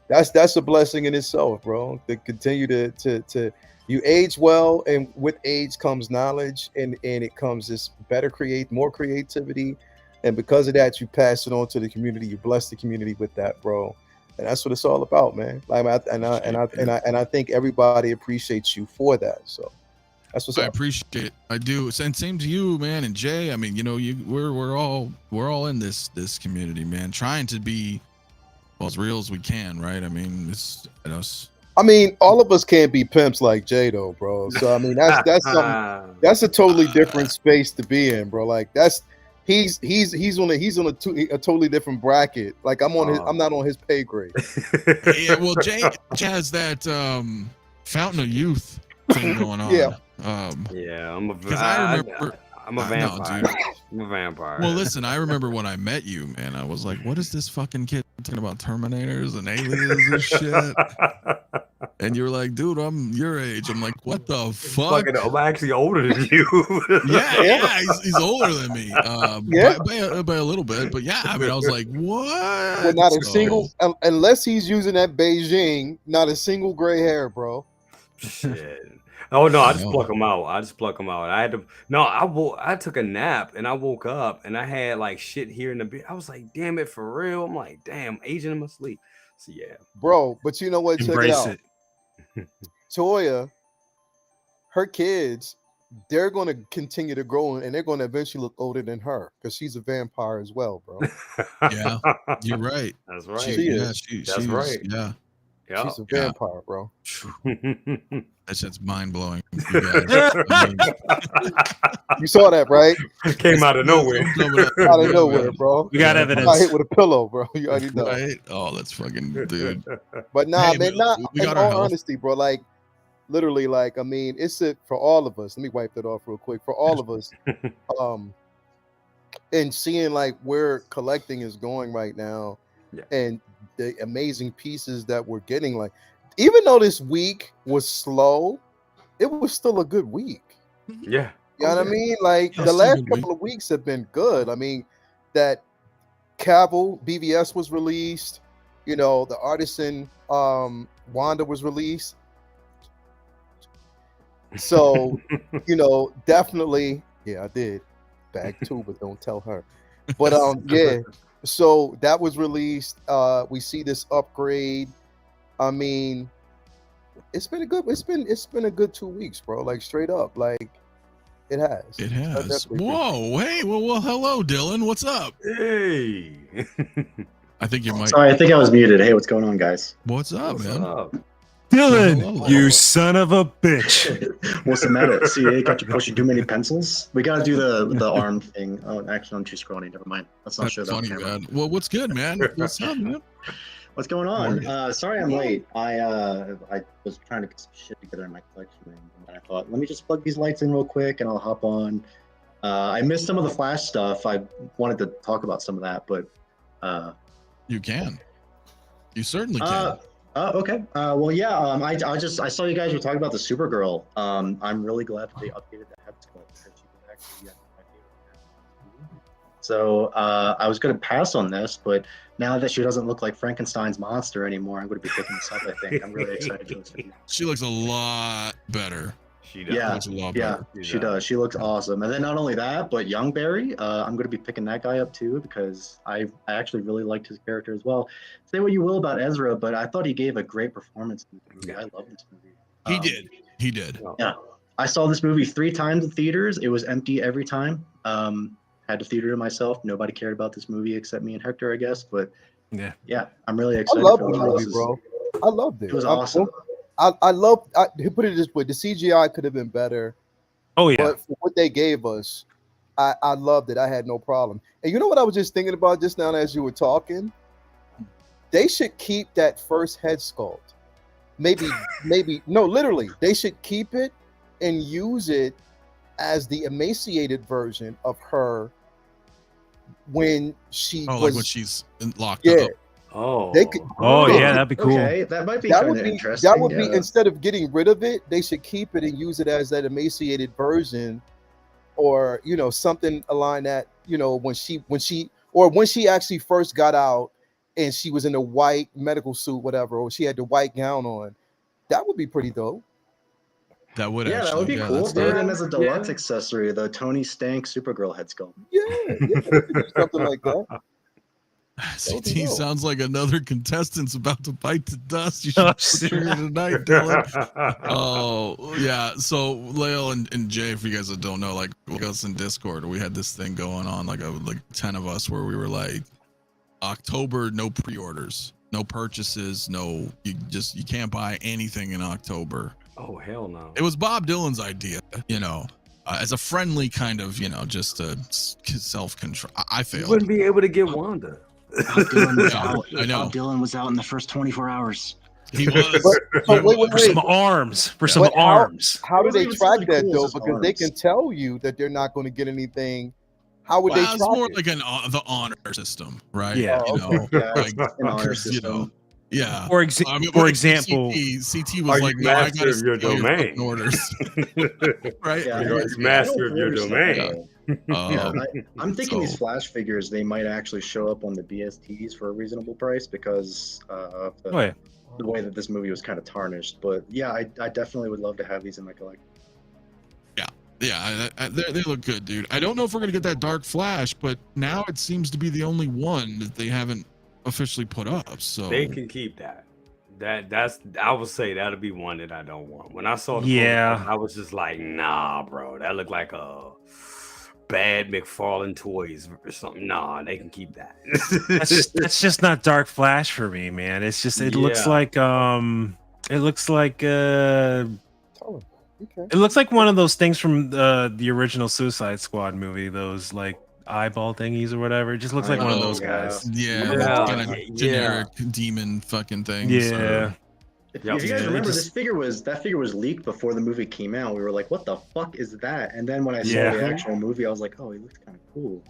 a blessing in itself, bro. To continue to you age well, and with age comes knowledge, and it comes this more creativity. And because of that, you pass it on to the community. You bless the community with that, bro. And that's what it's all about, man. Like, I think everybody appreciates you for that. So that's what's up. I appreciate it. I do. And same to you, man. And Jay. I mean, we're all in this community, man. Trying to be as real as we can, right? I mean, it's us. I mean, all of us can't be pimps like Jay, though, bro. So I mean, that's a totally different space to be in, bro. Like he's on a totally different bracket. Like I'm not on his pay grade. Yeah, well, Jay has that fountain of youth thing going on. Yeah. I'm a vampire. I'm a vampire. Well, listen, I remember when I met you, man. I was like, "What is this fucking kid talking about Terminators and aliens and shit?" And you're like, "Dude, I'm your age." I'm like, "What the fuck?" I'm actually older than you. yeah, he's older than me. By a little bit, but yeah. I mean, I was like, "What?" Well, not a single, unless he's using that Beijing, not a single gray hair, bro. Shit. Oh no, I just No. pluck them out. I just pluck them out. I had to. No, I took a nap and I woke up and I had like shit here in the bed. I was like, damn it, for real. I'm like, damn, aging in my sleep. So yeah, bro. But you know what? Check it Embrace out. it. Toya, her kids, they're going to continue to grow and they're going to eventually look older than her because she's a vampire as well, bro. Yeah, you're right. That's right. She is. That's she's right. Yeah, Yeah. She's a vampire, bro. that's just mind blowing. You guys. I mean, You saw that, right? Came out of nowhere. Out of nowhere, bro. We got Yeah. I got evidence. hit with a pillow, bro. You already know. Right? Oh, that's fucking dude. But nah, Hey, man, but nah. we In got our all health. honesty, bro, like literally, like I mean, it's it for all of us. Let me wipe that off real quick. For all of us, and seeing like where collecting is going right now, Yeah. and the amazing pieces that we're getting, like even though this week was slow, it was still a good week. Yeah. You know what I mean? Like Yeah, the still a last good couple of weeks have been good. I mean, that Cavill BVS was released. You know, the Artisan Wanda was released. So, you know, definitely, yeah, I did. Bag two, but don't tell her. But yeah. So that was released. We see this upgrade. I mean, it's been a good 2 weeks, bro. Like straight up. Like it has. It I has. definitely think- Whoa, hey, well, hello, Dylan. What's up? Hey. I think you might. Sorry, I think I was muted. Hey, what's going on, guys? What's up, What's man? up? Dylan, Hello. you son of a bitch. What's the matter? CA got you pushing too many pencils? We gotta do the arm thing. Oh, actually, I'm too scrawny. Never mind. Let's not That's show that on funny, camera. man. Well, what's good, man? What's up, man? What's going on? Sorry I'm late. I was trying to get some shit together in my collection, and I thought, let me just plug these lights in real quick, and I'll hop on. I missed some of the Flash stuff. I wanted to talk about some of that, but You can. You certainly can. okay. Well, yeah. I saw you guys were talking about the Supergirl. I'm really glad that they updated the head sculpt because she was actually my favorite. So I was going to pass on this, but now that she doesn't look like Frankenstein's monster anymore, I'm going to be picking this up. I think I'm really excited for this video. She looks a lot better. She does. Yeah. Looks a lot Yeah, better. she does. She looks awesome. And then not only that, but 𝗕𝗓𝗄𝗧, I'm going to be picking that guy up too because I actually really liked his character as well. Say what you will about Ezra, but I thought he gave a great performance in this movie. I love this movie. He did. He did. Yeah. I saw this movie 3 times in theaters. It was empty every time. Had to theater to myself. Nobody cared about this movie except me and Hector, I guess. But yeah, I'm really I excited. love for the what movie, this is. bro. I loved it. It was awesome. I love. Put it this way: the CGI could have been better, Oh yeah. but for what they gave us, I loved it. I had no problem. And you know what I was just thinking about just now as you were talking? They should keep that first head sculpt. Maybe no, literally, they should keep it and use it as the emaciated version of her when she Oh, was. like when she's locked Yeah. up. Oh. They could. Oh Yeah. yeah, that'd be cool. Okay, that might be That kind would of be interesting. that would be yeah. instead of getting rid of it, they should keep it and use it as that emaciated version, or something along that. When she actually first got out and she was in a white medical suit, whatever, or she had the white gown on. That would be pretty dope. That would Yeah, actually. that would be yeah, cool. that's Throw it dope. in as a deluxe accessory, the Tony Stank Supergirl head sculpt. Yeah, we could do something like that. would be CT dope. sounds like another contestant's about to bite to dust. You Oh, should trigger tonight, Dylan. Oh yeah. So Lael and Jay, if you guys that don't know, like us in Discord, we had this thing going on, like 10 of us, where we were like, October, no pre-orders, no purchases, you can't buy anything in October. Oh hell no. It was Bob Dylan's idea, as a friendly kind of, just self-control. I You failed. wouldn't be able to get Wanda. Bob Dylan was Yeah, out. I know. Bob Dylan was out in the first 24 hours. He was. But wait, For some arms. For some But arms. How do It they wasn't even track something that cool, though? it's just Because they arms. can tell you that they're not going to get anything. How would Well, they it's track more it? like the honor system, right? Yeah. Oh, Yeah, like, an honor 'cause, system. Yeah. For But example, CT Are was you like, no, I master gotta of your steal domain? fucking orders. Right? Yeah, You're I master don't of your understand domain. that. Yeah, Um, I'm thinking these so- Flash figures, they might actually show up on the BSTs for a reasonable price because of oh, yeah. the way that this movie was kind of tarnished. But yeah, I definitely would love to have these in my collection. Yeah, they look good, dude. I don't know if we're gonna get that Dark Flash, but now it seems to be the only one that they haven't officially put up. So They can keep that. That's I would say that'll be one that I don't want. When I saw the Yeah. photo, I was just like, nah, bro. That looked like a bad McFarlane Toys or something. Nah, they can keep that. That's just not Dark Flash for me, man. It's just it looks Yeah. like it looks like Tell him. Okay. it looks like one of those things from the original Suicide Squad movie, those like eyeball thingies or whatever. It just looks like one of those Oh, guys. yeah, Yeah, kind of yeah. generic demon fucking things. Yeah. If Yep. you Yeah, guys it remember, just- that figure was leaked before the movie came out. We were like, "What the fuck is that?" And then when I saw Yeah. the actual movie, I was like, "Oh, he looks kind of cool."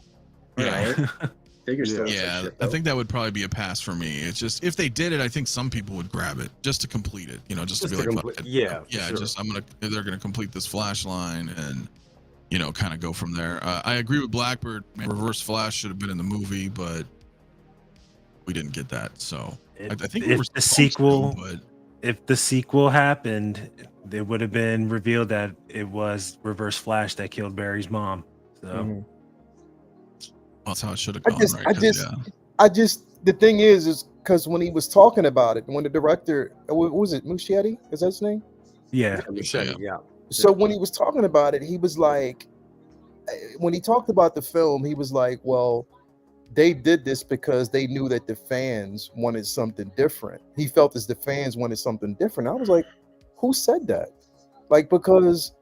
Yeah. Right? Figure still looks like Yeah, shit, I though. think that would probably be a pass for me. It's just if they did it, I think some people would grab it just to complete it. You know, just to Just be to like, complete- fuck it. yeah, for yeah. sure. Just they're gonna complete this Flash line and kind of go from there. I agree with Blackbird. Reverse Flash should have been in the movie, but we didn't get that. So I think we If were the supposed sequel- to, but If the sequel happened, it would have been revealed that it was Reverse Flash that killed Barry's mom. So Mhm. that's how it should have I gone. just- right? I 'Cause, just- yeah. I just the thing is because when he was talking about it, when the director, what was it, Muschietti? Is that his name? yeah, Yeah. So when he was talking about it, he was like, when he talked about the film, he was like, well, they did this because they knew that the fans wanted something different. He felt as the fans wanted something different. I was like, who said that? Like, because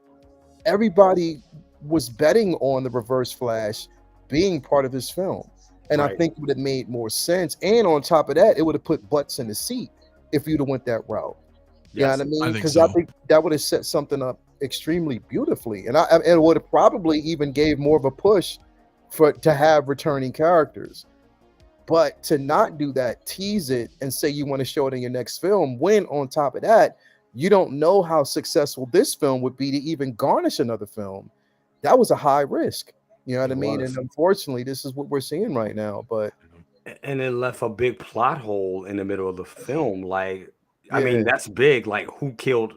everybody was betting on the Reverse Flash being part of this film. And I Right. think it would have made more sense. And on top of that, it would have put butts in the seat if you'd have went that route. You know what I mean? think Because so. I think that would have set something up extremely beautifully, and it would have probably even gave more of a push to have returning characters. But to not do that, tease it, and say you want to show it in your next film, when on top of that, you don't know how successful this film would be to even garnish another film. That was a high risk. You know what I It mean? was. And unfortunately, this is what we're seeing right now. But And it left a big plot hole in the middle of the film. Like, I mean, Yeah. that's big. Like, who killed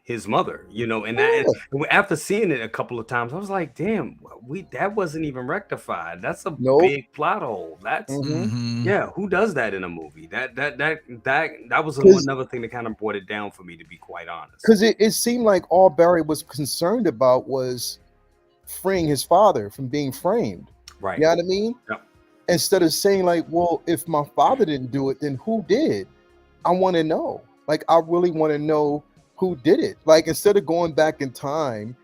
his mother? And that after seeing it a couple of times, I was like, damn, that wasn't even rectified. That's a Nope. big plot hole. That's Mhm. yeah, who does that in a movie? That was 'Cause- another thing that kind of brought it down for me, to be quite honest. because it seemed like all Barry was concerned about was freeing his father from being framed. Right. You know what I mean? Yep. Instead of saying like, well, if my father didn't do it, then who did? I want to know. Like, I really want to know who did it. Like, instead of going back in time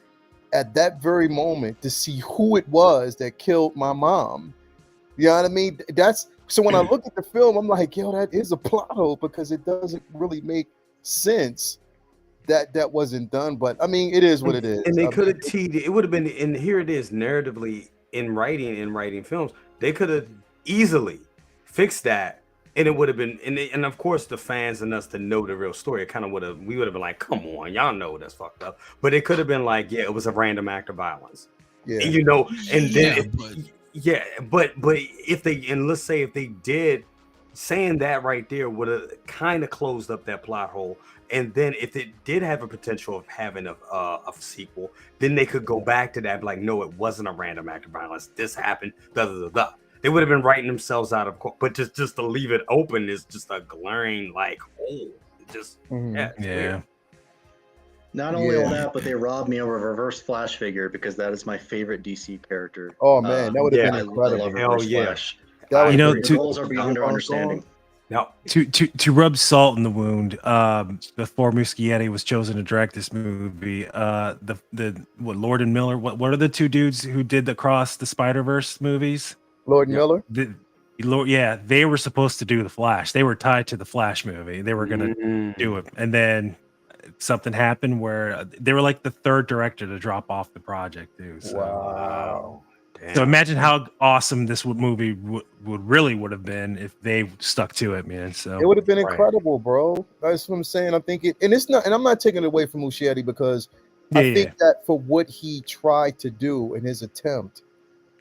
at that very moment to see who it was that killed my mom. You know what I mean? That's so when I look at the film, I'm like, yo, that is a plot hole because it doesn't really make sense that wasn't done. But I mean, it is what it is. And they I could mean, have teed it would have been, and here it is narratively in writing films. They could have easily fixed that, and it would have been, and of course the fans and us to know the real story, it kind of we would have been like, come on, y'all know that's fucked up. But it could have been like, yeah, it was a random act of violence. yeah. And, and then Yeah, but if they, and let's say if they did, saying that right there would have kind of closed up that plot hole. And then if it did have a potential of having a sequel, then they could go back to that, like, no, it wasn't a random act of violence. This happened. Da, da, da, da. They would have been writing themselves out of court. But just to leave it open is just a glaring, like, hole. Just Mhm. yeah, it's yeah. weird. Not only all Yeah. that, but they robbed me of a Reverse Flash figure because that is my favorite DC character. Oh man, that would have yeah, been I incredible. love Hell Reverse yeah. Flash. That You know, would've The been- goals are beyond our understanding. No, to rub salt in the wound, before Muschietti was chosen to direct this movie, Lord and Miller, what are the two dudes who did Across the Spider-Verse movies? Lord Yeah. Miller. Yeah, they were supposed to do the Flash. They were tied to the Flash movie. They were gonna do it, and then something happened where they were like the third director to drop off the project too. So. Wow. So imagine how awesome this movie would have been if they stuck to it, man. So it would have been incredible, bro. That's what I'm saying. I think it, and it's not, and I'm not taking it away from Muschietti because I think that for what he tried to do in his attempt,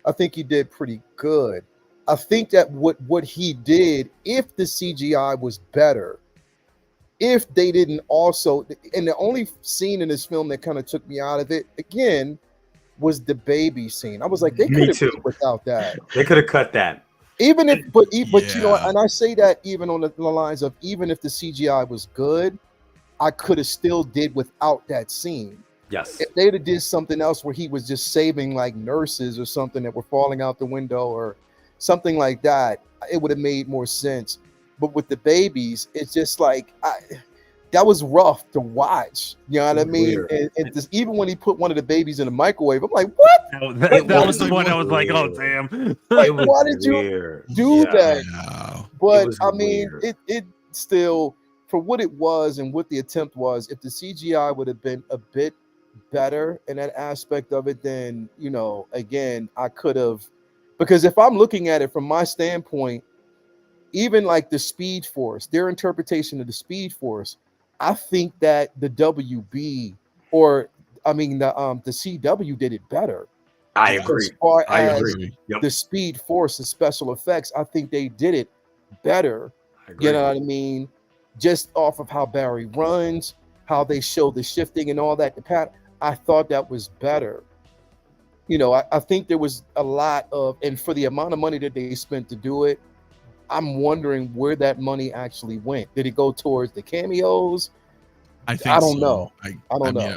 I think he did pretty good. I think that what he did, if the CGI was better, if they didn't also, and the only scene in this film that kind of took me out of it again was the baby scene. I was like, they could have without that. They could have cut that. Even if, but you know, and I say that even on the lines of even if the CGI was good, I could have still did without that scene. Yes. If they'd have did something else where he was just saving like nurses or something that were falling out the window or something like that, it would have made more sense. But with the babies, it's just like that was rough to watch. You know what I mean? And just, even when he put one of the babies in the microwave, I'm like, what? That was the one I was like, oh damn. Like, why did you do that? Yeah. But I mean, it still, for what it was and what the attempt was, if the CGI would have been a bit better in that aspect of it, then, you know, again, I could have, because if I'm looking at it from my standpoint, even like the Speed Force, their interpretation of the Speed Force, I think that the WB, or I mean the CW did it better. I agree. As far I as agree. Yep. the Speed Force and special effects, I think they did it better. You know what I mean? Just off of how Barry runs, how they show the shifting and all that. The pattern, I thought that was better. You know, I think there was a lot of, and for the amount of money that they spent to do it, I'm wondering where that money actually went. Did it go towards the cameos? I don't know. I don't know. Yeah,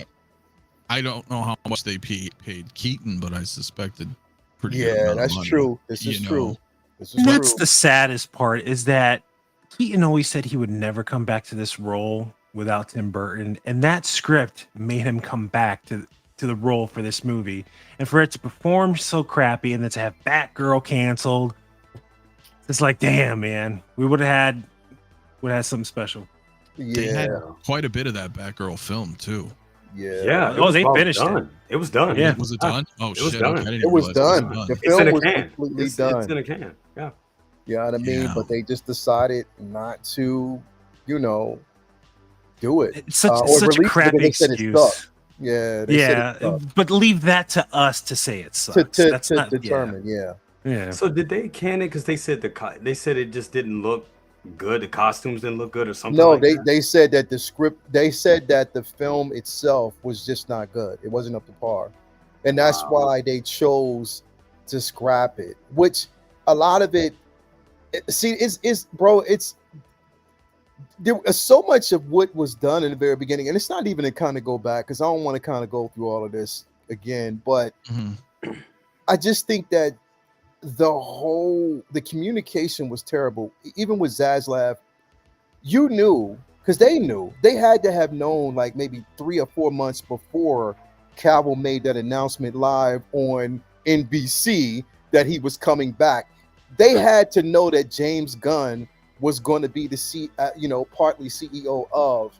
I don't know how much they paid Keaton, but I suspected pretty good Yeah, amount of that's money, true. This is true. This is That's true. the saddest part, is that Keaton always said he would never come back to this role without Tim Burton, and that script made him come back to the role for this movie, and for it to perform so crappy and then to have Batgirl canceled, it's like, damn, man, we would have had something special. They had quite a bit of that Batgirl film too. Yeah. Oh, they finished it. It was done. Yeah. Was it done? Oh It was shit! done. Okay, I didn't It was realize done. The It's film in a was can. completely done. It's in a can. Yeah. You know what I mean? Yeah. But they just decided not to, you know, do it. It's such or such a release it because crappy they said it excuse. sucked. Yeah. They said it Yeah, sucked. but leave that to us to say it sucks. That's To not determine. Yeah. Yeah. So did they can it because they said they said it just didn't look good. The costumes didn't look good or something. No, like that? they said that the script. They said that the film itself was just not good. It wasn't up to par, and that's why they chose to scrap it. Which a lot of it, see, is bro. It's there was so much of what was done in the very beginning, and it's not even to kind of go back because I don't want to kind of go through all of this again. But I just think that the communication was terrible. Even with Zaslav, you knew, because they knew, they had to have known like maybe 3 or 4 months before Cavill made that announcement live on NBC that he was coming back. They had to know that James Gunn was going to be the partly CEO of,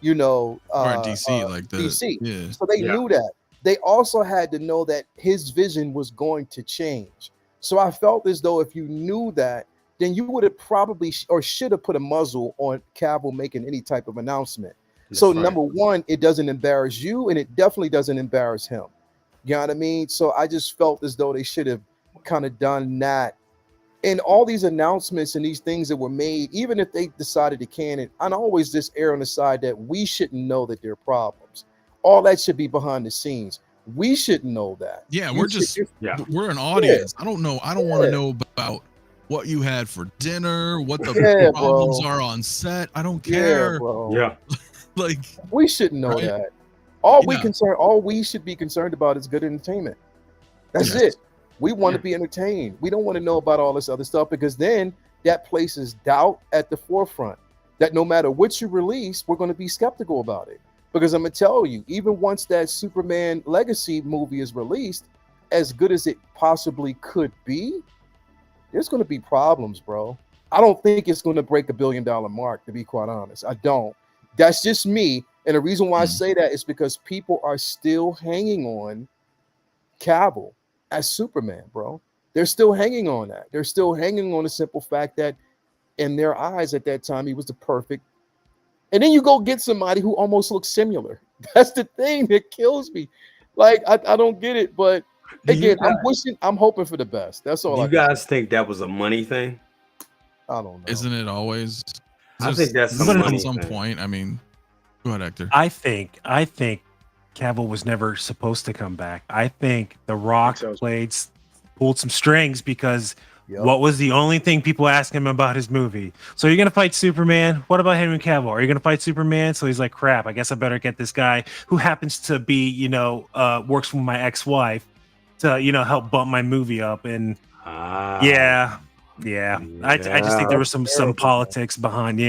DC, like the DC. Yeah. So they knew that. They also had to know that his vision was going to change. So I felt as though if you knew that, then you would have probably or should have put a muzzle on Cavill making any type of announcement. So number one, it doesn't embarrass you, and it definitely doesn't embarrass him. You know what I mean? So I just felt as though they should have kind of done that. And all these announcements and these things that were made, even if they decided to can it, I'd always just err on the side that we shouldn't know that there are problems. All that should be behind the scenes. We shouldn't know that. Yeah, we're an audience. I don't know. I don't want to know about what you had for dinner, what the problems are on set. I don't care. Bro. Yeah. Like, we shouldn't know that. All we should be concerned about is good entertainment. That's it. We want to be entertained. We don't want to know about all this other stuff, because then that places doubt at the forefront that no matter what you release, we're going to be skeptical about it. Because I'm going to tell you, even once that Superman Legacy movie is released, as good as it possibly could be, there's going to be problems, bro. I don't think it's going to break $1 billion mark, to be quite honest. I don't. That's just me. And the reason why I say that is because people are still hanging on Cavill. as Superman, bro. They're still hanging on that. They're still hanging on the simple fact that in their eyes at that time, he was the perfect. And then you go get somebody who almost looks similar. That's the thing that kills me. Like, I don't get it. But again, I'm hoping for the best. That's all. Do you guys think that was a money thing? I don't know. Isn't it always? I think that's at money some thing. point. I mean, go ahead, Hector. I think Cavill was never supposed to come back. I think The Rock pulled some strings because what was the only thing people asked him about his movie? So you're gonna fight Superman? What about Henry Cavill? Are you gonna fight Superman? So he's like, crap, I guess I better get this guy who happens to be, works with my ex-wife to, help bump my movie up. And yeah. I just think there was some politics behind.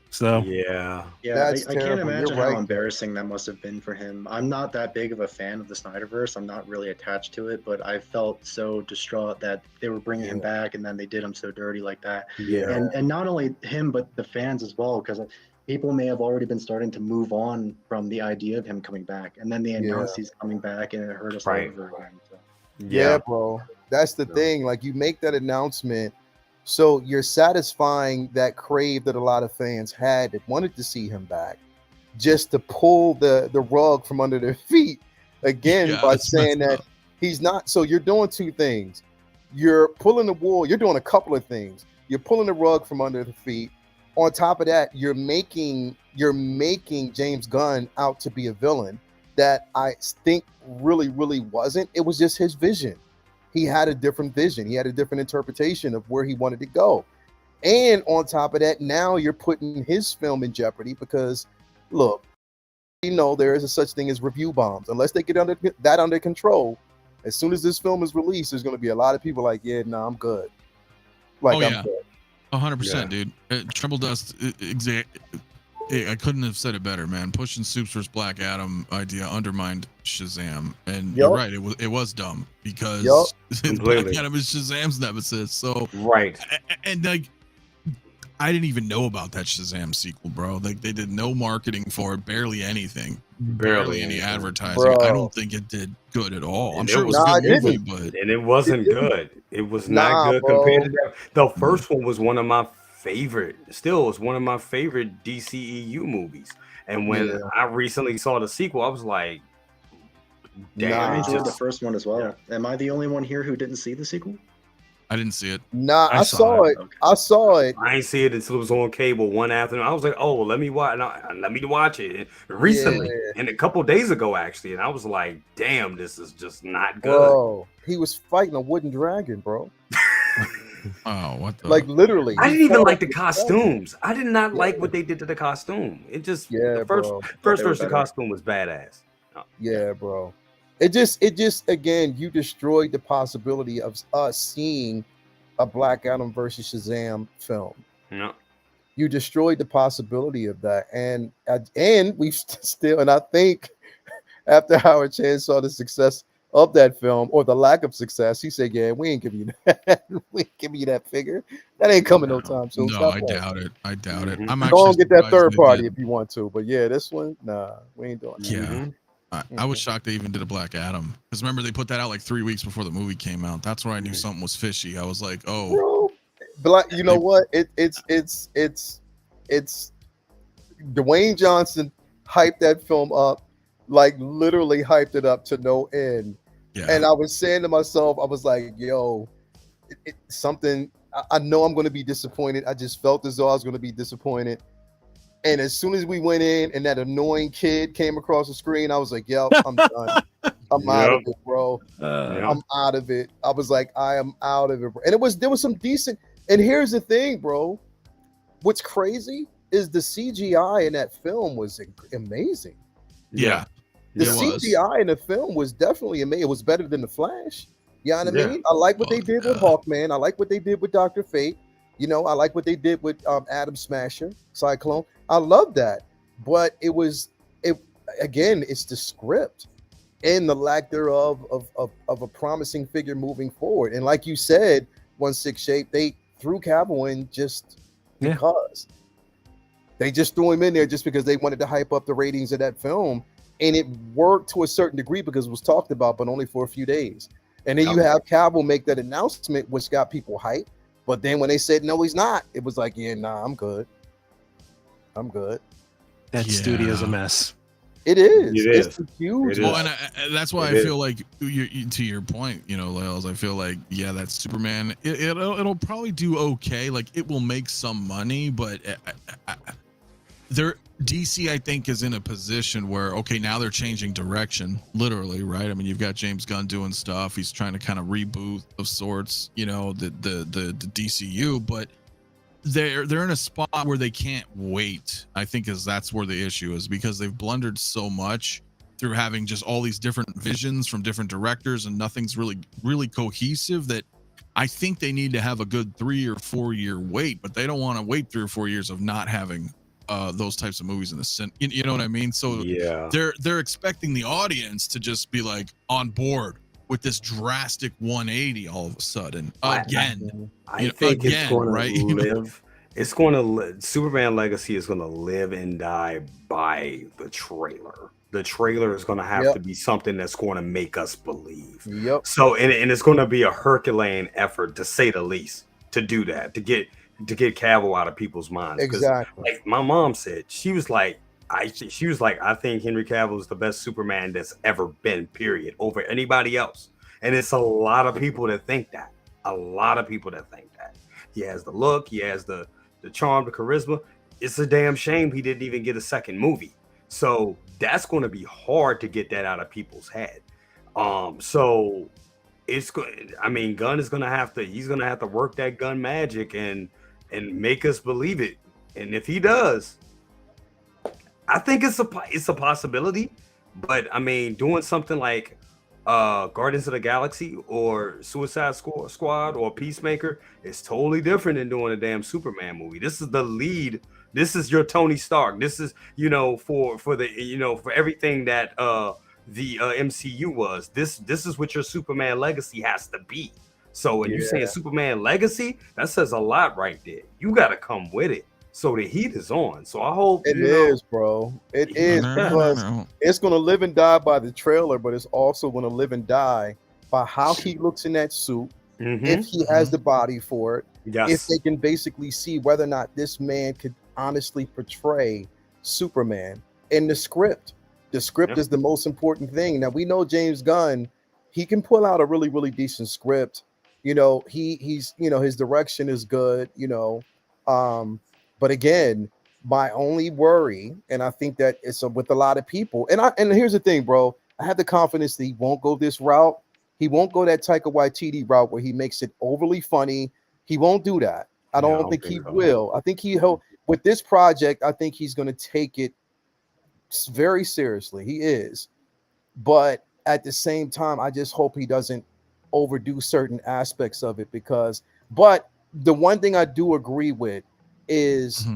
So I can't imagine how embarrassing that must have been for him. I'm not that big of a fan of the Snyderverse. I'm not really attached to it, but I felt so distraught that they were bringing him back and then they did him so dirty like that. And not only him, but the fans as well, because people may have already been starting to move on from the idea of him coming back, and then they announced he's coming back, and it hurt us all over again. So. Yeah, bro. That's the thing. Like, you make that announcement. So you're satisfying that crave that a lot of fans had that wanted to see him back, just to pull the rug from under their feet again by saying that he's not. So you're doing two things. You're pulling the wool. You're doing a couple of things. You're pulling the rug from under the feet. On top of that, you're making James Gunn out to be a villain that I think really, really wasn't. It was just his vision. He had a different vision. He had a different interpretation of where he wanted to go. And on top of that, now you're putting his film in jeopardy because, look, there is a such thing as review bombs. Unless they get under control, as soon as this film is released, there's going to be a lot of people like, I'm good. I'm good. 100%, dude. Triple Dust, I couldn't have said it better, man. Pushing Supes vs. Black Adam idea undermined Shazam, and you're right. It was dumb because Black Adam is Shazam's nemesis. So and like, I didn't even know about that Shazam sequel, bro. Like, they did no marketing for it, barely anything, barely any advertising. Bro. I don't think it did good at all. I'm sure it was a good movie, but it wasn't good. It was not good compared to that. The first one was one of my favorite. Still, was one of my favorite DCEU movies. And when I recently saw the sequel, I was like, damn. I enjoyed the first one as well. Yeah. Am I the only one here who didn't see the sequel? I didn't see it. Nah, I saw it. Okay. I saw it. I ain't see it until it was on cable one afternoon. I was like, oh, let me watch it recently, and a couple days ago actually, and I was like, damn, this is just not good. Bro, he was fighting a wooden dragon, bro. Oh, what the? Like, literally. I didn't even like the costumes. I did not like what they did to the costume. It just the first version of the costume was badass. Yeah, bro. It just again, you destroyed the possibility of us seeing a Black Adam versus Shazam film. No. You destroyed the possibility of that. And we've still, and I think after Howard Chan saw the success of that film, or the lack of success, he said, we ain't giving you that. We ain't giving you that figure. That ain't coming no time soon. No, I doubt it. Mm-hmm. I'm actually get that third party if you want to. But this one, nah, we ain't doing that. Yeah. Mm-hmm. I was shocked they even did a Black Adam, because remember they put that out like 3 weeks before the movie came out. That's where I knew something was fishy. I was like, oh, bro, but you know what? It's Dwayne Johnson hyped that film up, like literally hyped it up to no end. Yeah. And I was saying to myself, I was like, yo, something. I know I'm going to be disappointed. I just felt as though I was going to be disappointed. And as soon as we went in and that annoying kid came across the screen, I was like, yo, I'm done. I'm out of it, bro. I'm out of it. I was like, I am out of it, bro. And there was some decent. And here's the thing, bro. What's crazy is the CGI in that film was amazing. Yeah. The CGI in the film was definitely amazing. It was better than The Flash. You know what I mean? I like what they did with Hawkman. I like what they did with Dr. Fate. I like what they did with Atom Smasher, Cyclone. I love that. But again, it's the script and the lack thereof of a promising figure moving forward. And like you said, 1/6 shape, they threw Cavill in just because. They just threw him in there just because they wanted to hype up the ratings of that film. And it worked to a certain degree because it was talked about, but only for a few days. And then you have Cavill make that announcement, which got people hyped. But then when they said no, he's not, it was like, yeah, nah, I'm good. That studio's a mess. It is. It's huge. Well, and that's why I feel like to your point, Lales, I feel like that Superman, it'll probably do okay. Like it will make some money, but DC, I think, is in a position where now they're changing direction, literally, right? I mean, you've got James Gunn doing stuff. He's trying to kind of reboot of sorts, the DCU, but they're in a spot where they can't wait. I think that's where the issue is, because they've blundered so much through having just all these different visions from different directors, and nothing's really cohesive, that I think they need to have a good 3 or 4 year wait, but they don't want to wait 3 or 4 years of not having those types of movies in the you know what I mean? So they're expecting the audience to just be like on board with this drastic 180 all of a sudden again. I think it's going to live. It's going to Superman Legacy is going to live and die by the trailer. The trailer is going to have to be something that's going to make us believe. So and it's going to be a Herculean effort, to say the least, to do that, to get Cavill out of people's minds. Exactly. Like my mom said, she was like, I think Henry Cavill is the best Superman that's ever been, period, over anybody else. And it's a lot of people that think that. He has the look, he has the charm, the charisma. It's a damn shame he didn't even get a second movie. So that's going to be hard to get that out of people's head. So it's good. I mean, Gunn is going to have to work that gun magic and make us believe it. And if he does, I think it's a possibility. But I mean, doing something like Guardians of the Galaxy or Suicide Squad or Peacemaker is totally different than doing a damn Superman movie. This is the lead. This is your Tony Stark. This is, for everything that the MCU was. This is what your Superman legacy has to be. So when you say Superman legacy, that says a lot right there. You got to come with it. So the heat is on. So I hope it is, bro. It is, because it's going to live and die by the trailer, but it's also going to live and die by how he looks in that suit. If he has the body for it, if they can basically see whether or not this man could honestly portray Superman in the script. The script is the most important thing. Now we know James Gunn, he can pull out a really, really decent script. He's his direction is good, but again, my only worry, and I think that it's with a lot of people, and here's the thing, bro, I have the confidence that he won't go this route. He won't go that Taika Waititi route where he makes it overly funny. He won't do that. I don't think he will. I think he'll, with this project, I think he's going to take it very seriously. He is. But at the same time, I just hope he doesn't overdo certain aspects of it, but the one thing I do agree with is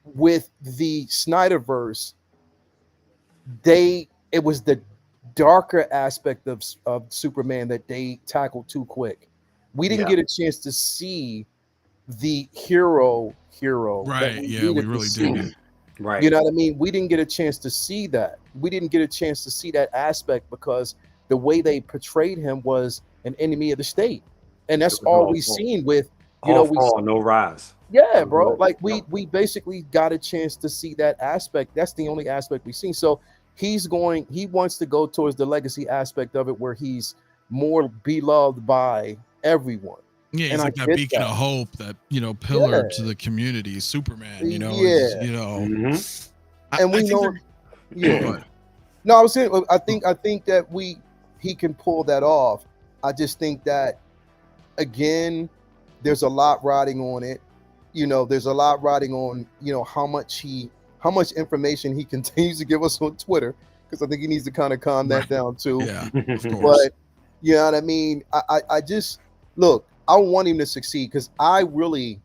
with the Snyderverse, it was the darker aspect of Superman that they tackled too quick. We didn't get a chance to see the hero. Right. Yeah, we really did. Right. You know what I mean? We didn't get a chance to see that. We didn't get a chance to see that aspect because the way they portrayed him was an enemy of the state. And that's all we've seen with, no rise. Yeah, bro. Like we basically got a chance to see that aspect. That's the only aspect we've seen. So he wants to go towards the legacy aspect of it where he's more beloved by everyone. Yeah, he's like that beacon of hope, that pillar to the community, Superman. And we know. No, I was saying, I think that he can pull that off. I just think that again, there's a lot riding on it. There's a lot riding on how much information he continues to give us on Twitter, because I think he needs to kind of calm that down too. Yeah, of course. But you know what I mean? I just look. I want him to succeed because I really,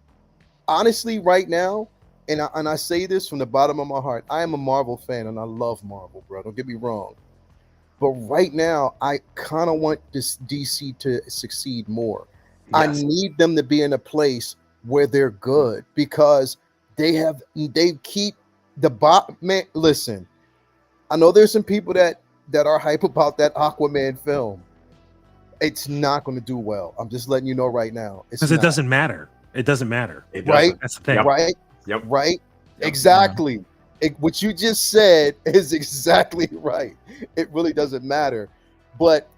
honestly, right now, and I say this from the bottom of my heart, I am a Marvel fan and I love Marvel, bro. Don't get me wrong. But right now, I kind of want this DC to succeed more. Yes. I need them to be in a place where they're good because they keep the man. Listen, I know there's some people that are hype about that Aquaman film. it's not going to do well. I'm just letting you know right now. Because it doesn't matter. It doesn't matter. It Right? doesn't. That's the thing. Yep. Right? Yep. Right? Yep. Exactly. What you just said is exactly right. It really doesn't matter. But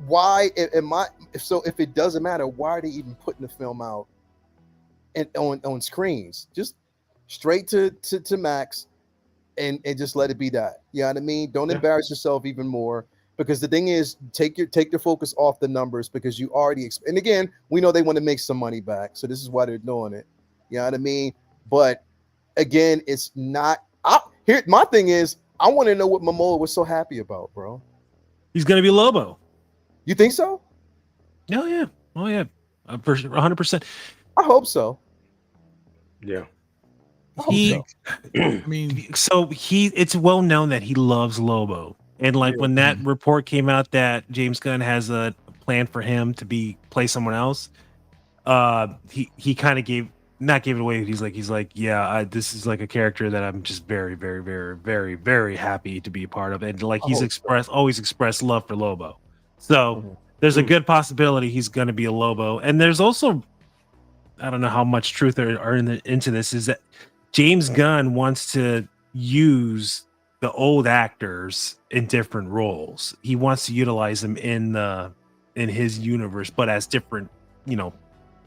why if it doesn't matter, why are they even putting the film out and on screens? Just straight to Max and just let it be that. You know what I mean? Don't embarrass yourself even more, because the thing is, take your focus off the numbers, because you already and again, we know they want to make some money back, so this is why they're doing it. You know what I mean? But again, it's not here. My thing is, I want to know what Momoa was so happy about, bro. He's gonna be Lobo. You think so? Oh yeah. 100%. I hope so. Yeah. He, I mean, so it's well known that he loves Lobo, and like when that report came out that James Gunn has a plan for him to play someone else, he kind of gave it away. He's like, yeah, this is like a character that I'm just very, very, very, very, very happy to be a part of, and like he's always expressed love for Lobo. So there's a good possibility he's going to be a Lobo, and there's also, I don't know how much truth are into this, is that James Gunn wants to use the old actors in different roles. He wants to utilize them in his universe, but as different,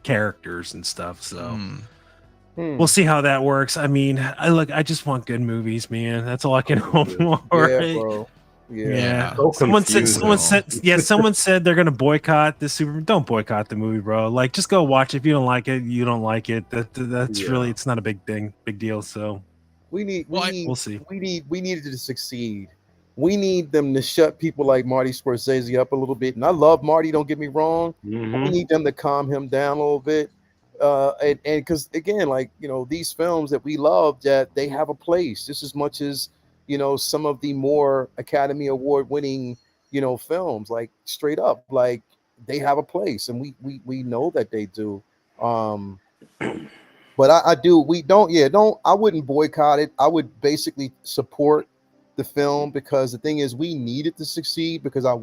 characters and stuff. So we'll see how that works. I mean, I just want good movies, man. That's all I can hope for. Yeah, bro. Yeah. So Someone confusing. someone said they're gonna boycott the Superman. Don't boycott the movie, bro. Like, just go watch it. If you don't like it, you don't like it. That's really, it's not a big deal. So we'll see. We needed to succeed. We need them to shut people like Marty Scorsese up a little bit. And I love Marty, don't get me wrong. Mhm. We need them to calm him down a little bit. And because again, like, these films that we love, that they have a place just as much as some of the more Academy Award winning films, like straight up, like they have a place, and we know that they do. But I wouldn't boycott it. I would basically support the film, because the thing is, we need it to succeed, because I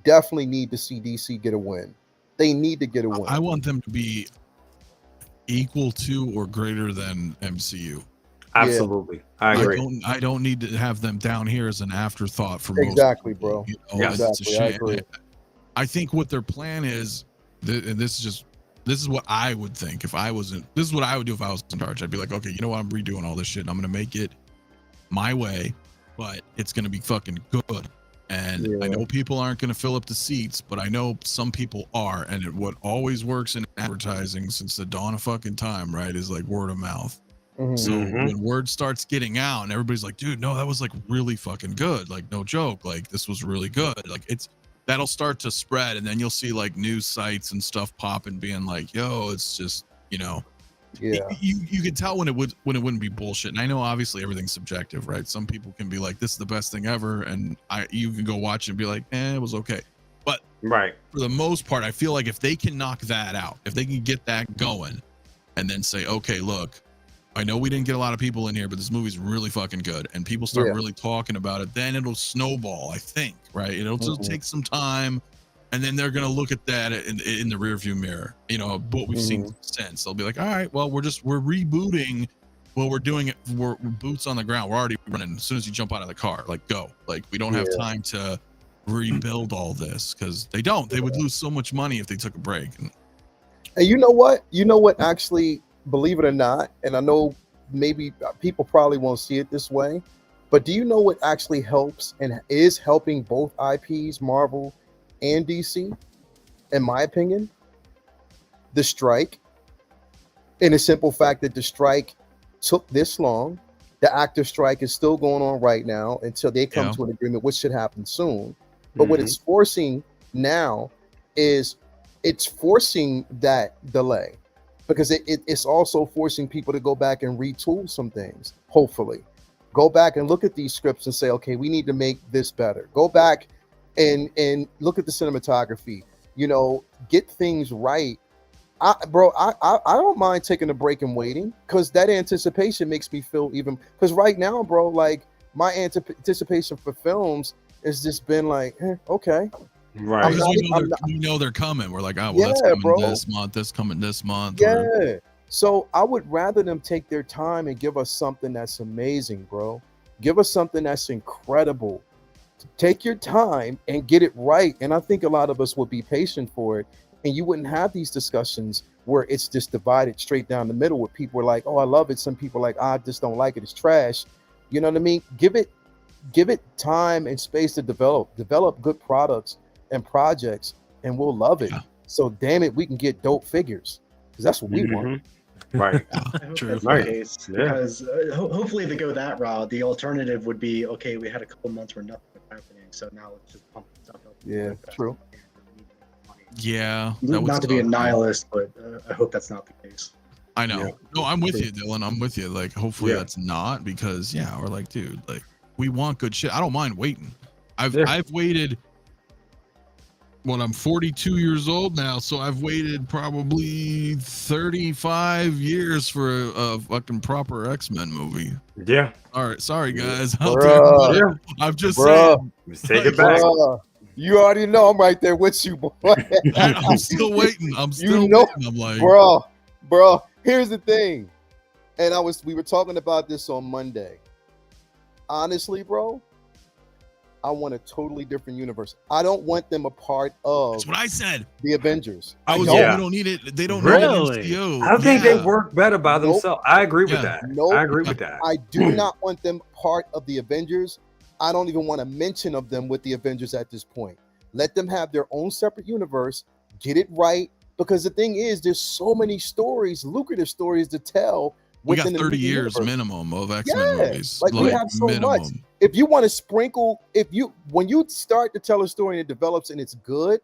definitely need to see DC get a win. They need to get a win. I want them to be equal to or greater than MCU. Absolutely. I agree. I don't need to have them down here as an afterthought for Exactly, most people, bro. Yeah, it's a exactly. I shame. agree. I think what their plan is, and this is what I would think if I wasn't. This is what I would do if I was in charge. I'd be like, okay, you know what? I'm redoing all this shit, and I'm gonna make it my way, but it's gonna be fucking good. And I know people aren't gonna fill up the seats, but I know some people are. And what always works in advertising since the dawn of fucking time, right, is like word of mouth. So when word starts getting out and everybody's like, dude, no, that was like really fucking good. Like, no joke. Like, this was really good. Like, that'll start to spread. And then you'll see like news sites and stuff popping, being like, yo, it's just, you can tell when it wouldn't be bullshit. And I know obviously everything's subjective, right? Some people can be like, this is the best thing ever. And you can go watch it and be like, it was okay. But for the most part, I feel like if they can knock that out, if they can get that going and then say, okay, look, I know we didn't get a lot of people in here, but this movie's really fucking good, and people start really talking about it, then it'll snowball, I think, right? It'll just take some time, and then they're gonna look at that in the rearview mirror, what we've seen since. They'll be like, all right, well, we're rebooting. Well, we're doing it. We're boots on the ground. We're already running. As soon as you jump out of the car, like, go. Like, we don't have time to rebuild all this, because they would lose so much money if they took a break. And you know what? Actually, believe it or not, and I know maybe people probably won't see it this way, but do you know what actually helps and is helping both IPs, Marvel and DC, in my opinion? The strike. In a simple fact that the strike took this long. The actor strike is still going on right now until they come to an agreement, which should happen soon. But what it's forcing now is it's forcing that delay, because it's also forcing people to go back and retool some things. Hopefully go back and look at these scripts and say, okay, we need to make this better. Go back and look at the cinematography, get things right. I don't mind taking a break and waiting, because that anticipation makes me feel even, because right now, bro, like my anticipation for films has just been like, okay, Right. I'm Because not, we know they're coming. We're like, oh, well, that's yeah, coming bro. this month. That's coming this month. Or, Yeah. So I would rather them take their time and give us something that's amazing, bro. Give us something that's incredible. Take your time and get it right. And I think a lot of us would be patient for it. And you wouldn't have these discussions where it's just divided straight down the middle, where people are like, oh, I love it. Some people are like, I just don't like it. It's trash. You know what I mean? Give it time and space to develop good products and projects, and we'll love it. Yeah. So damn it, we can get dope figures, because that's what we want. Right. I hope True. that's Right. the case, Yeah. because hopefully if they go that route, the alternative would be, okay, we had a couple months where nothing was happening, so now let's just pump stuff up. Yeah, true. yeah. That would Not to be a suck. nihilist, but I hope that's not the case. I know. Yeah. No, I'm with you, Dylan. I'm with you. Like, hopefully Yeah. that's not, because we're like, dude, like, we want good shit. I don't mind waiting. I've waited. Well, I'm 42 years old now, so I've waited probably 35 years for a fucking proper X-Men movie. Yeah. All right, sorry guys. Bruh. Yeah. I'm just Bruh. saying. Let's take it back. Bruh, you already know I'm right there with you, boy. I'm still waiting. I'm still know- waiting. I'm like, Bro, here's the thing. And we were talking about this on Monday. Honestly, bro, I want a totally different universe. I don't want them a part of that's what I said. the Avengers. I was don't. like, we don't need it. They don't Really? need an MCU. I think they Yeah. work better by Nope. themselves. I agree with Yeah. that. Nope. I agree with that. I do not want them part of the Avengers. I don't even want a mention of them with the Avengers at this point. Let them have their own separate universe. Get it right. Because the thing is, there's so many stories, lucrative stories to tell. We got within the 30 movie years universe. minimum of X-Men Yeah, movies. like, we have so much. If you want to sprinkle, when you start to tell a story and it develops and it's good,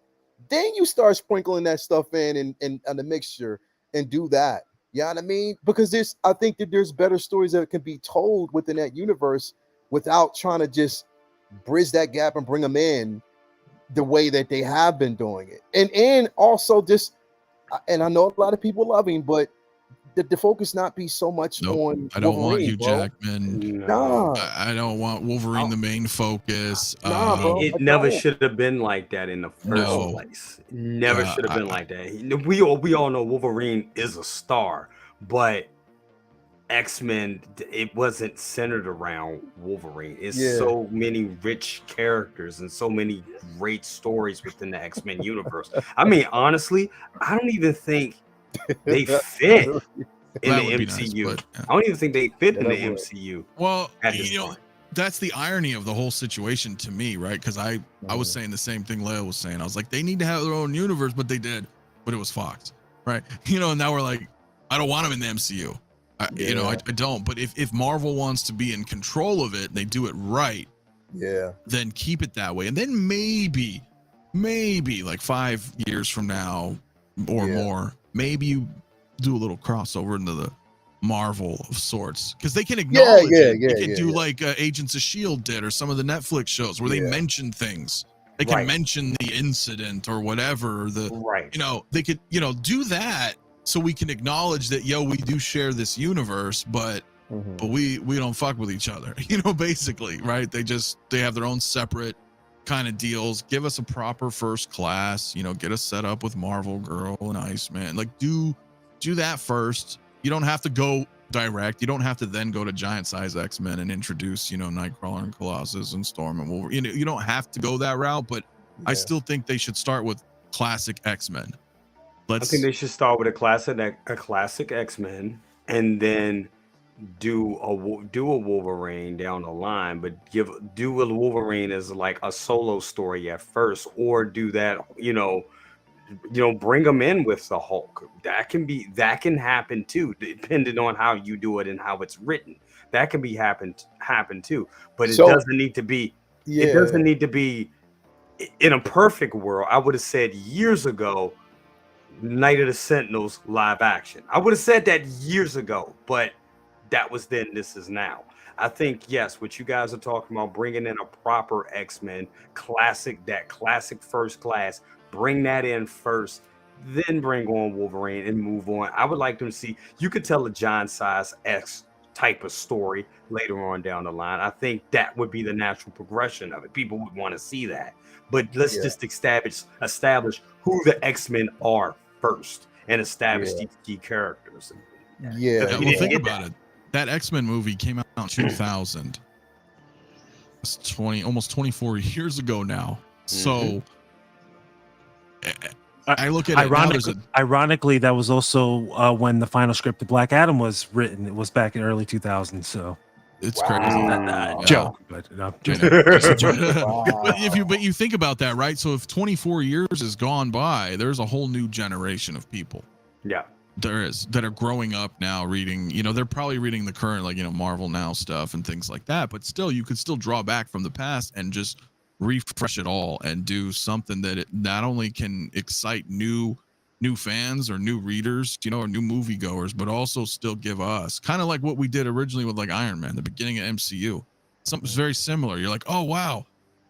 then you start sprinkling that stuff in and the mixture and do that. You know what I mean? Because I think that there's better stories that can be told within that universe without trying to just bridge that gap and bring them in the way that they have been doing it. And also just, and I know a lot of people love him, but the focus not be so much on I don't want Wolverine, Hugh bro. Jackman. Nah. I don't want Wolverine the main focus. Nah, bro. It I never don't. should have been like that in the first No. place. Never Yeah, should have been like that. We all know Wolverine is a star, but X-Men, it wasn't centered around Wolverine. It's Yeah. so many rich characters and so many great stories within the X-Men universe. I mean, honestly, I don't even think they fit in That the would be nice, MCU. but, yeah. I don't even think they fit Yeah, in the that would. MCU. Well, At this you know, point. that's the irony of the whole situation to me, right? Because I was saying the same thing Leia was saying. I was like, they need to have their own universe, but they did, but it was Fox, right? You know, and now we're like, I don't want them in the MCU. You know, I don't. But if Marvel wants to be in control of it, and they do it right, Yeah. then keep it that way. And then maybe like 5 years from now or more, maybe you do a little crossover into the Marvel of sorts, because they can acknowledge it. They can do like Agents of S.H.I.E.L.D. did, or some of the Netflix shows where they mention things. They can mention the incident or whatever. You know, they could, you know, do that so we can acknowledge that, we do share this universe, but we don't fuck with each other, you know, basically, right? They have their own separate kind of deals. Give us a proper First Class, you know, get us set up with Marvel Girl and Iceman. Like, do that first. You don't have to go direct. You don't have to then go to giant size X-Men and introduce, you know, Nightcrawler and Colossus and Storm and Wolverine. You know, you don't have to go that route, but I still think they should start with classic X-Men. I think they should start with a classic X-Men, and then do a Wolverine down the line, but do a Wolverine as like a solo story at first, or do that, you know, bring them in with the Hulk. That can happen too, depending on how you do it and how it's written. That can happen too, but it doesn't need to be. It doesn't need to be. In a perfect world, I would have said years ago, Night of the Sentinels live action. I would have said that years ago, but that was then. This is now. I think, yes, what you guys are talking about, bringing in a proper X-Men classic First Class, bring that in first, then bring on Wolverine and move on. I would like to see, you could tell a giant size X type of story later on down the line. I think that would be the natural progression of it. People would want to see that. But let's just establish who the X-Men are first and establish these key characters. Yeah. Well, think about it. That X-Men movie came out in 2000. It's almost 24 years ago now. So I look at it ironically, that was also when the final script of Black Adam was written. It was back in early 2000. So it's crazy. Joke, but no. But you think about that, right? So if 24 years has gone by, there's a whole new generation of people. Yeah. There is that are growing up now reading, they're probably reading the current, Marvel Now stuff and things like that. But still, you could still draw back from the past and just refresh it all and do something that it not only can excite new fans or new readers, or new moviegoers, but also still give us kind of like what we did originally with like Iron Man, the beginning of MCU. Something's very similar. You're like, oh, wow.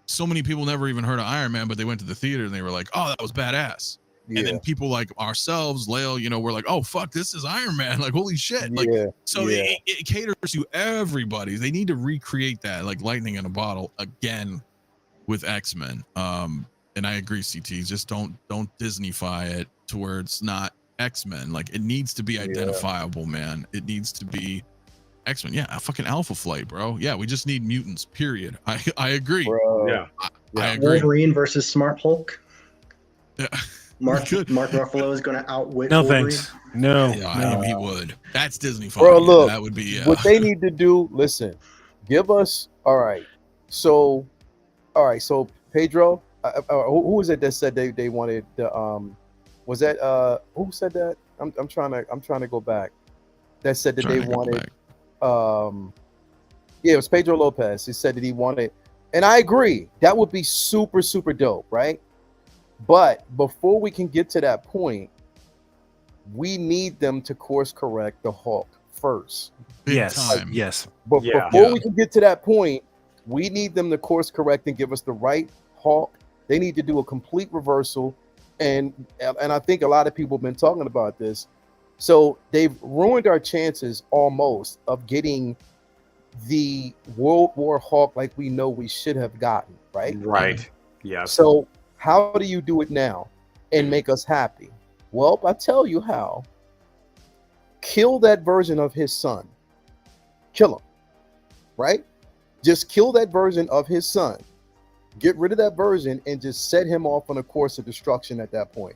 So many people never even heard of Iron Man, but they went to the theater and they were like, oh, that was badass. And then people like ourselves, Lale, we're like, oh, fuck, this is Iron Man. Like, holy shit. Like, it caters to everybody. They need to recreate that, like lightning in a bottle again with X-Men. And I agree, CT, just don't Disneyfy it to where it's not X-Men. Like, it needs to be identifiable, man. It needs to be X-Men. Yeah, a fucking Alpha Flight, bro. Yeah, we just need mutants, period. I agree. Bro. I agree. Wolverine versus Smart Hulk. Yeah. Mark Ruffalo is going to outwit No, Wolverine. thanks. No, he would. That's Disney. Bro, look, that would be what they need to do. Listen, give us. All right. So Pedro, who was it that said they wanted the was that who said that? I'm trying to go back. That said that they wanted it was Pedro Lopez. He said that he wanted, and I agree. That would be super, super dope, right? But before we can get to that point, we need them to course correct the Hulk first. Yes. But before we can get to that point, we need them to course correct and give us the right Hulk. They need to do a complete reversal. And I think a lot of people have been talking about this. So they've ruined our chances almost of getting the World War Hulk like we know we should have gotten, right? Right. Yeah. So how do you do it now and make us happy? Well, I tell you how. Kill that version of his son. Kill him, right? Just kill that version of his son. Get rid of that version and just set him off on a course of destruction at that point.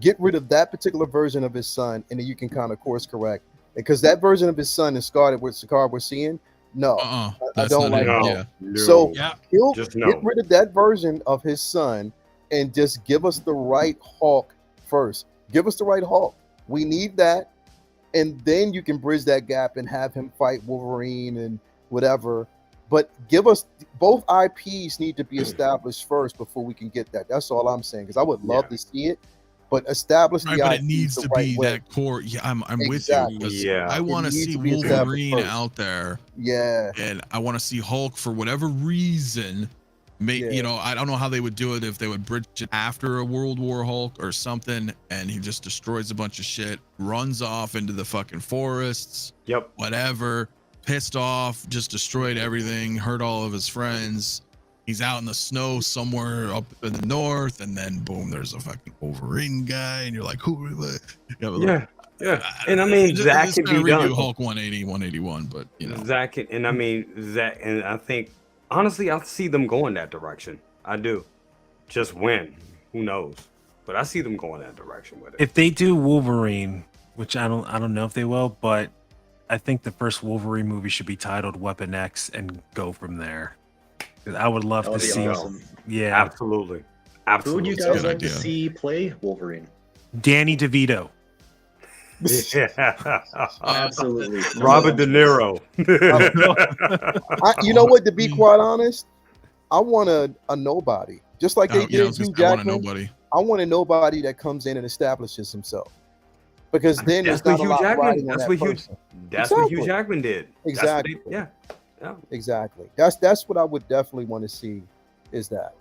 Get rid of that particular version of his son, and then you can kind of course correct. Because that version of his son is Scarlet with Scar we're seeing. No, I don't like that. So get rid of that version of his son and just give us the right Hulk first. Give us the right Hulk. We need that. And then you can bridge that gap and have him fight Wolverine and whatever. But give us both IPs need to be established first before we can get that. That's all I'm saying. Because I would love to see it. But establish the but IP it needs to be that core. Yeah, I'm with you. Yeah, I want to see Wolverine out there. Yeah, and I want to see Hulk for whatever reason. I don't know how they would do it if they would bridge it after a World War Hulk or something, and he just destroys a bunch of shit, runs off into the fucking forests. Yep. Whatever. Pissed off, just destroyed everything, hurt all of his friends. He's out in the snow somewhere up in the north, and then boom, there's a fucking Wolverine guy, and you're like, who? Yeah. And I mean, that could be done. Hulk 180, 181, but Zach, and I mean, Zach, and I think honestly, I see them going that direction. I do. Just when? Who knows? But I see them going that direction with it. If they do Wolverine, which I don't know if they will, but I think the first Wolverine movie should be titled Weapon X and go from there. I would love to see. Awesome. Yeah, absolutely. Who would you guys like to see play Wolverine? Danny DeVito. Yeah, absolutely. Robert De Niro. You know what? To be quite honest, I want a nobody, just like they did Hugh Jackman. I want a nobody that comes in and establishes himself, because then that's there's not what a lot riding on That's that what person. That's what Hugh Jackman did. Exactly. Yeah, exactly. That's what I would definitely want to see. Is that,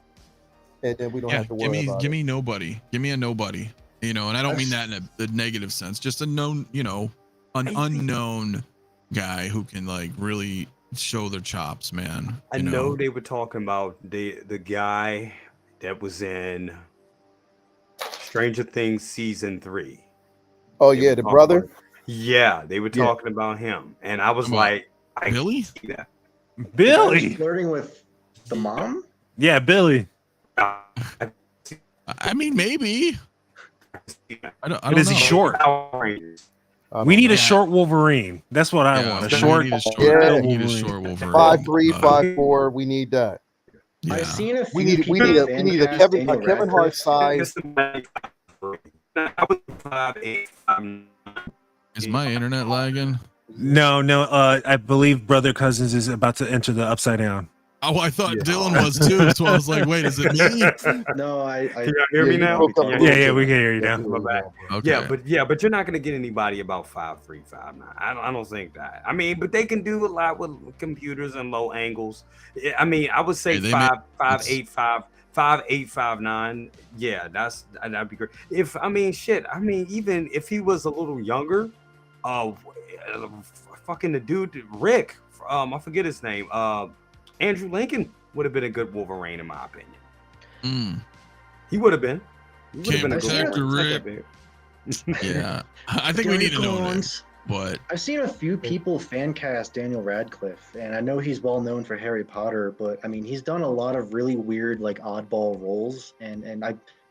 and then we don't have to worry about it. Give me nobody. Give me a nobody. And I don't mean that in a negative sense. Just a known, an unknown guy who can like really show their chops, man. I know they were talking about the guy that was in Stranger Things season 3. Oh They yeah, were the talking brother. about- yeah, they were Yeah. talking about him, and I was About like, I Billy? see that. The guy who's Billy. flirting with the mom. Yeah, Billy. I I mean, maybe. see that. I don't But is he know. short? Power Rangers. I We don't need know. a short Wolverine. That's what I Yeah, want. A we short. need a short, Yeah. we need a Wolverine. short Wolverine. 5'3", Uh, 5'4". We need that. yeah. I've seen a few We need people we need a fan cast Kevin Daniel Hart Radcliffe. size. I was 5'8", 5'9". Is my internet lagging? No. I believe Brother Cousins is about to enter the Upside Down. Oh, I thought Yeah. Dylan was too. So I was like, wait, is it me? No, I Can y'all hear me you now? broke up a Can y'all little hear me? Yeah, we can hear you now. My bad. Okay. Yeah, but you're not gonna get anybody about 5'3", 5'9". I don't think that. I mean, but they can do a lot with computers and low angles. I mean, I would say Hey, they make- 5'8", 5'8", 5'9". Yeah, that'd be great. Even if he was a little younger, fucking the dude Rick, I forget his name, Andrew Lincoln would have been a good Wolverine in my opinion. Mm, He would have been. He would have Can't been a protect good the Wolverine. yeah. I think we need to know that. Icons. But I've seen a few people fan cast Daniel Radcliffe, and I know he's well known for Harry Potter, but I mean he's done a lot of really weird, like oddball roles, and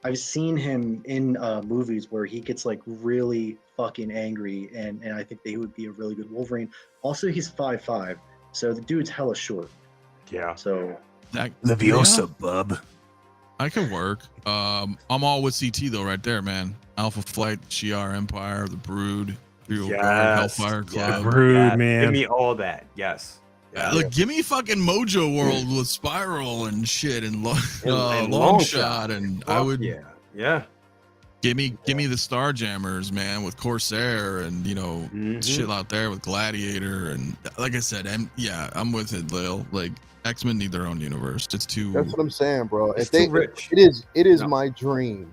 I've seen him in movies where he gets like really fucking angry, and I think they would be a really good Wolverine. Also, he's 5'5", so the dude's hella short. Yeah. So that Leviosa, bub. I can work. I'm all with CT though, right there, man. Alpha Flight, Shi'ar Empire, the Brood, Imperial Guard, Hellfire Club. Brood, man. Give me all that. Yes. Look, give me fucking Mojo World with Spiral and shit and, And long shot, and I would Yeah. give me the Starjammers, man, with Corsair and Mhm. shit out there with Gladiator and like I said, I'm with it, Lil. Like X-Men need their own universe. It's too. That's what I'm saying, bro. It's If they, too rich. it is No. my dream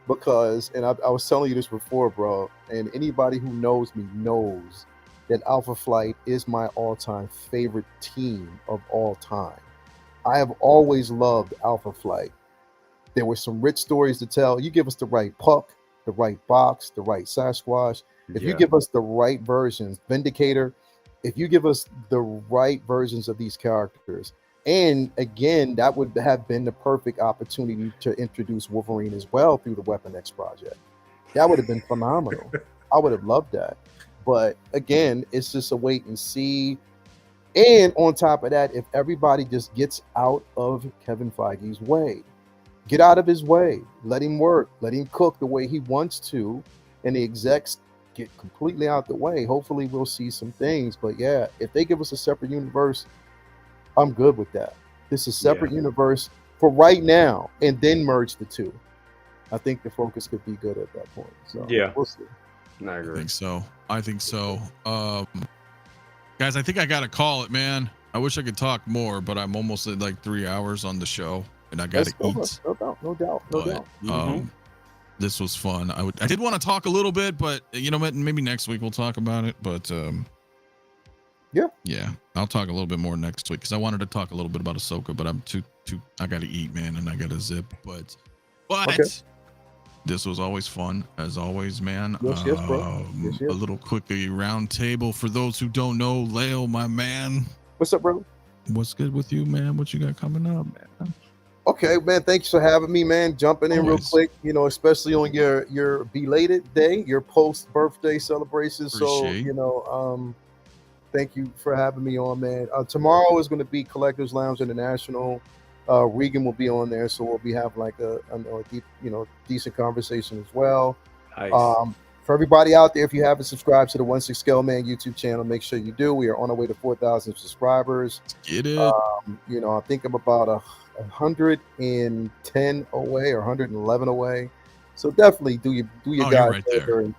because, and I was telling you this before, bro. And anybody who knows me knows that Alpha Flight is my all-time favorite team of all time. I have always loved Alpha Flight. There were some rich stories to tell. You give us the right Puck, the right Box, the right Sasquatch. If you give us the right versions, Vindicator, if you give us the right versions of these characters, and again, that would have been the perfect opportunity to introduce Wolverine as well through the Weapon X project. That would have been phenomenal. I would have loved that. But again, it's just a wait and see. And on top of that, if everybody just gets out of Kevin Feige's way, get out of his way, let him work, let him cook the way he wants to, and the execs get completely out the way. Hopefully we'll see some things. But yeah, if they give us a separate universe, I'm good with that. This is a separate universe for right now, and then merge the two. I think the focus could be good at that point. So we'll see. I agree. I think so. Guys, I think I gotta call it, man. I wish I could talk more, but I'm almost at like 3 hours on the show, and I gotta eat. No doubt. This was fun. I did want to talk a little bit, but maybe next week we'll talk about it. But yeah, I'll talk a little bit more next week because I wanted to talk a little bit about Ahsoka, but I'm too. I gotta eat, man, and I gotta zip. But Okay. This was always fun, as always, man. Yes, bro. Yes. A little quickly round table for those who don't know. Leo, my man, What's up, bro? what's good with you, man? What you got coming up, man? Okay, man. Thanks for having me, man. Jumping in real Always. quick, especially on your belated day, your post birthday celebration. Appreciate. So, thank you for having me on, man. Tomorrow is going to be Collectors Lounge International. Regan will be on there, so we'll be having like a deep, decent conversation as well. Nice. For everybody out there, if you haven't subscribed to the 16 Scale Man YouTube channel, make sure you do. We are on our way to 4,000 subscribers. Get it. I think I'm about 110 away or 111 away. So definitely do your You're guys right there. favor and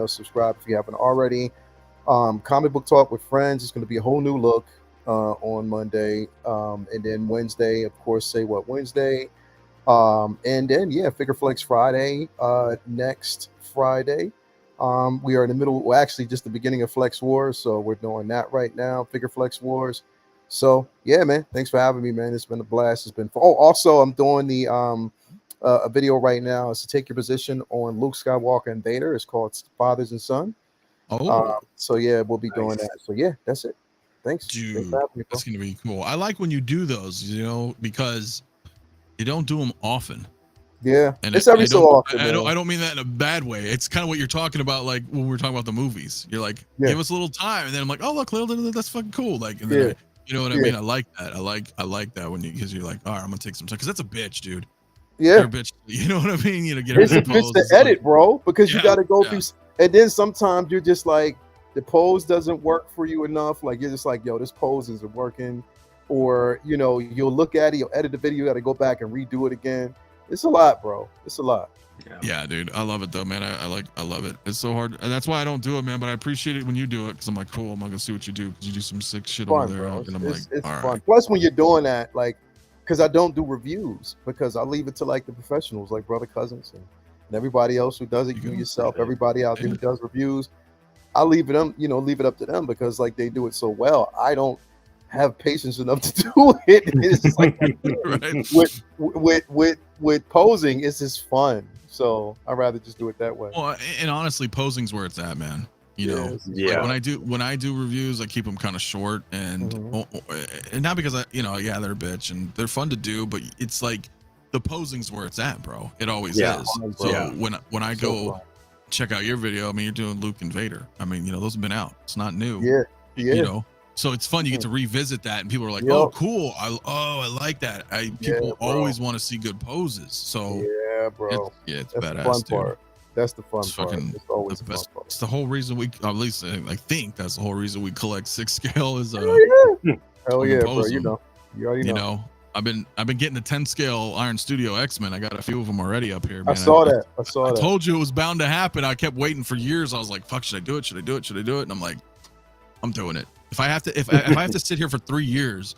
subscribe if you haven't already. Comic Book Talk with Friends is going to be a whole new look on Monday, and then Wednesday, of course, Say What Wednesday, and then Figure Flex Friday next Friday. We are in the middle, well, actually just the beginning of Flex Wars, so we're doing that right now, Figure Flex Wars. So yeah, man, thanks for having me, man. It's been a blast. It's been fun. Oh, also I'm doing the a video right now is to take your position on Luke Skywalker and Vader. It's called Fathers and Son. So yeah, we'll be doing that. So yeah, that's it. Thanks. Dude, Thanks for having me, bro. that's gonna be cool. I like when you do those, you know, because you don't do them often. Yeah, And it's every so often. I don't mean that in a bad way. It's kind of what you're talking about, like when we're talking about the movies. You're like, give us a little time, and then I'm like, oh look, that's fucking cool. Like, and then you know what I mean? I like that. I like that when because you're like, all right, I'm gonna take some time because that's a bitch, dude. Yeah, They're a bitch. You know what I mean? You know, get it's a bitch to edit, bro, because you got to go through, and then sometimes you're just like the pose doesn't work for you enough. Like you're just like, yo, this pose isn't working, or you know, you'll look at it, you'll edit the video, you got to go back and redo it again. It's a lot, bro. It's a lot. Yeah, dude. I love it though, man. I love it. It's so hard, and that's why I don't do it, man. But I appreciate it when you do it because I'm like, cool. I'm gonna see what you do because you do some sick shit over there, bro. and I'm like, it's all fun. right. Plus, when you're doing that, like, because I don't do reviews because I leave it to like the professionals, like Brother Cousins and everybody else who does it. You yourself, everybody out there who does reviews. I leave it up to them because like they do it so well. I don't have patience enough to do it. It's just like with posing, it's just fun. So I'd rather just do it that way. Well, and honestly, posing's where it's at, man. You know, like when I do reviews, I keep them kind of short and not because they're a bitch and they're fun to do, but it's like the posing's where it's at, bro. It always is. So when I go check out your video, I mean, you're doing Luke and Vader. I mean, you know, those have been out. It's not new. Yeah. You know, so it's fun. You get to revisit that, and people are like, "Oh, cool! I like that." People always want to see good poses. So yeah, bro. It's that's badass, the fun dude. part. That's the fun part. Fucking, it's always the the best. fun part. It's the whole reason I think that's the whole reason we collect 6 scale is Hell yeah, bro. You already know. I've been getting the 10 scale Iron Studio X-Men. I got a few of them already up here, man. I saw that. I told you it was bound to happen. I kept waiting for years. I was like, fuck, should I do it? Should I do it? Should I do it? And I'm like, I'm doing it. If I have to sit here for 3 years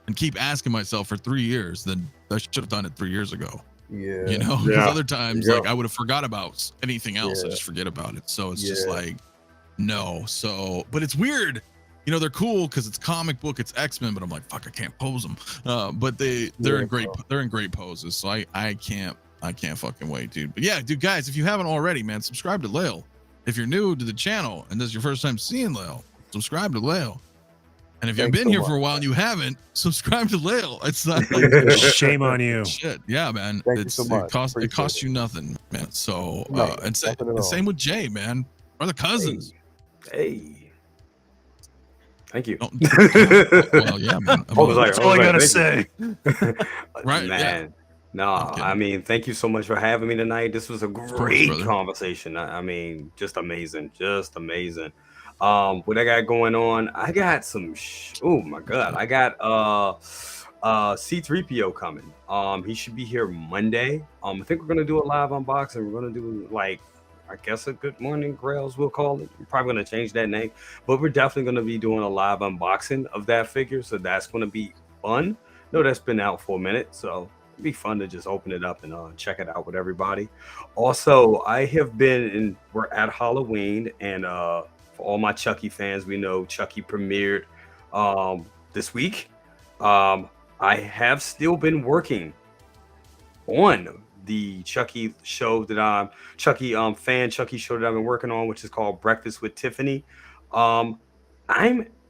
and keep asking myself for 3 years, then I should have done it 3 years ago. Yeah. You know, because other times like I would have forgot about anything else. I just forget about it. So it's just like, no. So, but it's weird. You know, they're cool because it's comic book, it's X-Men, but I'm like, fuck, I can't pose them. But they're in great poses. So I can't fucking wait, dude. But yeah, dude, guys, if you haven't already, man, subscribe to 𝗲𝗏. If you're new to the channel and this is your first time seeing 𝗲𝗏, subscribe to 𝗲𝗏. And if you've been here for a while and you haven't, subscribe to 𝗲𝗏. It's not like shame on you. Shit, yeah, man. Thank you so much. It costs you nothing, man. So and same with Jay, man. Brother Cousins. Hey. Thank you. Well, yeah, man. That's all I gotta say. Right, man. Yeah. No, I mean, thank you so much for having me tonight. This was a great conversation. I mean, just amazing. What I got going on, I got some oh my god, I got C3PO coming. He should be here Monday. I think we're gonna do a live unboxing. We're gonna do like, I guess a Good Morning Grails, we'll call it. We're probably gonna change that name, but we're definitely gonna be doing a live unboxing of that figure, so that's gonna be fun. No, that's been out for a minute, so it'd be fun to just open it up and check it out with everybody. Also, I have been we're at Halloween, and for all my Chucky fans, we know Chucky premiered this week. I have still been working on the Chucky show that Chucky show that I've been working on, which is called Breakfast with Tiffany. I'm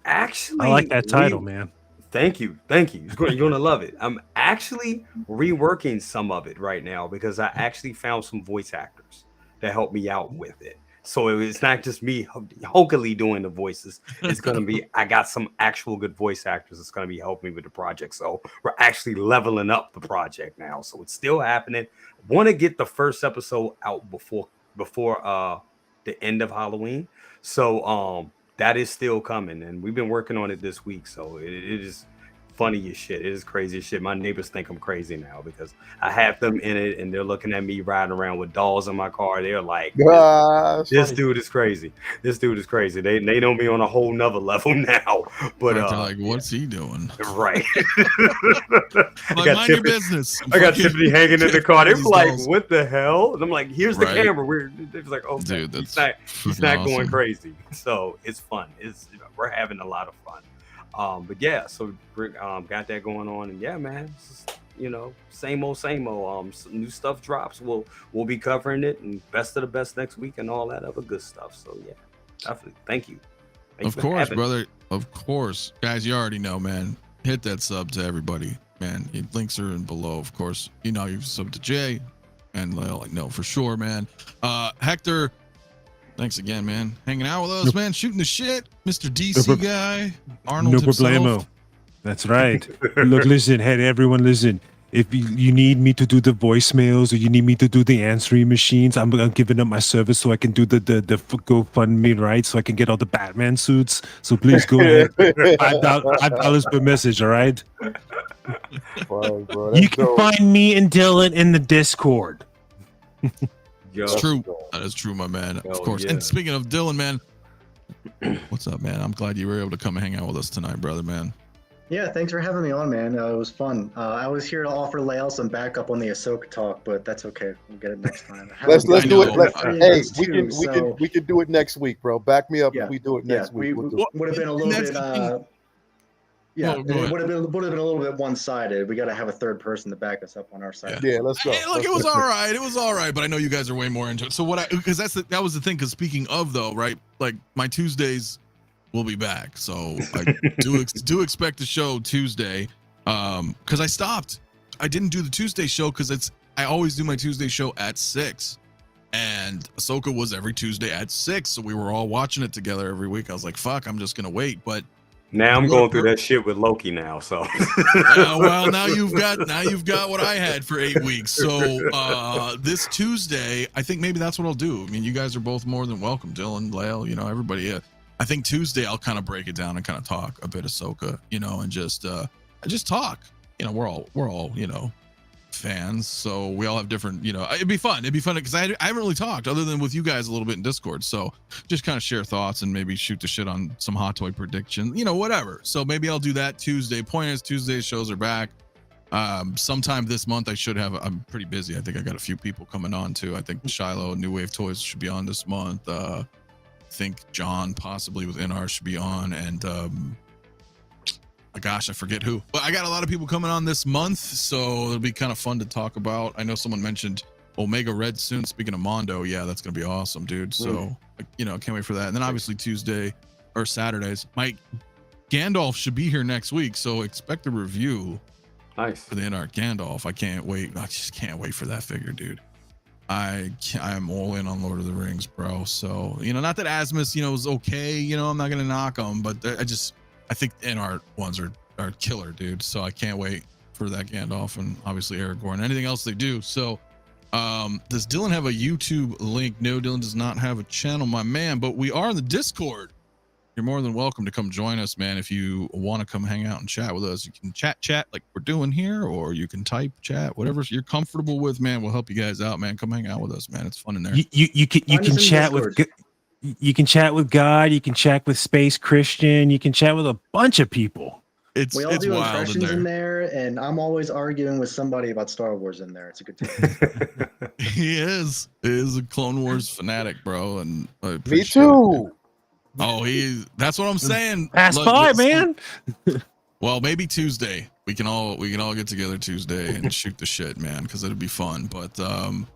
actually, I like that title, man. Thank you. You're gonna love it. I'm actually reworking some of it right now because I actually found some voice actors that help me out with it. So it's not just me hokily doing the voices. It's gonna be, I got some actual good voice actors that's gonna be helping me with the project. So we're actually leveling up the project now. So it's still happening. Want to get the first episode out before the end of Halloween. So that is still coming, and we've been working on it this week. So it is funny as shit. It is crazy as shit. My neighbors think I'm crazy now because I have them in it and they're looking at me riding around with dolls in my car. They're like, this dude is crazy. This dude is crazy. They know me on a whole nother level now. But they're like, what's he doing? Right. Like, mind your business. I got Tiffany hanging in the car. They're like, dolls. what the hell? And I'm like, here's the camera. They're like, oh, dude, he's that's not awesome. going crazy. So it's fun. We're having a lot of fun. But yeah, so got that going on, and yeah, man, it's just, same old. Some new stuff drops. We'll be covering it, and best of the best next week, and all that other good stuff. So yeah, definitely. Thank you. Of course, brother. Of course, guys. You already know, man. Hit that sub to everybody, man. Links are in below, of course. You've subbed to Jay, and like, no, for sure, man. Hector. Thanks again, man. Hanging out with us, man. Shooting the shit. Mr. DC guy. Arnold No himself. problemo. That's right. Look, listen, hey, everyone, listen. If you need me to do the voicemails or you need me to do the answering machines, I'm giving up my service so I can do the GoFundMe, right? So I can get all the Batman suits. So please go ahead. $5 per message, all right? Fine, bro. You can find me and Dylan in the Discord. It's true. That is true, my man. Of course. Yeah. And speaking of Dylan, man, what's up, man? I'm glad you were able to come and hang out with us tonight, brother, man. Yeah, thanks for having me on, man. It was fun. I was here to offer Lael some backup on the Ahsoka talk, but that's okay. We'll get it next time. Let's do it. Hey, we can do it next week, bro. Back me up if we do it next week. Would have been a little bit. It would have been a little bit one-sided. We got to have a third person to back us up on our side. Yeah, let's go. Hey, look, it was all right. It was all right, but I know you guys are way more into it. So because that was the thing. Because speaking of though, right? Like my Tuesdays will be back. So I do expect a show Tuesday. Because I stopped. I didn't do the Tuesday show because I always do my Tuesday show at 6. And Ahsoka was every Tuesday at 6. So we were all watching it together every week. I was like, fuck, I'm just gonna wait. But now I'm going through that shit with Loki now. So well, now you've got what I had for 8 weeks. So this Tuesday, I think maybe that's what I'll do. I mean, you guys are both more than welcome, Dylan, Lael, everybody. I think Tuesday I'll kind of break it down and kind of talk a bit Ahsoka, and just talk. We're all fans, so we all have different. It'd be fun because I haven't really talked other than with you guys a little bit in Discord. So just kind of share thoughts and maybe shoot the shit on some hot toy prediction, whatever. So maybe I'll do that Tuesday. Point is, Tuesday shows are back. Sometime this month I should have. I'm pretty busy. I think I got a few people coming on too. I think Shiloh New Wave Toys should be on this month. I think John possibly with NR should be on, and gosh, I forget who, but I got a lot of people coming on this month, so it'll be kind of fun to talk about. I know someone mentioned Omega Red soon. Speaking of Mondo, yeah, that's gonna be awesome, dude. So can't wait for that. And then obviously Tuesday or Saturdays, Mike Gandalf should be here next week, so expect a review. Nice for the NR Gandalf. I can't wait. I just can't wait for that figure, dude. I'm all in on Lord of the Rings, bro. So not that Asmus is okay. I'm not gonna knock them, but I think NR ones are killer, dude. So I can't wait for that Gandalf and obviously Aragorn and anything else they do. So does Dylan have a YouTube link? No, Dylan does not have a channel, my man, but we are in the Discord. You're more than welcome to come join us, man. If you want to come hang out and chat with us, you can chat like we're doing here, or you can type chat, whatever you're comfortable with, man. We'll help you guys out, man. Come hang out with us, man. It's fun in there. You can chat with. You can chat with God. You can chat with Space Christian. You can chat with a bunch of people. We all do wild impressions in there, and I'm always arguing with somebody about Star Wars in there. It's a good time. He is a Clone Wars fanatic, bro, and me too. Oh, that's what I'm saying. Pass by, man. Well, maybe Tuesday we can all get together Tuesday and shoot the shit, man, because it'd be fun. But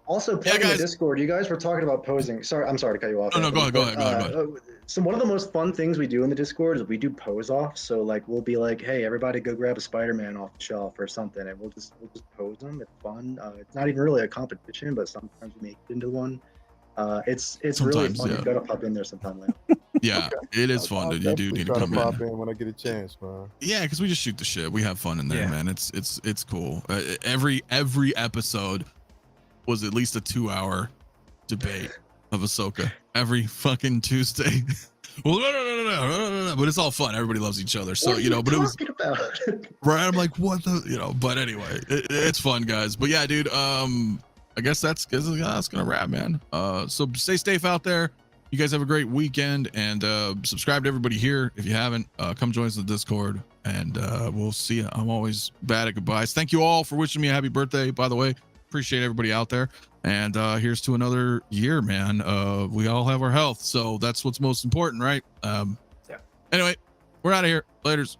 also playing the Discord, you guys were talking about posing. I'm sorry to cut you off. No, go ahead. So one of the most fun things we do in the Discord is we do pose offs. So like we'll be like, hey, everybody go grab a Spider-Man off the shelf or something, and we'll just pose them. It's fun. It's not even really a competition, but sometimes we make it into one. It's really fun. Yeah. You gotta pop in there sometime later. Yeah, okay. It is fun, dude. You do need to come in when I get a chance, man. Yeah, because we just shoot the shit. We have fun in there, man. It's cool. Every episode was at least a 2-hour debate of Ahsoka every fucking Tuesday. Well, no, but it's all fun. Everybody loves each other. So, What are but it was talking about? right. I'm like, what the, but anyway, it's fun, guys. But yeah, dude, I guess that's gonna wrap, man. So stay safe out there. You guys have a great weekend, and subscribe to everybody here if you haven't. Come join us in the Discord, and we'll see you. I'm always bad at goodbyes. Thank you all for wishing me a happy birthday, by the way. Appreciate everybody out there. And here's to another year, man. We all have our health, so that's what's most important, right? Yeah. Anyway, we're out of here. Laters.